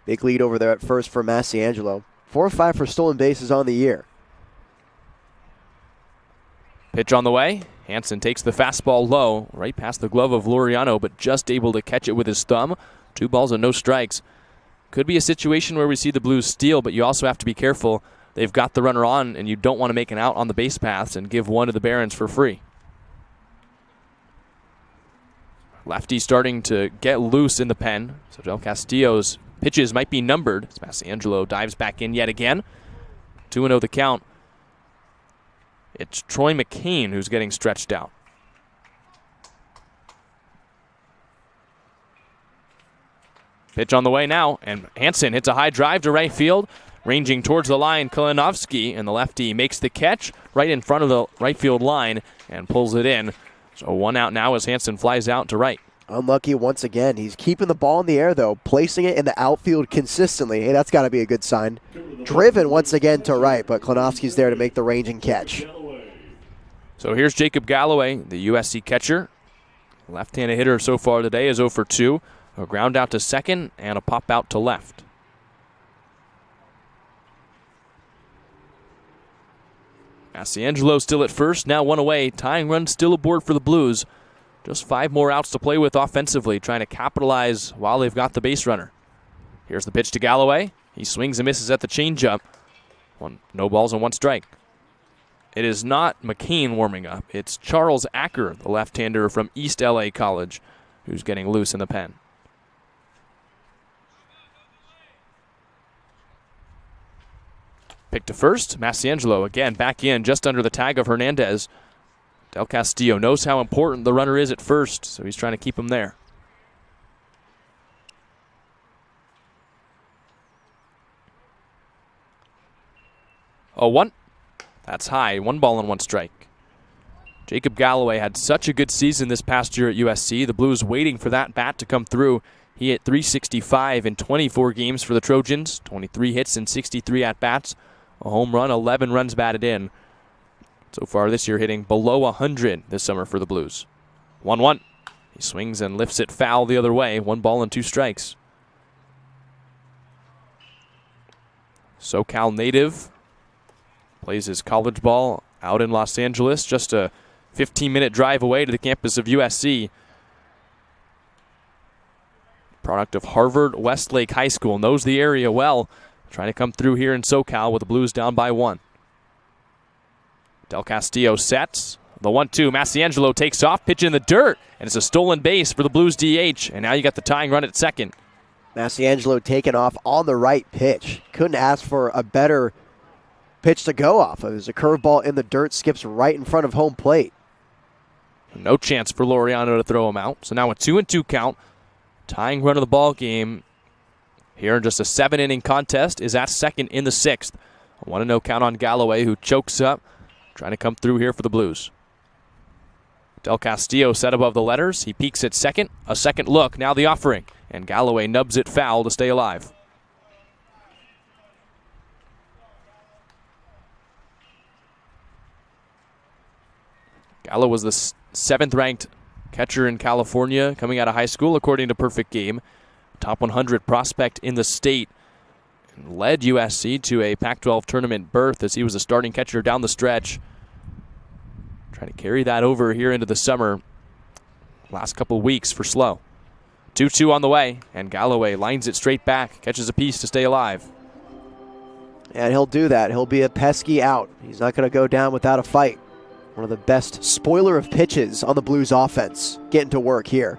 Speaker 2: Big lead over there at first for Massiangelo. 4 or 5 for stolen bases on the year.
Speaker 1: Pitch on the way. Hansen takes the fastball low, right past the glove of Laureano, but just able to catch it with his thumb. 2 balls and no strikes. Could be a situation where we see the Blues steal, but you also have to be careful. They've got the runner on, and you don't want to make an out on the base paths and give one to the Barons for free. Lefty starting to get loose in the pen, so Del Castillo's pitches might be numbered as Massiangelo dives back in yet again. 2-0 the count. It's Troy McCain who's getting stretched out. Pitch on the way now, and Hansen hits a high drive to right field. Ranging towards the line, Kalinovsky, and the lefty makes the catch right in front of the right field line and pulls it in. So 1 out now as Hansen flies out to right.
Speaker 2: Unlucky once again. He's keeping the ball in the air, though, placing it in the outfield consistently. Hey, that's got to be a good sign. Driven once again to right, but Kalinovsky's there to make the ranging catch.
Speaker 1: So here's Jacob Galloway, the USC catcher. Left-handed hitter so far today is 0 for 2. A ground out to second and a pop out to left. Massiangelo still at first, now 1 away. Tying run still aboard for the Blues. Just 5 more outs to play with offensively, trying to capitalize while they've got the base runner. Here's the pitch to Galloway. He swings and misses at the changeup. No balls and 1 strike. It is not McCain warming up. It's Charles Acker, the left-hander from East LA College, who's getting loose in the pen. Pick to first. Massiangelo again back in just under the tag of Hernandez. Del Castillo knows how important the runner is at first, so he's trying to keep him there. Oh, 1. That's high. 1 ball and 1 strike. Jacob Galloway had such a good season this past year at USC. The Blues waiting for that bat to come through. He hit .365 in 24 games for the Trojans, 23 hits and 63 at-bats. A home run, 11 runs batted in. So far this year hitting below 100 this summer for the Blues. 1-1. He swings and lifts it foul the other way. 1 ball and 2 strikes. SoCal native. Plays his college ball out in Los Angeles. Just a 15-minute drive away to the campus of USC. Product of Harvard Westlake High School. Knows the area well. Trying to come through here in SoCal with the Blues down by 1. Del Castillo sets. The 1-2. Massiangelo takes off. Pitch in the dirt. And it's a stolen base for the Blues DH. And now you got the tying run at second.
Speaker 2: Massiangelo taking off on the right pitch. Couldn't ask for a better pitch to go off of. It was a curveball in the dirt. Skips right in front of home plate.
Speaker 1: No chance for Laureano to throw him out. So now a 2-2 count. Tying run of the ball game here in just a 7-inning contest is at second in the 6th. A 1-0 count on Galloway, who chokes up, trying to come through here for the Blues. Del Castillo set above the letters. He peeks at second. A second look, now the offering. And Galloway nubs it foul to stay alive. Gallo was the 7th-ranked catcher in California coming out of high school, according to Perfect Game. Top 100 prospect in the state. And led USC to a Pac-12 tournament berth as he was a starting catcher down the stretch. Trying to carry that over here into the summer. Last couple weeks for SLO. 2-2 on the way, and Galloway lines it straight back, catches a piece to stay alive.
Speaker 2: And he'll do that. He'll be a pesky out. He's not going to go down without a fight. One of the best spoiler of pitches on the Blues offense. Getting to work here.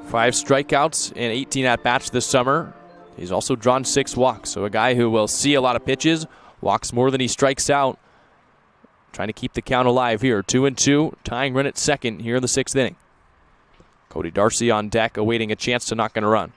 Speaker 1: 5 strikeouts and 18 at-bats this summer. He's also drawn 6 walks, so a guy who will see a lot of pitches, walks more than he strikes out. Trying to keep the count alive here. 2-2, tying run at second here in the 6th inning. Cody Darcy on deck, awaiting a chance to knock in a run.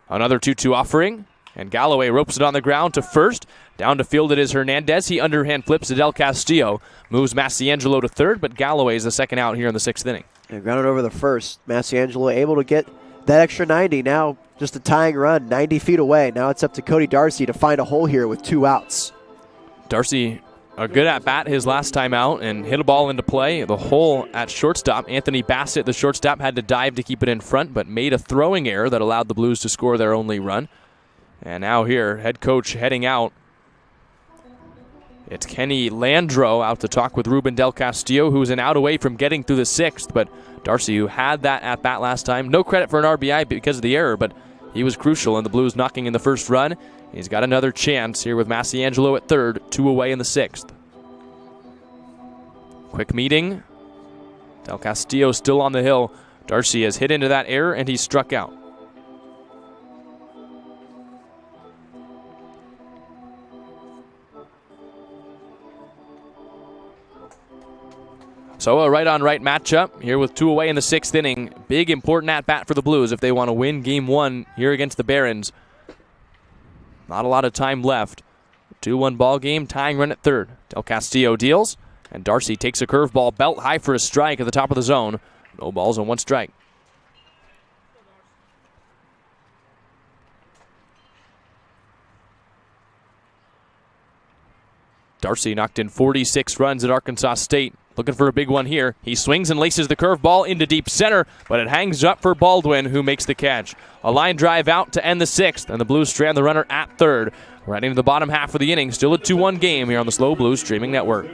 Speaker 1: Another 2-2 offering, and Galloway ropes it on the ground to first. Down to field it is Hernandez. He underhand flips to Del Castillo. Moves Massiangelo to third, but Galloway is the second out here in the 6th inning.
Speaker 2: And grounded over the first. Massiangelo able to get that extra 90. Now just a tying run, 90 feet away. Now it's up to Cody Darcy to find a hole here with 2 outs.
Speaker 1: Darcy, a good at-bat his last time out and hit a ball into play. The hole at shortstop. Anthony Bassett, the shortstop, had to dive to keep it in front, but made a throwing error that allowed the Blues to score their only run. And now here, head coach heading out. It's Kenny Landreau out to talk with Ruben Del Castillo, who's an out away from getting through the 6th. But Darcy, who had that at-bat last time, no credit for an RBI because of the error, but he was crucial in the Blues knocking in the first run. He's got another chance here with Massiangelo at third, 2 away in the 6th. Quick meeting. Del Castillo still on the hill. Darcy has hit into that error, and he's struck out. So a right-on-right matchup here with 2 away in the 6th inning. Big, important at-bat for the Blues if they want to win Game 1 here against the Barons. Not a lot of time left. 2-1 ball game, tying run at third. Del Castillo deals, and Darcy takes a curveball belt high for a strike at the top of the zone. No balls and 1 strike. Darcy knocked in 46 runs at Arkansas State. Looking for a big one here. He swings and laces the curveball into deep center, but it hangs up for Baldwin, who makes the catch. A line drive out to end the 6th, and the Blues strand the runner at third. We're heading to the bottom half of the inning. Still a 2-1 game here on the SLO Blues Streaming Network.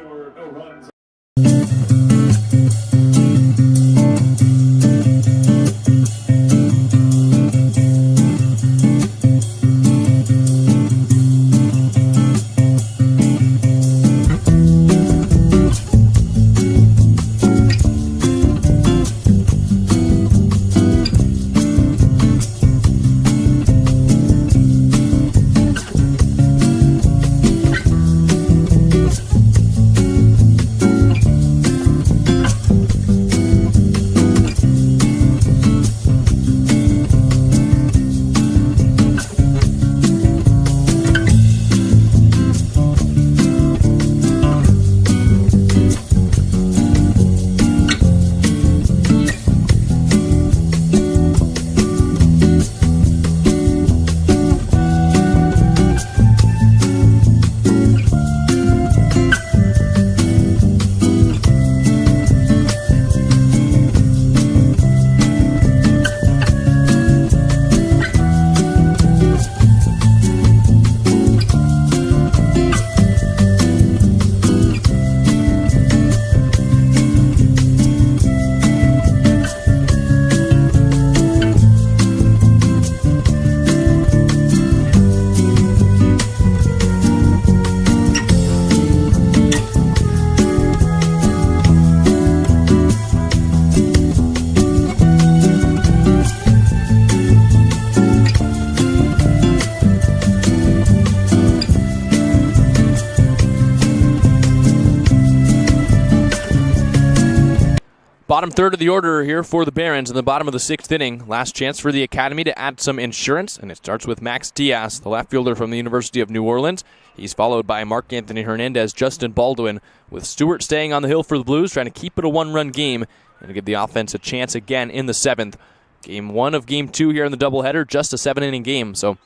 Speaker 1: Bottom third of the order here for the Barons in the bottom of the 6th inning. Last chance for the Academy to add some insurance, and it starts with Max Diaz, the left fielder from the University of New Orleans. He's followed by Mark Anthony Hernandez, Justin Baldwin, with Stewart staying on the hill for the Blues, trying to keep it a one-run game and to give the offense a chance again in the 7th. Game 1 of Game 2 here in the doubleheader, just a 7-inning game, so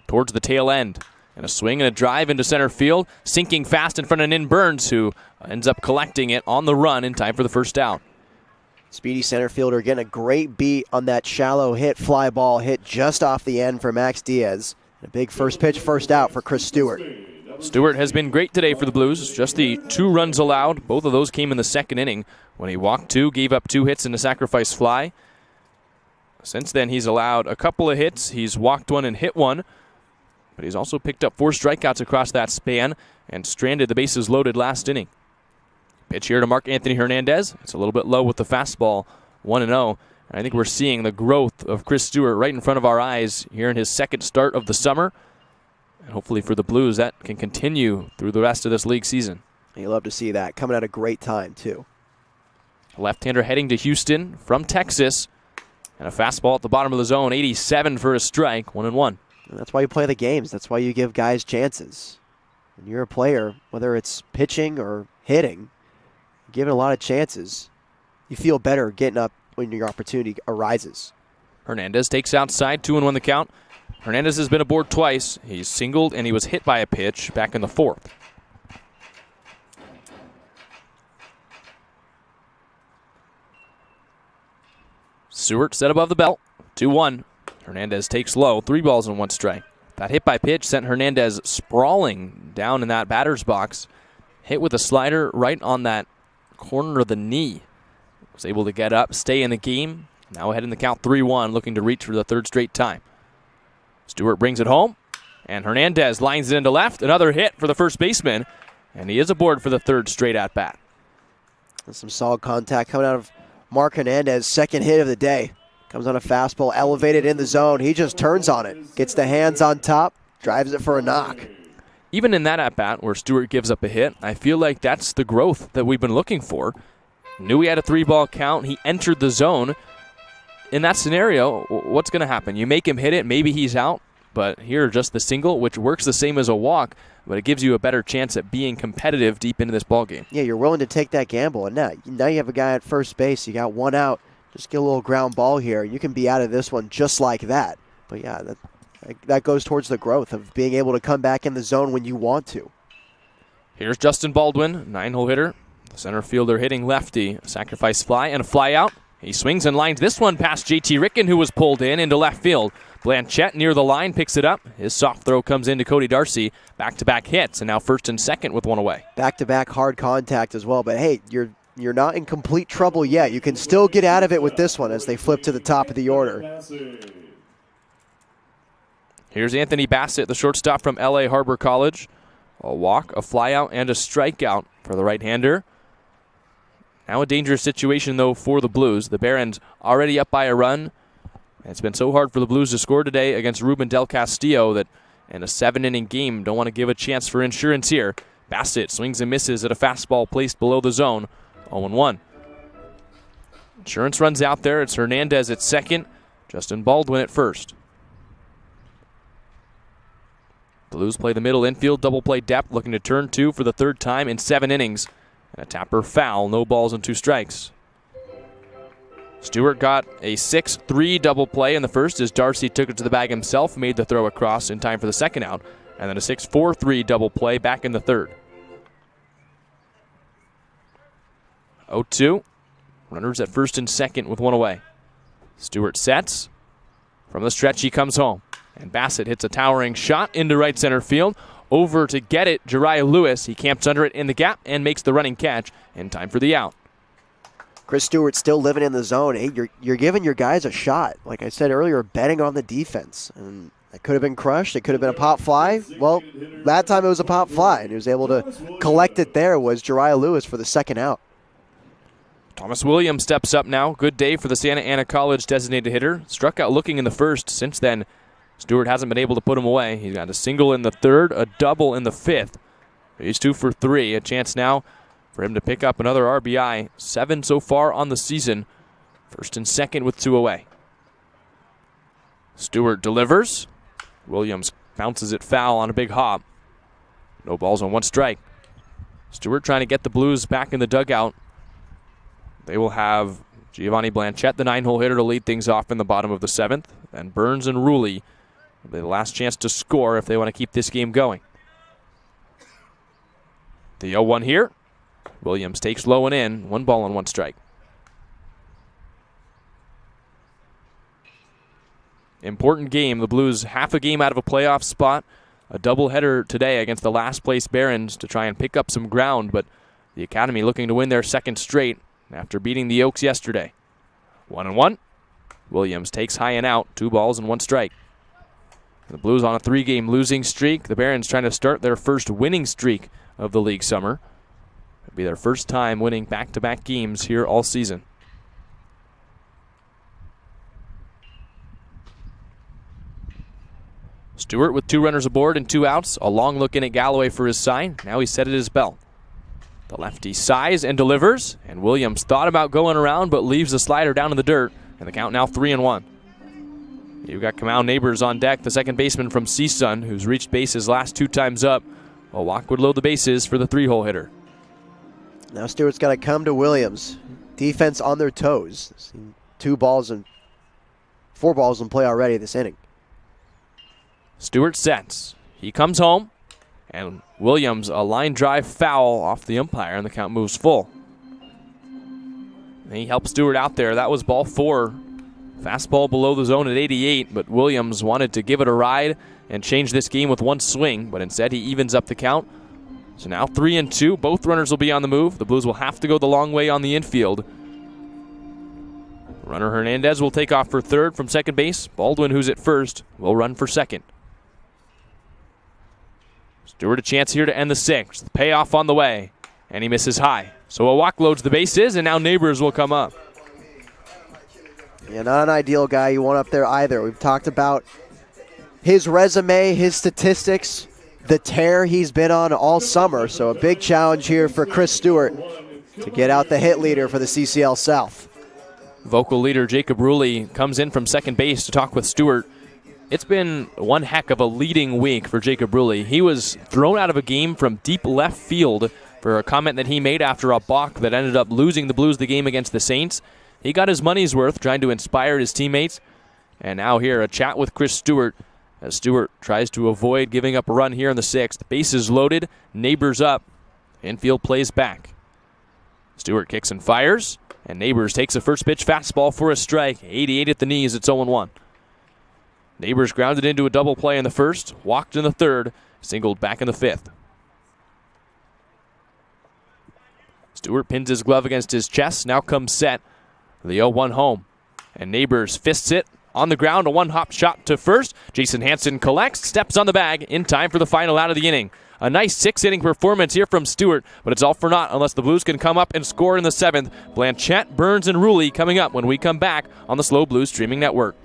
Speaker 1: towards the tail end. And a swing and a drive into center field, sinking fast in front of Nin Burns, who ends up collecting it on the run in time for the first out.
Speaker 2: Speedy center fielder getting a great beat on that shallow hit, fly ball hit just off the end for Max Diaz. A big first pitch, first out for Chris Stewart.
Speaker 1: Stewart has been great today for the Blues. Just the 2 runs allowed. Both of those came in the 2nd inning when he walked 2, gave up 2 hits and a sacrifice fly. Since then, he's allowed a couple of hits. He's walked 1 and hit 1. But he's also picked up 4 strikeouts across that span and stranded the bases loaded last inning. Pitch here to Mark Anthony Hernandez. It's a little bit low with the fastball, 1-0. And I think we're seeing the growth of Chris Stewart right in front of our eyes here in his 2nd start of the summer. And hopefully for the Blues, that can continue through the rest of this league season.
Speaker 2: You love to see that. Coming at a great time, too.
Speaker 1: Left-hander heading to Houston from Texas. And a fastball at the bottom of the zone, 87 for a strike, 1-1.
Speaker 2: And that's why you play the games. That's why you give guys chances. When you're a player, whether it's pitching or hitting, given a lot of chances, you feel better getting up when your opportunity arises.
Speaker 1: Hernandez takes outside, 2-1 the count. Hernandez has been aboard twice. He's singled and he was hit by a pitch back in the 4th. Stewart set above the belt, 2-1. Hernandez takes low, 3 balls and 1 strike. That hit by pitch sent Hernandez sprawling down in that batter's box. Hit with a slider right on that corner of the knee. Was able to get up, stay in the game. Now ahead in the count 3-1, looking to reach for the 3rd straight time. Stewart brings it home, and Hernandez lines it into left. Another hit for the first baseman, and he is aboard for the 3rd straight at-bat.
Speaker 2: Some solid contact coming out of Mark Hernandez, 2nd hit of the day. Comes on a fastball, elevated in the zone. He just turns on it, gets the hands on top, drives it for a knock.
Speaker 1: Even in that at-bat where Stewart gives up a hit, I feel like that's the growth that we've been looking for. Knew he had a 3-ball count. He entered the zone. In that scenario, what's going to happen? You make him hit it, maybe he's out. But here, just the single, which works the same as a walk, but it gives you a better chance at being competitive deep into this ballgame.
Speaker 2: Yeah, you're willing to take that gamble. And now you have a guy at first base. You got 1 out. Just get a little ground ball here. You can be out of this one just like that. But yeah, that goes towards the growth of being able to come back in the zone when you want to.
Speaker 1: Here's Justin Baldwin, 9-hole hitter. The center fielder hitting lefty. A sacrifice fly and a fly out. He swings and lines this one past J.T. Ricken, who was pulled into left field. Blanchette near the line picks it up. His soft throw comes into Cody Darcy. Back-to-back hits, and now 1st and 2nd with 1 away.
Speaker 2: Back-to-back hard contact as well. But hey, you're not in complete trouble yet. You can still get out of it with this one as they flip to the top of the order.
Speaker 1: Here's Anthony Bassett, the shortstop from L.A. Harbor College. A walk, a flyout, and a strikeout for the right-hander. Now a dangerous situation, though, for the Blues. The Barons already up by a run. It's been so hard for the Blues to score today against Ruben Del Castillo that in a 7-inning game, don't want to give a chance for insurance here. Bassett swings and misses at a fastball placed below the zone. 0-1. Insurance runs out there. It's Hernandez at 2nd. Justin Baldwin at 1st. Blues play the middle infield, double play depth, looking to turn 2 for the 3rd time in 7 innings. And a tapper foul, no balls and 2 strikes. Stewart got a 6-3 double play in the 1st as Darcy took it to the bag himself, made the throw across in time for the 2nd out. And then a 6-4-3 double play back in the 3rd. 0-2. Runners at 1st and 2nd with 1 away. Stewart sets. From the stretch, he comes home. And Bassett hits a towering shot into right center field. Over to get it, Jariah Lewis. He camps under it in the gap and makes the running catch in time for the out.
Speaker 2: Chris Stewart still living in the zone. Hey, you're giving your guys a shot. Like I said earlier, betting on the defense. And it could have been crushed. It could have been a pop fly. Well, that time it was a pop fly. And he was able to collect it there was Jariah Lewis for the 2nd out.
Speaker 1: Thomas Williams steps up now. Good day for the Santa Ana College designated hitter. Struck out looking in the 1st. Since then, Stewart hasn't been able to put him away. He's got a single in the 3rd, a double in the 5th. He's 2 for 3. A chance now for him to pick up another RBI. 7 so far on the season. First and second with 2 away. Stewart delivers. Williams bounces it foul on a big hop. No balls on 1 strike. Stewart trying to get the Blues back in the dugout. They will have Giovanni Blanchette, the 9-hole hitter, to lead things off in the bottom of the 7th. And Burns and Rulli will be the last chance to score if they want to keep this game going. The 0-1 here. Williams takes low and in. 1 ball and 1 strike. Important game. The Blues half a game out of a playoff spot. A doubleheader today against the last place Barons to try and pick up some ground, but the Academy looking to win their 2nd straight after beating the Oaks yesterday. 1-1. Williams takes high and out. 2 balls and 1 strike. The Blues on a 3-game losing streak. The Barons trying to start their first winning streak of the league summer. It'll be their first time winning back-to-back games here all season. Stewart with 2 runners aboard and 2 outs. A long look in at Galloway for his sign. Now he's set at his belt. The lefty sighs and delivers. And Williams thought about going around but leaves the slider down in the dirt. And the count now 3-1. You've got Kamau Neighbors on deck, the second baseman from CSUN, who's reached bases last 2 times up. While Walk would load the bases for the 3-hole hitter.
Speaker 2: Now Stewart's got to come to Williams. Defense on their toes. 4 balls in play already this inning.
Speaker 1: Stewart sets. He comes home, and Williams a line drive foul off the umpire, and the count moves full. And he helped Stewart out there. That was ball 4. Fastball below the zone at 88, but Williams wanted to give it a ride and change this game with 1 swing, but instead he evens up the count. So now 3-2. Both runners will be on the move. The Blues will have to go the long way on the infield. Runner Hernandez will take off for third from second base. Baldwin, who's at first, will run for second. Stewart a chance here to end the 6th. The payoff on the way, and he misses high. So a walk loads the bases, and now Neighbors will come up.
Speaker 2: Yeah, not an ideal guy you want up there either. We've talked about his resume, his statistics, the tear he's been on all summer. So a big challenge here for Chris Stewart to get out the hit leader for the CCL South.
Speaker 1: Vocal leader Jacob Rulli comes in from second base to talk with Stewart. It's been one heck of a leading week for Jacob Rulli. He was thrown out of a game from deep left field for a comment that he made after a balk that ended up losing the Blues the game against the Saints. He got his money's worth trying to inspire his teammates. And now here, a chat with Chris Stewart as Stewart tries to avoid giving up a run here in the 6th. Bases loaded, Neighbors up. Infield plays back. Stewart kicks and fires, and Neighbors takes a first pitch fastball for a strike. 88 at the knees, it's 0-1. Neighbors grounded into a double play in the 1st, walked in the 3rd, singled back in the 5th. Stewart pins his glove against his chest, now comes set. The 0-1 home. And Neighbors fists it on the ground, a 1-hop shot to first. Jason Hansen collects, steps on the bag in time for the final out of the inning. A nice 6-inning performance here from Stewart, but it's all for naught unless the Blues can come up and score in the 7th. Blanchette, Burns, and Rulli coming up when we come back on the Slow Blues streaming network.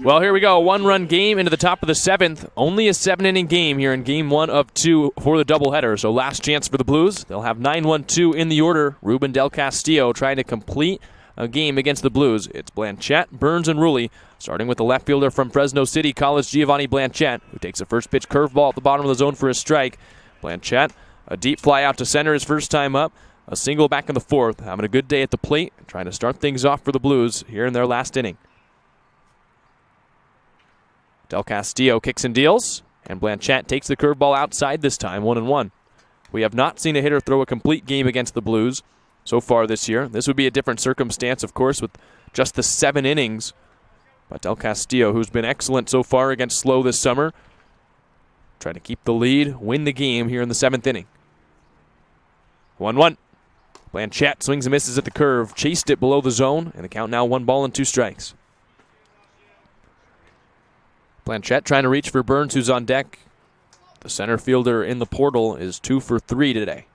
Speaker 1: Well, here we go. One-run game into the top of the 7th. Only a 7-inning game here in game 1 of 2 for the doubleheader. So last chance for the Blues. They'll have 9-1-2 in the order. Ruben Del Castillo trying to complete a game against the Blues. It's Blanchette, Burns, and Rulli, starting with the left fielder from Fresno City College, Giovanni Blanchette, who takes a first pitch curveball at the bottom of the zone for a strike. Blanchette, a deep fly out to center his first time up. A single back in the 4th. Having a good day at the plate, trying to start things off for the Blues here in their last inning. Del Castillo kicks and deals, and Blanchette takes the curveball outside this time, 1-1. We have not seen a hitter throw a complete game against the Blues so far this year. This would be a different circumstance, of course, with just the 7 innings. But Del Castillo, who's been excellent so far against SLO this summer, trying to keep the lead, win the game here in the 7th inning. 1-1. Blanchette swings and misses at the curve, chased it below the zone, and the count now 1-2 strikes. Blanchette trying to reach for Burns, who's on deck. The center fielder in the portal is 2 for 3 today.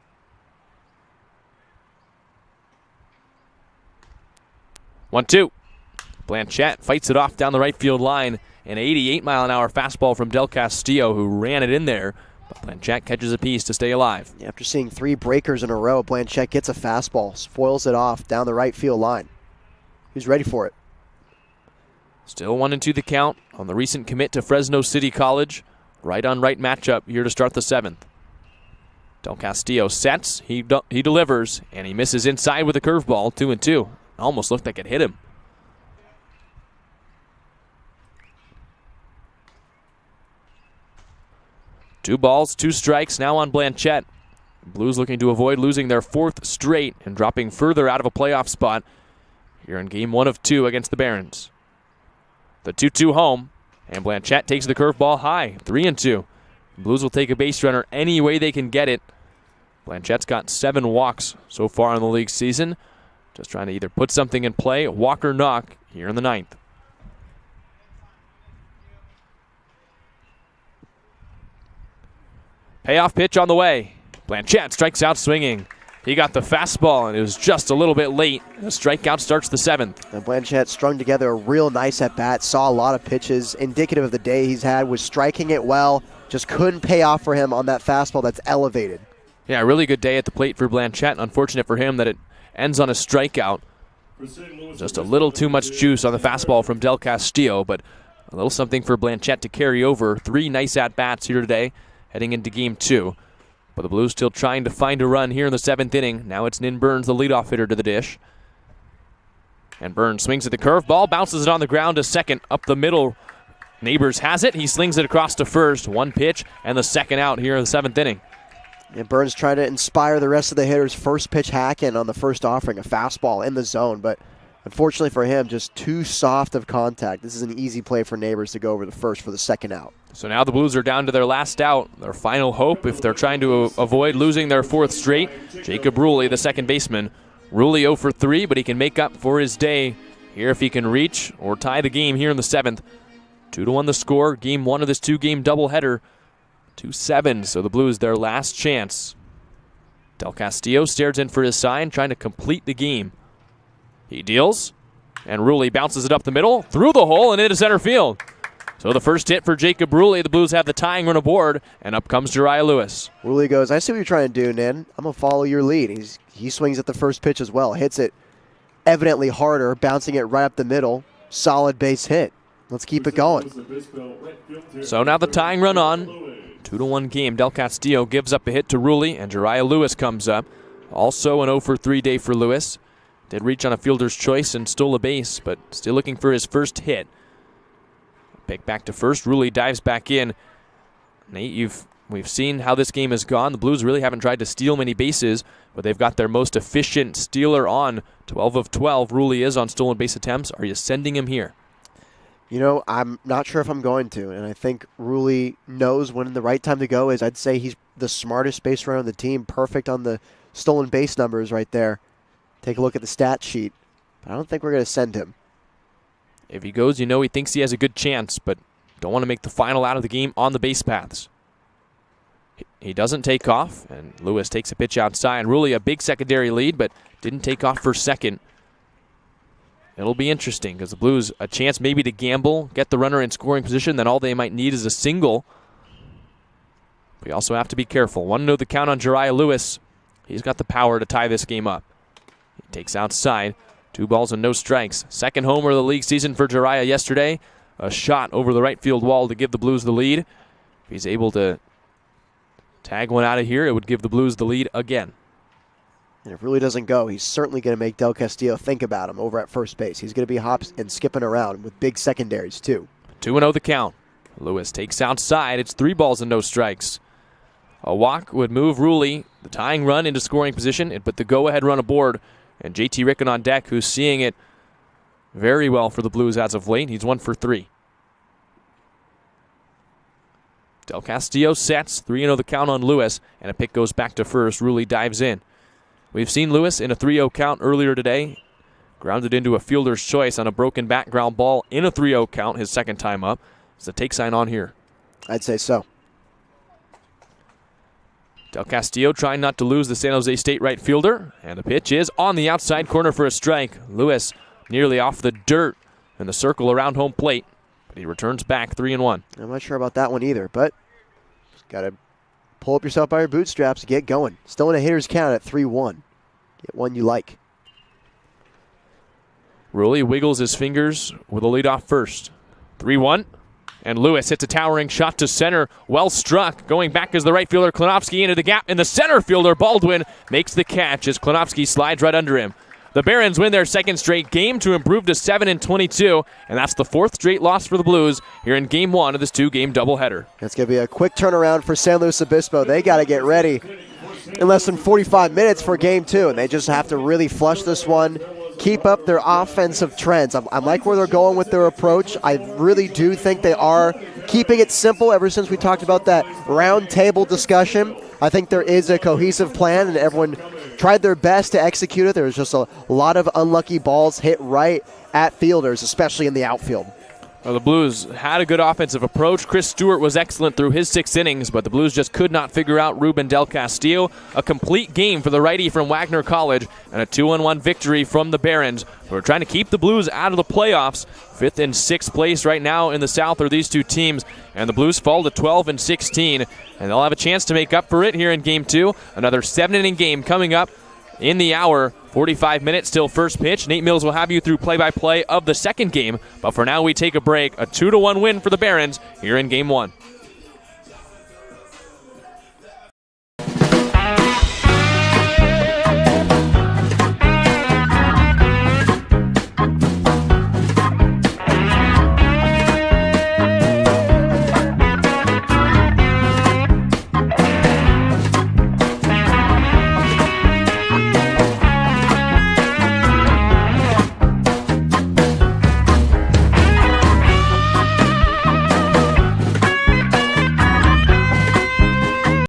Speaker 1: 1-2. Blanchette fights it off down the right field line. An 88-mile-an-hour fastball from Del Castillo, who ran it in there. But Blanchette catches a piece to stay alive.
Speaker 2: After seeing 3 breakers in a row, Blanchette gets a fastball, spoils it off down the right field line. He's ready for it.
Speaker 1: Still 1-2 the count on the recent commit to Fresno City College. Right-on-right matchup here to start the 7th. Del Castillo sets, he delivers, and he misses inside with a curveball, 2-2. Almost looked like it hit him. Two balls, 2 strikes now on Blanchette. Blues looking to avoid losing their 4th straight and dropping further out of a playoff spot here in game 1 of 2 against the Barons. The 2-2 home, and Blanchette takes the curveball high, 3-2. Blues will take a base runner any way they can get it. Blanchette's got 7 walks so far in the league season. Just trying to either put something in play, walk or knock here in the 9th. Payoff pitch on the way. Blanchette strikes out swinging. He got the fastball, and it was just a little bit late. The strikeout starts the 7th.
Speaker 2: And Blanchette strung together a real nice at-bat, saw a lot of pitches, indicative of the day he's had, was striking it well, just couldn't pay off for him on that fastball that's elevated.
Speaker 1: Yeah, a really good day at the plate for Blanchette. Unfortunate for him that it ends on a strikeout. Just a little too much juice on the fastball from Del Castillo, but a little something for Blanchette to carry over. 3 nice at-bats here today, heading into game 2. But the Blues still trying to find a run here in the 7th inning. Now it's Nin Burns, the leadoff hitter, to the dish. And Burns swings at the curveball, bounces it on the ground to second, up the middle. Neighbors has it. He slings it across to first. 1 pitch and the 2nd out here in the 7th inning.
Speaker 2: And Burns trying to inspire the rest of the hitters. First pitch hacking on the first offering, a fastball in the zone. But unfortunately for him, just too soft of contact. This is an easy play for Neighbors to go over the first for the 2nd out.
Speaker 1: So now the Blues are down to their last out, their final hope if they're trying to avoid losing their 4th straight. Jacob Rulli, the second baseman. Rulli 0 for 3, but he can make up for his day here if he can reach or tie the game here in the 7th. 2-1 the score, game 1 of this 2-game doubleheader. 2-7, so the Blues their last chance. Del Castillo stares in for his sign, trying to complete the game. He deals, and Rulli bounces it up the middle, through the hole, and into center field. So the first hit for Jacob Rulli, the Blues have the tying run aboard, and up comes Jariah Lewis.
Speaker 2: Rulli goes, I see what you're trying to do, Nin. I'm going to follow your lead. He swings at the first pitch as well, hits it evidently harder, bouncing it right up the middle. Solid base hit. Let's keep it going.
Speaker 1: So now the tying run on. 2-1 game. Del Castillo gives up a hit to Rulli, and Jariah Lewis comes up. Also an 0 for 3 day for Lewis. Did reach on a fielder's choice and stole a base, but still looking for his first hit. Pick back to first. Rulli dives back in. Nate, we've seen how this game has gone. The Blues really haven't tried to steal many bases, but they've got their most efficient stealer on. 12 of 12. Rulli is on stolen base attempts. Are you sending him here?
Speaker 2: You know, I'm not sure if I'm going to, and I think Rulli knows when the right time to go is. I'd say he's the smartest base runner on the team. Perfect on the stolen base numbers right there. Take a look at the stat sheet. But I don't think we're going to send him.
Speaker 1: If he goes, you know he thinks he has a good chance, but don't want to make the final out of the game on the base paths. He doesn't take off, and Lewis takes a pitch outside. Rulli a big secondary lead, but didn't take off for second. It'll be interesting because the Blues a chance maybe to gamble, get the runner in scoring position, then all they might need is a single. We also have to be careful. 1-0 the count on Jariah Lewis. He's got the power to tie this game up. He takes outside. 2 balls and no strikes. Second homer of the league season for Jariah yesterday. A shot over the right field wall to give the Blues the lead. If he's able to tag one out of here, it would give the Blues the lead again.
Speaker 2: And if it really doesn't go, he's certainly going to make Del Castillo think about him over at first base. He's going to be hops and skipping around with big secondaries, too.
Speaker 1: 2-0 the count. Lewis takes outside. It's 3 balls and no strikes. A walk would move Ruley, the tying run, into scoring position. It put the go-ahead run aboard. And JT Rickon on deck, who's seeing it very well for the Blues as of late. He's 1 for 3. Del Castillo sets. 3-0 the count on Lewis. And a pick goes back to first. Ruley dives in. We've seen Lewis in a 3-0 count earlier today. Grounded into a fielder's choice on a broken back ground ball in a 3-0 count his second time up. Is the take sign on here?
Speaker 2: I'd say so.
Speaker 1: Del Castillo trying not to lose the San Jose State right fielder. And the pitch is on the outside corner for a strike. Lewis nearly off the dirt in the circle around home plate. But he returns back 3-1.
Speaker 2: I'm not sure about that one either, but got to pull up yourself by your bootstraps, get going. Still in a hitter's count at 3-1. Get one you like.
Speaker 1: Ruley wiggles his fingers with a leadoff first. 3-1. And Lewis hits a towering shot to center. Well struck. Going back is the right fielder Klinovsky into the gap. And the center fielder Baldwin makes the catch as Klinovsky slides right under him. The Barons win their second straight game to improve to 7-22. And that's the 4th straight loss for the Blues here in Game 1 of this 2-game doubleheader.
Speaker 2: It's going to be a quick turnaround for San Luis Obispo. They got to get ready in less than 45 minutes for Game 2. And they just have to really flush this one. Keep up their offensive trends. I like where they're going with their approach. I really do think they are keeping it simple ever since we talked about that round table discussion. I think there is a cohesive plan, and everyone tried their best to execute it. There was just a lot of unlucky balls hit right at fielders, especially in the outfield.
Speaker 1: Well, the Blues had a good offensive approach. Chris Stewart was excellent through his 6 innings, but the Blues just could not figure out Ruben Del Castillo. A complete game for the righty from Wagner College, and a 2-1 victory from the Barons, who are trying to keep the Blues out of the playoffs. 5th and 6th place right now in the South are these two teams, and the Blues fall to 12-16, and they'll have a chance to make up for it here in Game 2. Another 7-inning game coming up in the hour. 45 minutes till first pitch. Nate Mills will have you through play-by-play of the second game. But for now, we take a break. A 2-1 win for the Barons here in Game 1.